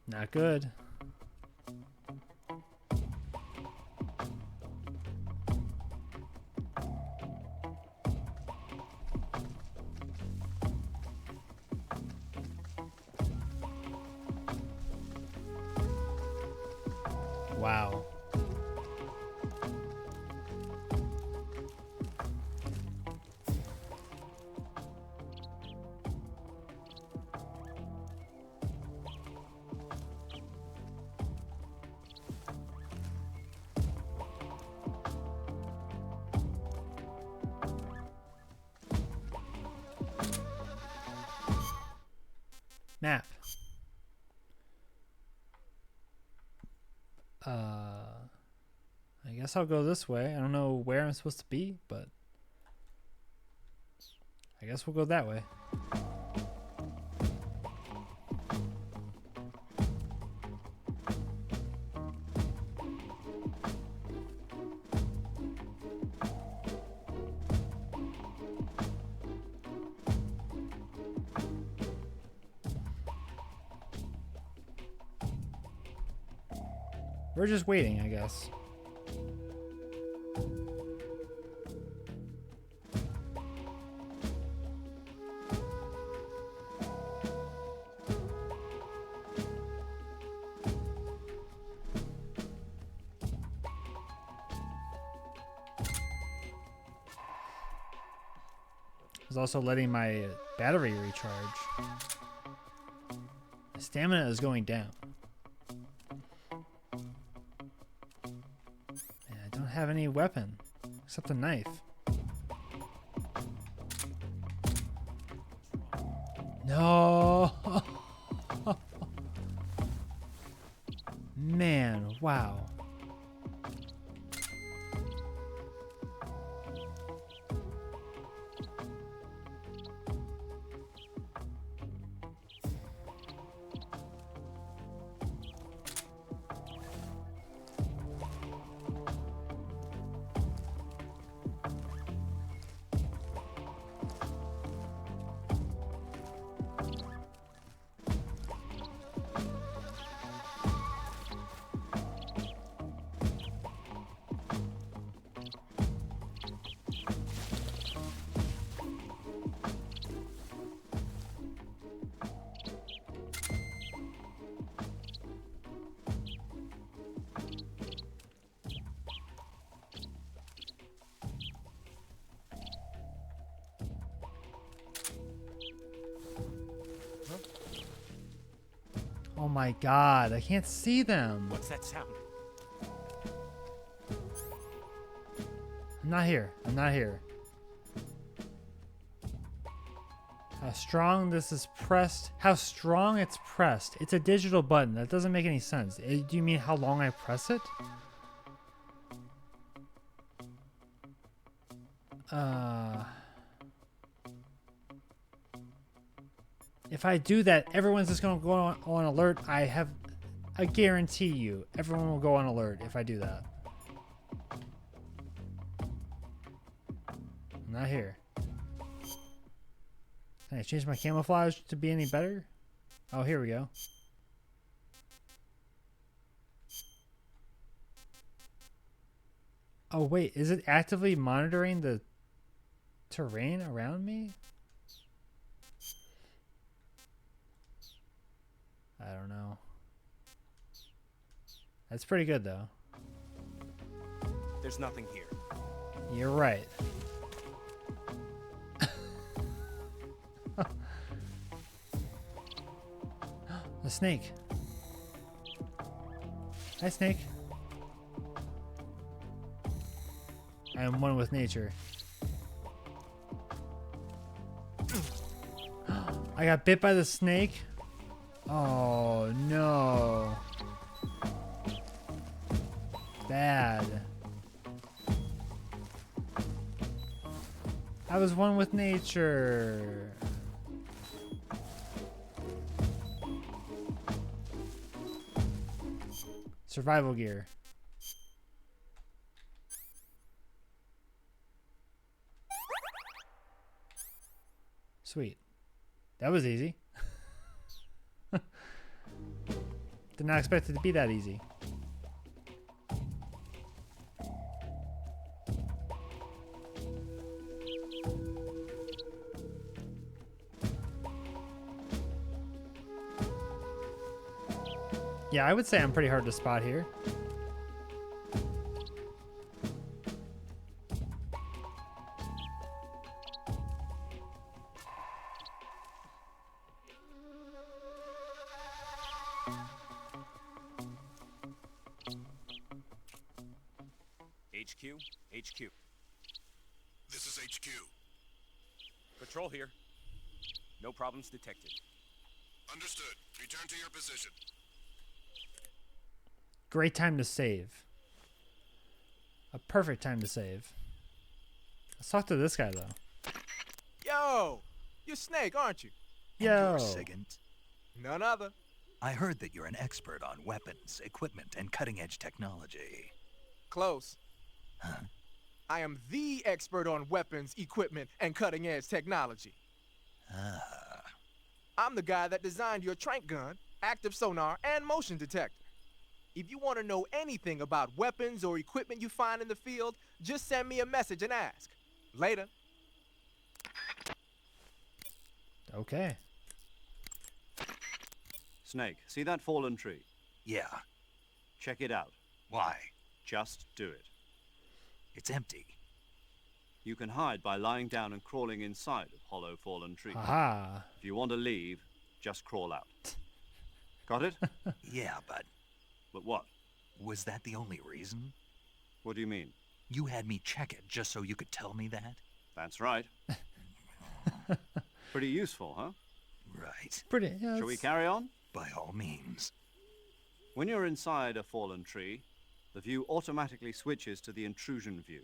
Not good. Wow. Map. I guess I'll go this way. I don't know where I'm supposed to be, but I guess we'll go that way. We're just waiting, I guess. I was also letting my battery recharge. My stamina is going down. Have any weapon except a knife. No. Man, wow. Oh my god, I can't see them. What's that sound? I'm not here. I'm not here. How strong this is pressed. How strong it's pressed. It's a digital button. That doesn't make any sense. Do you mean how long I press it? If I do that, everyone's just going to go on alert. I guarantee you, everyone will go on alert if I do that. I'm not here. Can I change my camouflage to be any better? Oh, here we go. Oh, wait. Is it actively monitoring the terrain around me? I don't know. That's pretty good, though. There's nothing here. You're right. The snake. Hi, Snake. I am one with nature. I got bit by the snake. Oh no. Bad. I was one with nature. Survival gear. Sweet. That was easy. Did not expect it to be that easy. Yeah, I would say I'm pretty hard to spot here. HQ. This is HQ. Patrol here. No problems detected. Understood. Return to your position. Great time to save. A perfect time to save. Let's talk to this guy though. Yo, you're Snake, aren't you? Yo. And you're Sigint. None other. I heard that you're an expert on weapons, equipment, and cutting-edge technology. Close. Huh? I am the expert on weapons, equipment, and cutting-edge technology. Ah. I'm the guy that designed your trank gun, active sonar, and motion detector. If you want to know anything about weapons or equipment you find in the field, just send me a message and ask. Later. Okay. Snake, see that fallen tree? Yeah. Check it out. Why? Just do it. It's empty. You can hide by lying down and crawling inside of hollow fallen trees. Aha. If you want to leave, just crawl out. Got it? Yeah, but... But what? Was that the only reason? What do you mean? You had me check it just so you could tell me that? That's right. Pretty useful, huh? Right. Pretty. Yeah, Shall we carry on? By all means. When you're inside a fallen tree, the view automatically switches to the intrusion view.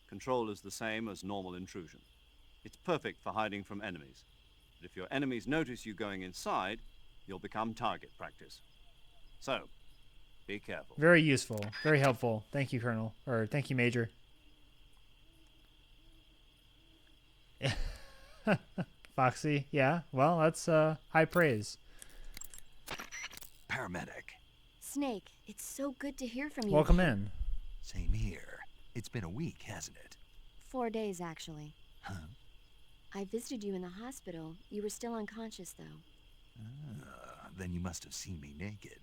Control is the same as normal intrusion. It's perfect for hiding from enemies. But if your enemies notice you going inside, you'll become target practice. So, be careful. Very useful. Very helpful. Thank you, Colonel. Or thank you, Major. Foxy. Yeah. Well, that's high praise. Paramedic. Snake, it's so good to hear from you. Welcome in. Same here. It's been a week, hasn't it? 4 days, actually. Huh? I visited you in the hospital. You were still unconscious, though. Then you must have seen me naked.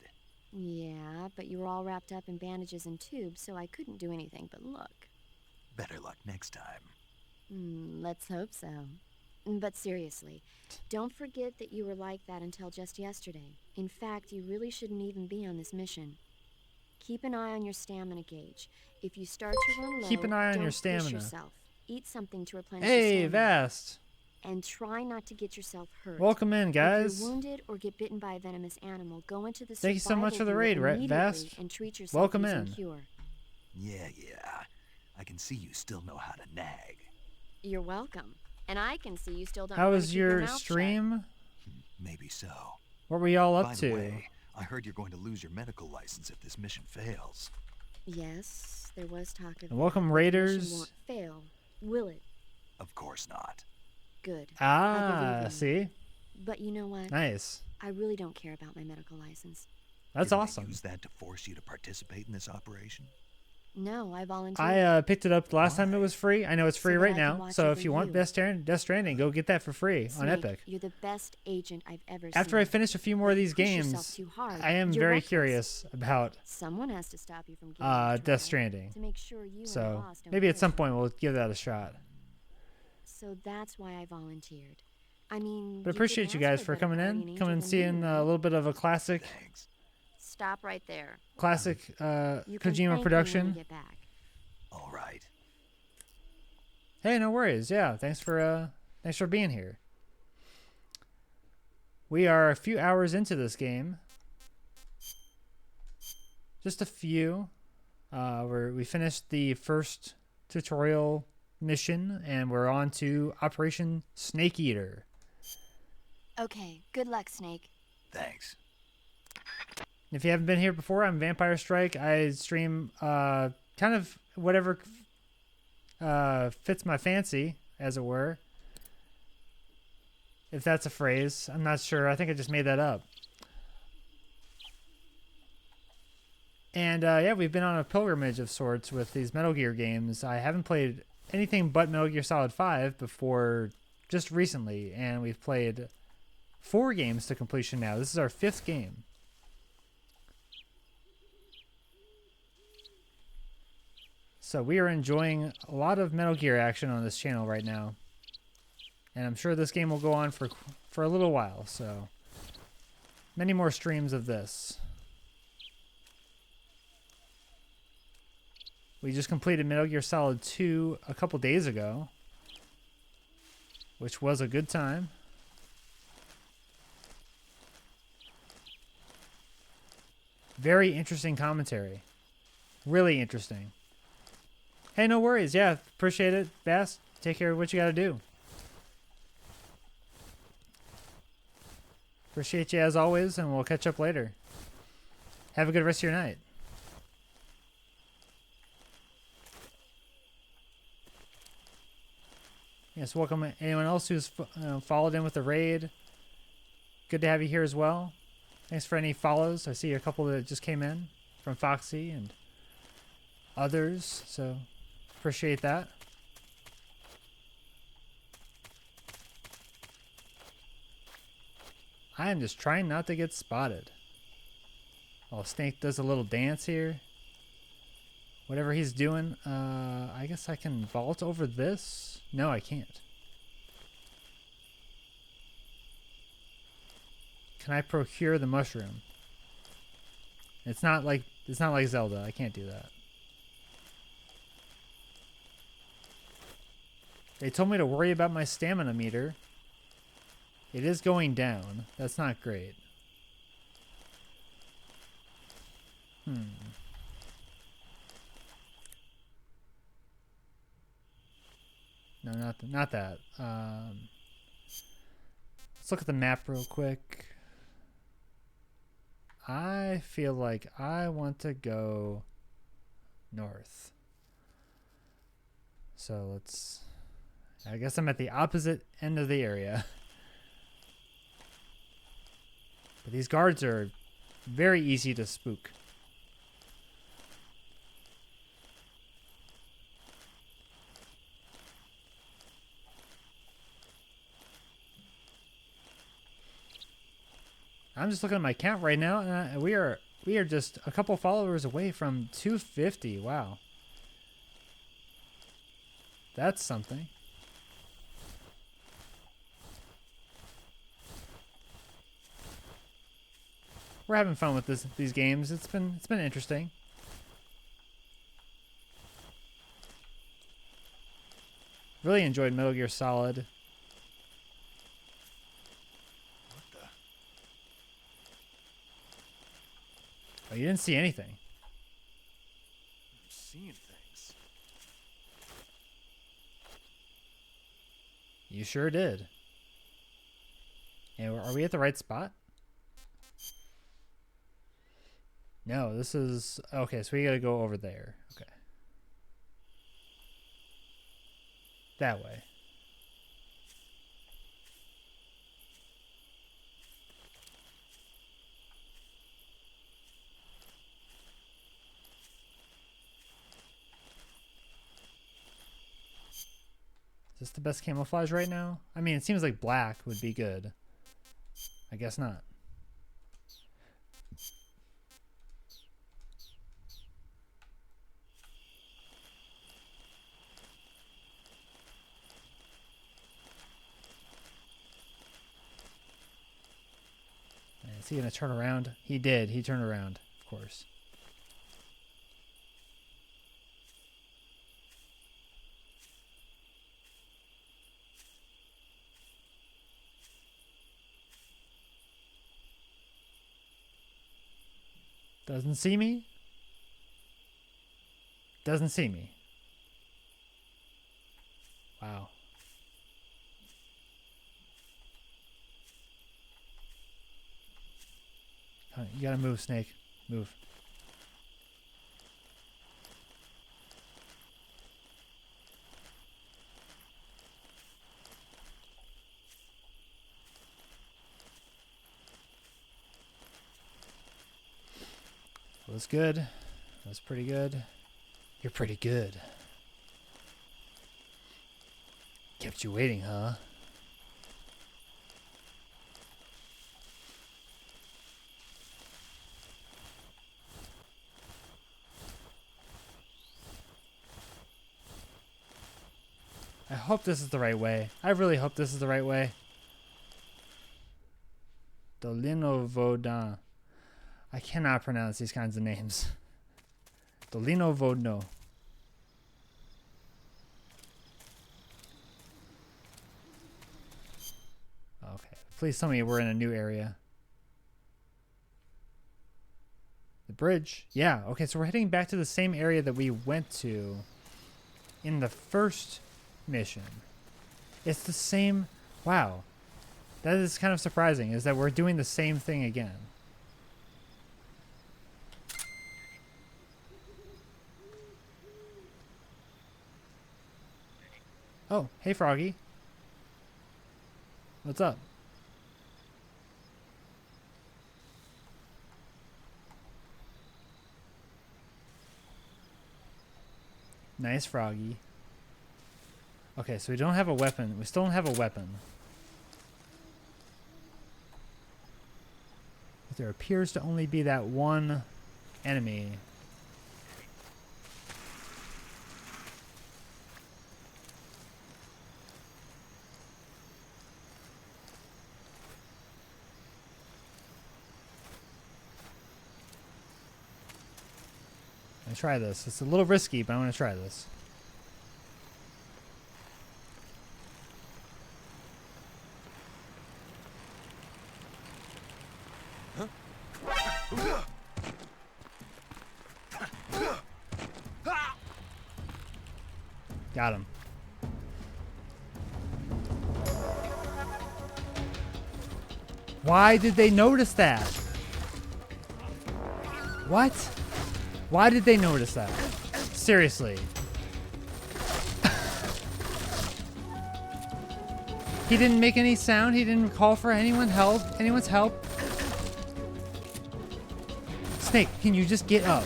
Yeah, but you were all wrapped up in bandages and tubes, so I couldn't do anything but look. Better luck next time. Let's hope so. But seriously, don't forget that you were like that until just yesterday. In fact, you really shouldn't even be on this mission. Keep an eye on your stamina gauge. If you start to run low, Keep an eye on don't your push stamina. yourself. Eat something to replenish your Hey, stamina. Vast. And try not to get yourself hurt. Welcome in, guys. If you're wounded or get bitten by a venomous animal, go into the Thank you so much for the raid, immediately Vast. and treat yourself Welcome using in. Cure. Yeah. I can see you still know how to nag. You're welcome. And I can see you still don't How know how was to keep your your mouth shut. stream? Maybe so. What were y'all up By to? the way, I heard you're going to lose your medical license if this mission fails. Yes, there was talk of And welcome, that. Raiders. The mission won't fail, will it? Of course not. Good. Ah, I believe see? you. But you know what? Nice. I really don't care about my medical license. That's You're gonna awesome. Use that to force you to participate in this operation? No, I volunteered. I picked it up last time it was free. I know it's free So that right I can now. watch So over if you want you. Death Stranding, go get that for free on Snake, Epic. You're the best agent I've ever seen. After I finish a few more of these Push yourself games, too hard. I am You're very reckless. curious about Someone has to stop you from getting Death Stranding. to make sure you and the So boss don't maybe at push some you. point we'll give that a shot. So that's why I volunteered. I mean, But appreciate you guys for coming in, coming and seeing a little bit of a classic Stop right there. Classic You can Kojima thank me when you production. get back. All right. Hey, no worries. Yeah, thanks for being here. We are a few hours into this game. Just a few. We finished the first tutorial mission, and we're on to Operation Snake Eater. Okay, good luck, Snake. Thanks. If you haven't been here before, I'm Vampire Strike. I stream kind of whatever fits my fancy, as it were. If that's a phrase. I'm not sure. I think I just made that up. And yeah, we've been on a pilgrimage of sorts with these Metal Gear games. I haven't played anything but Metal Gear Solid 5 before just recently, and we've played 4 games to completion now. This is our 5th game. So we are enjoying a lot of Metal Gear action on this channel right now. And I'm sure this game will go on for a little while, so many more streams of this. We just completed Metal Gear Solid 2 a couple days ago, which was a good time. Very interesting commentary. Really interesting. Hey, no worries. Yeah, appreciate it, Bass. Take care of what you gotta do. Appreciate you as always, and we'll catch up later. Have a good rest of your night. Yes, welcome anyone else who's followed in with the raid. Good to have you here as well. Thanks for any follows. I see a couple that just came in from Foxy and others, so appreciate that. I am just trying not to get spotted. Oh, Snake does a little dance here. Whatever he's doing, I guess I can vault over this? No, I can't. Can I procure the mushroom? It's not like Zelda. I can't do that. They told me to worry about my stamina meter. It is going down. That's not great. No, not that. Let's look at the map real quick. I feel like I want to go north. So I guess I'm at the opposite end of the area. But these guards are very easy to spook. I'm just looking at my count right now, and we are just a couple followers away from 250. Wow. That's something. We're having fun with these games. It's been interesting. Really enjoyed Metal Gear Solid. Oh, you didn't see anything. I'm seeing things. You sure did. And are we at the right spot? No, this is... Okay, so we gotta go over there. Okay. That way. Is this the best camouflage right now? I mean, it seems like black would be good. I guess not. he gonna turn around? He did. He turned around, of course. Doesn't see me? Doesn't see me. Wow. You gotta move, Snake. Move. That was good. That was pretty good. You're pretty good. Kept you waiting, huh? I hope this is the right way. I really hope this is the right way. Dolino Vodin. I cannot pronounce these kinds of names. Dolino Vodno. Okay. Please tell me we're in a new area. The bridge. Yeah. Okay, so we're heading back to the same area that we went to in the first mission. It's the same. Wow. That is kind of surprising, is that we're doing the same thing again. Oh, hey Froggy. What's up? Nice Froggy. Okay, so we don't have a weapon. We still don't have a weapon. But there appears to only be that one enemy. I'm gonna try this. It's a little risky, but I'm gonna try this. Got him. Why did they notice that? What? Why did they notice that? Seriously. He didn't make any sound. He didn't call for anyone's help. Snake, can you just get up?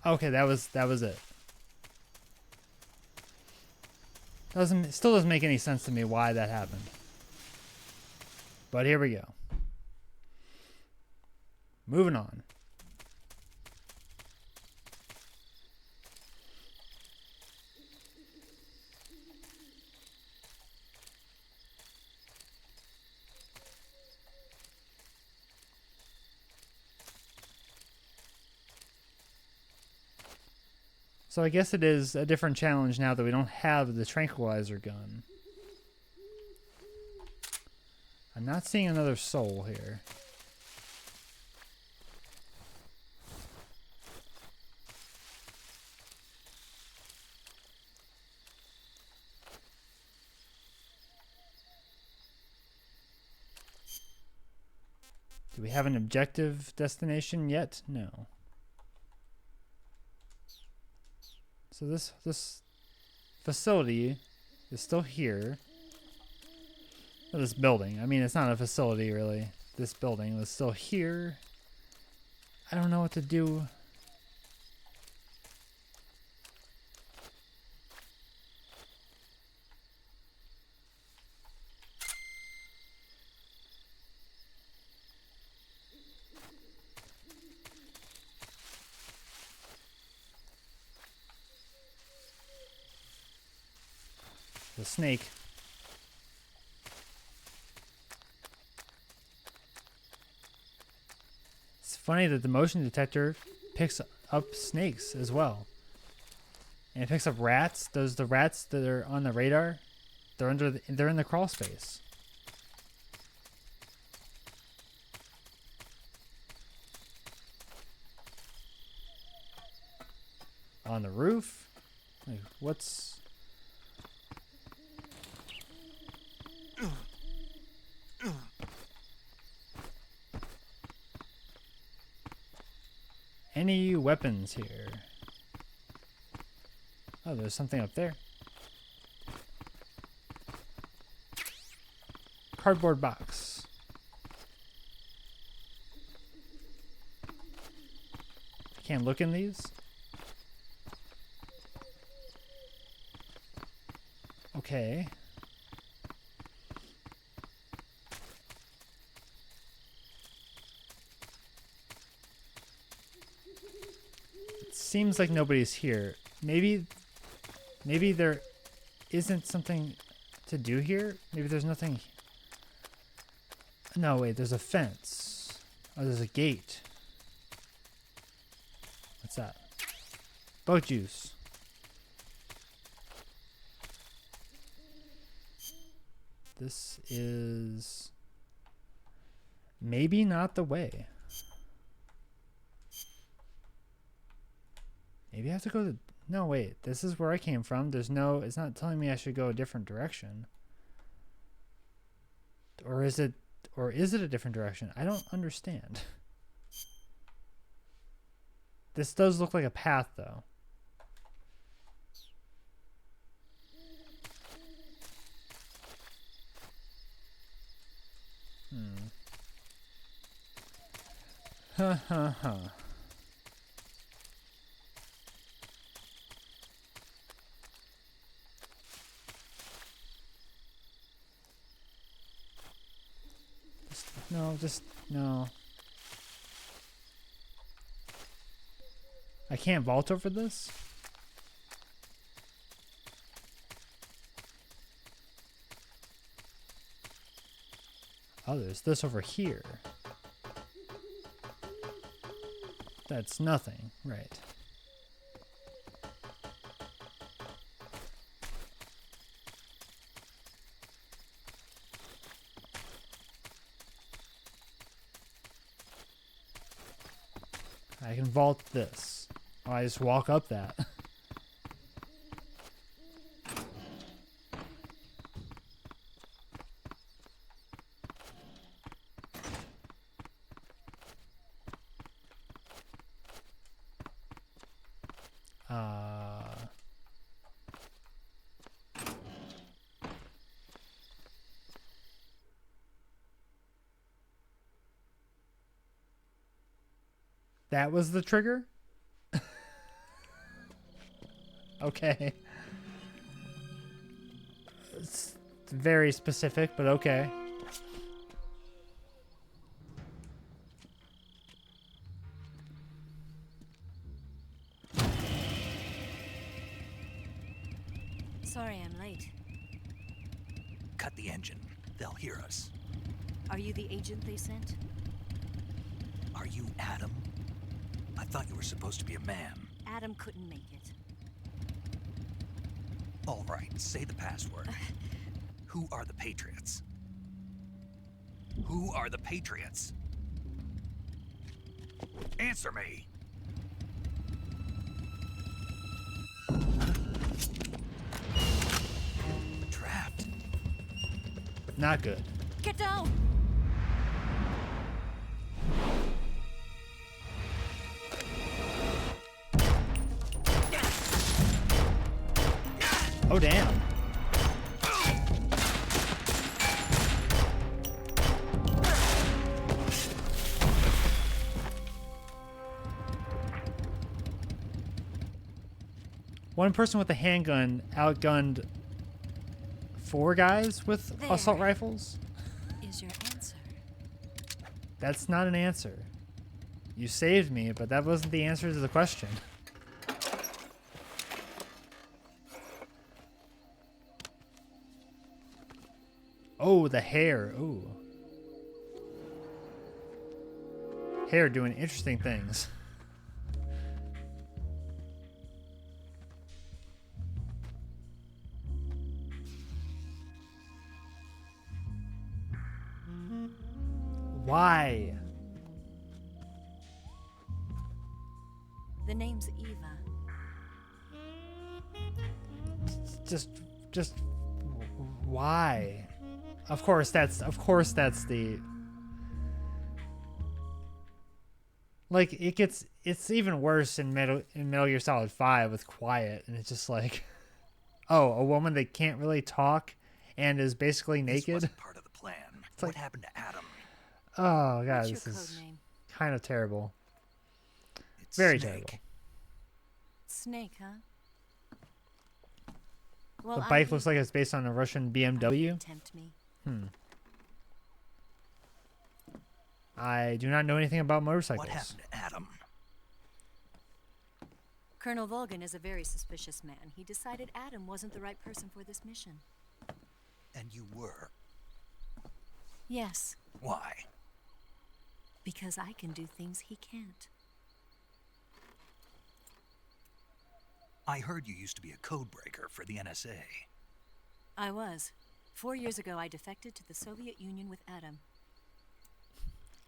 Okay, that was it. Still doesn't make any sense to me why that happened. But here we go. Moving on. So I guess it is a different challenge now that we don't have the tranquilizer gun. I'm not seeing another soul here. Do we have an objective destination yet? No. So this facility is still here. Oh, this building. I mean, it's not a facility really. This building was still here. I don't know what to do. The snake. It's funny that the motion detector picks up snakes as well. And it picks up rats. The rats that are on the radar, they're in the crawl space. On the roof? Like, what's... Any weapons here? Oh, there's something up there. Cardboard box. I can't look in these? Okay. It seems like nobody's here. Maybe there isn't something to do here? Maybe there's nothing... No, wait, there's a fence. Oh, there's a gate. What's that? Boat juice. This is maybe not the way. Maybe I have to go to... No, wait. This is where I came from. There's no... It's not telling me I should go a different direction. Or is it a different direction? I don't understand. This does look like a path, though. Ha ha ha. No. I can't vault over this? Oh, there's this over here. That's nothing, right. I can vault this. Oh, I just walk up that. That was the trigger? Okay. It's very specific, but okay. Sorry I'm late. Cut the engine. They'll hear us. Are you the agent they sent? Are you Adam? I thought you were supposed to be a man. Adam couldn't make it. All right, say the password. Who are the Patriots? Who are the Patriots? Answer me! Trapped. Not good. Get down! Oh, damn. One person with a handgun outgunned 4 guys with assault rifles? Is your answer. That's not an answer. You saved me, but that wasn't the answer to the question. Oh, the hair. Ooh. Hair doing interesting things. Why? The name's Eva. Just why? Of course that's the like it's even worse in Metal Gear Solid 5 with Quiet, and it's just like, oh, a woman that can't really talk and is basically naked. This wasn't part of the plan. What happened to Adam? Oh god, What's your this is code name? kind of terrible. It's Very Snake. terrible. Snake, huh? Well, The I'm bike looks Eva. like it's based on a Russian BMW. Tempt me. I do not know anything about motorcycles. What happened to Adam? Colonel Volgin is a very suspicious man. He decided Adam wasn't the right person for this mission. And you were. Yes, Why? because I can do things he can't. I heard you used to be a code breaker for the NSA. I was. 4 years ago, I defected to the Soviet Union with Adam.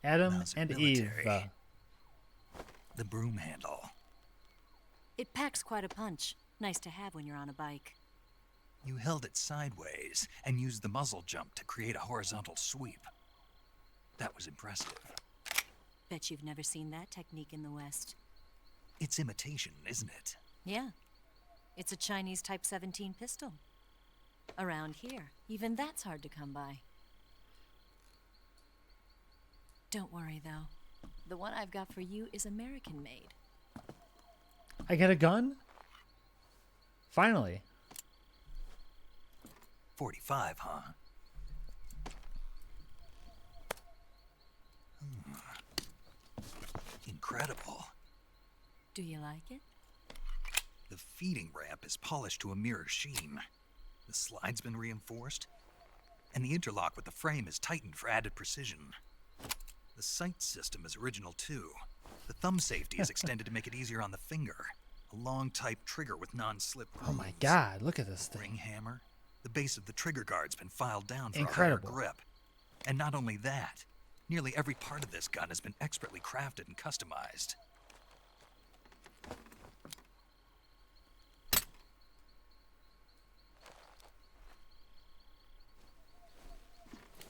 Adam How's it and military? Eve. The broom handle. It packs quite a punch. Nice to have when you're on a bike. You held it sideways and used the muzzle jump to create a horizontal sweep. That was impressive. Bet you've never seen that technique in the West. It's imitation, isn't it? Yeah. It's a Chinese Type 17 pistol. Around here, even that's hard to come by. Don't worry, though. The one I've got for you is American-made. I get a gun? Finally. 45, huh? Incredible. Do you like it? The feeding ramp is polished to a mirror sheen. The slide's been reinforced, and the interlock with the frame is tightened for added precision. The sight system is original too. The thumb safety is extended to make it easier on the finger. A long type trigger with non-slip Oh my god, look at this thing. ring hammer. The base of the trigger guard's been filed down for Incredible. a higher grip. And not only that, nearly every part of this gun has been expertly crafted and customized.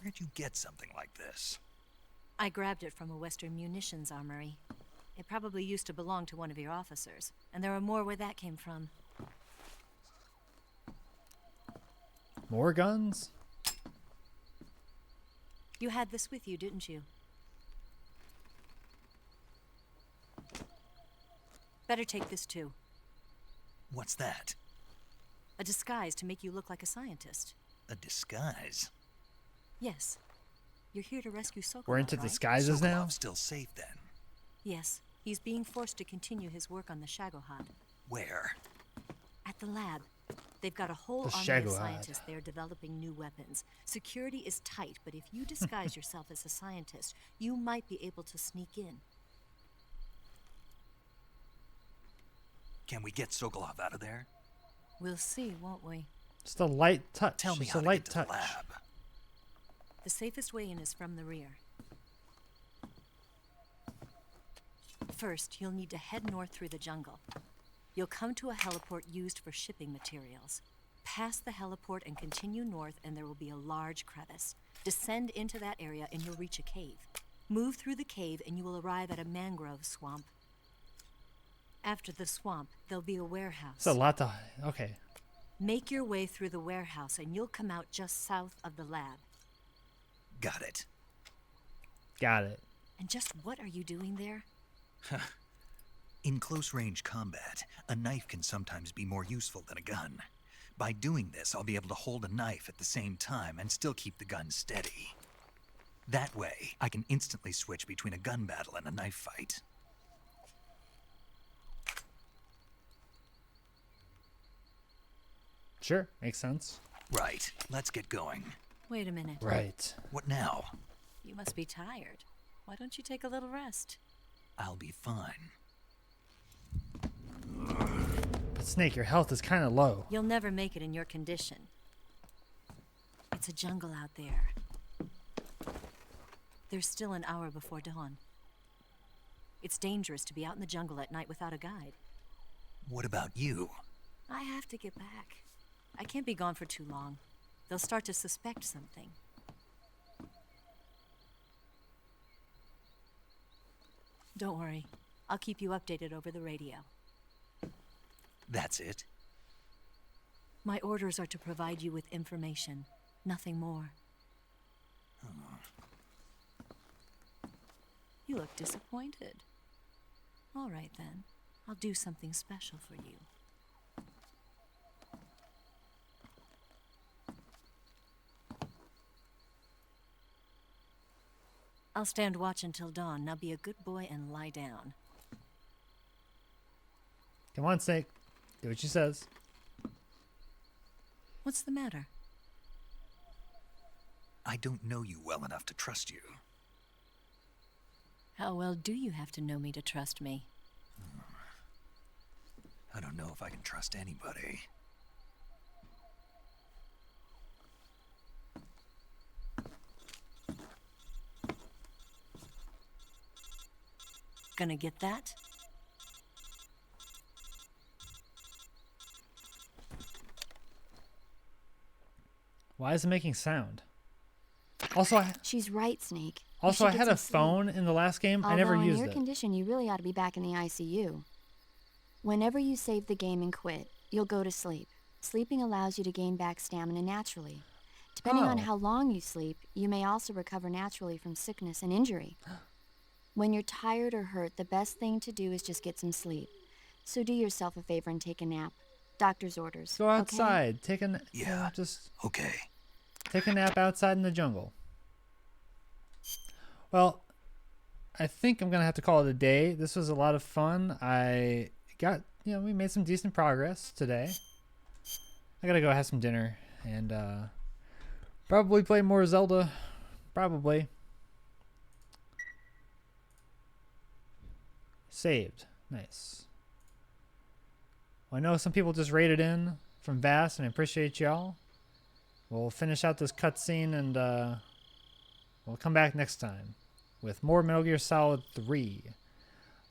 Where'd you get something like this? I grabbed it from a Western munitions armory. It probably used to belong to one of your officers, and there are more where that came from. More guns? You had this with you, didn't you? Better take this too. What's that? A disguise to make you look like a scientist. A disguise? Yes. You're here to rescue Sokolov, We're into right? disguises now? Sokolov's still safe then. Yes. He's being forced to continue his work on the Shagohod. Where? At the lab. They've got a whole The army of Shagohod. scientists there developing new weapons. Security is tight, but if you disguise yourself as a scientist, you might be able to sneak in. Can we get Sokolov out of there? We'll see, won't we? Just a light touch. Tell me Just how a to light get to touch. the lab. The safest way in is from the rear. First, you'll need to head north through the jungle. You'll come to a heliport used for shipping materials. Pass the heliport and continue north, and there will be a large crevice. Descend into that area, and you'll reach a cave. Move through the cave, and you will arrive at a mangrove swamp. After the swamp, there'll be a warehouse. It's a lot to... Okay. Make your way through the warehouse, and you'll come out just south of the lab. Got it. Got it. And just what are you doing there? In close-range combat, a knife can sometimes be more useful than a gun. By doing this, I'll be able to hold a knife at the same time and still keep the gun steady. That way, I can instantly switch between a gun battle and a knife fight. Sure, makes sense. Right, let's get going. Wait a minute. Right. What now? You must be tired. Why don't you take a little rest? I'll be fine. But Snake, your health is kind of low. You'll never make it in your condition. It's a jungle out there. There's still an hour before dawn. It's dangerous to be out in the jungle at night without a guide. What about you? I have to get back. I can't be gone for too long. They'll start to suspect something. Don't worry. I'll keep you updated over the radio. That's it? My orders are to provide you with information, nothing more. You look disappointed. All right then. I'll do something special for you. I'll stand watch until dawn. Now be a good boy and lie down. Come on, Snake. Do what she says. What's the matter? I don't know you well enough to trust you. How well do you have to know me to trust me? I don't know if I can trust anybody. Gonna get that? Why is it making sound? Also, She's right, Snake. Also, I had a phone in the last game. I never used in your it. condition, you really ought to be back in the ICU. Whenever you save the game and quit, you'll go to sleep. Sleeping allows you to gain back stamina naturally. Depending on how long you sleep, you may also recover naturally from sickness and injury. When you're tired or hurt, the best thing to do is just get some sleep. So do yourself a favor and take a nap. Doctor's orders. Go outside. Okay? Take a just okay. Take a nap outside in the jungle. Well, I think I'm gonna have to call it a day. This was a lot of fun. I got we made some decent progress today. I gotta go have some dinner and probably play more Zelda. Probably. Saved. Nice. Well, I know some people just raided in from Vast, and I appreciate y'all. We'll finish out this cutscene, and we'll come back next time with more Metal Gear Solid 3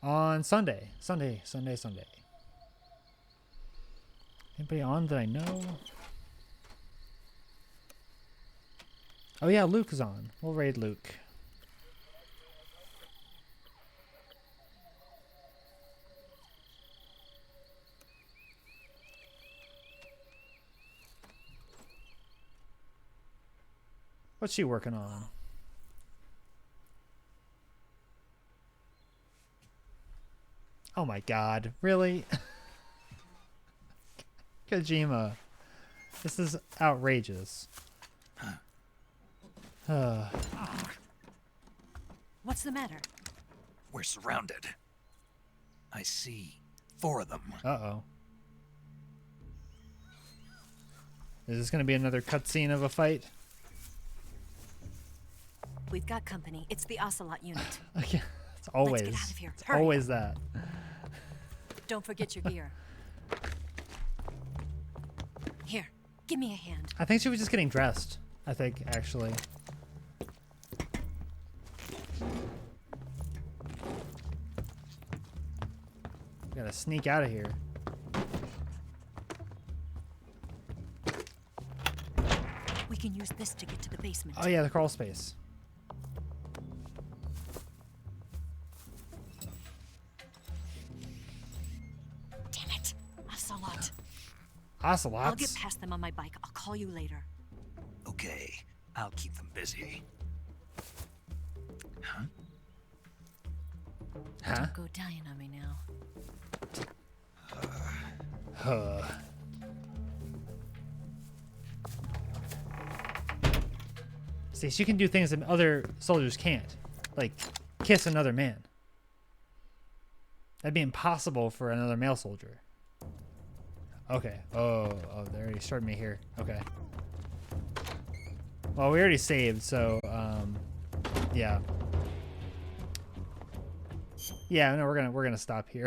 on Sunday. Sunday. Anybody on that I know? Oh yeah, Luke is on. We'll raid Luke. What's she working on? Oh my god, really? Kojima. This is outrageous. What's the matter? We're surrounded. I see 4 of them. Uh-oh. Is this going to be another cutscene of a fight? We've got company. It's the Ocelot unit. Okay. It's always. Let's get out of here. It's Hurry. always that. Don't forget your gear. Here, give me a hand. I think she was just getting dressed. I think, actually. We gotta sneak out of here. We can use this to get to the basement. Oh yeah, the crawl space. Damn it. Ocelot. Ocelots? I'll get past them on my bike. I'll call you later. Okay, I'll keep them busy. Huh? Don't go dying on me now. See, she can do things that other soldiers can't. Like, kiss another man. That'd be impossible for another male soldier. Okay. Oh, they already started me here. Okay. Well, we already saved, so yeah. Yeah, no, we're gonna stop here.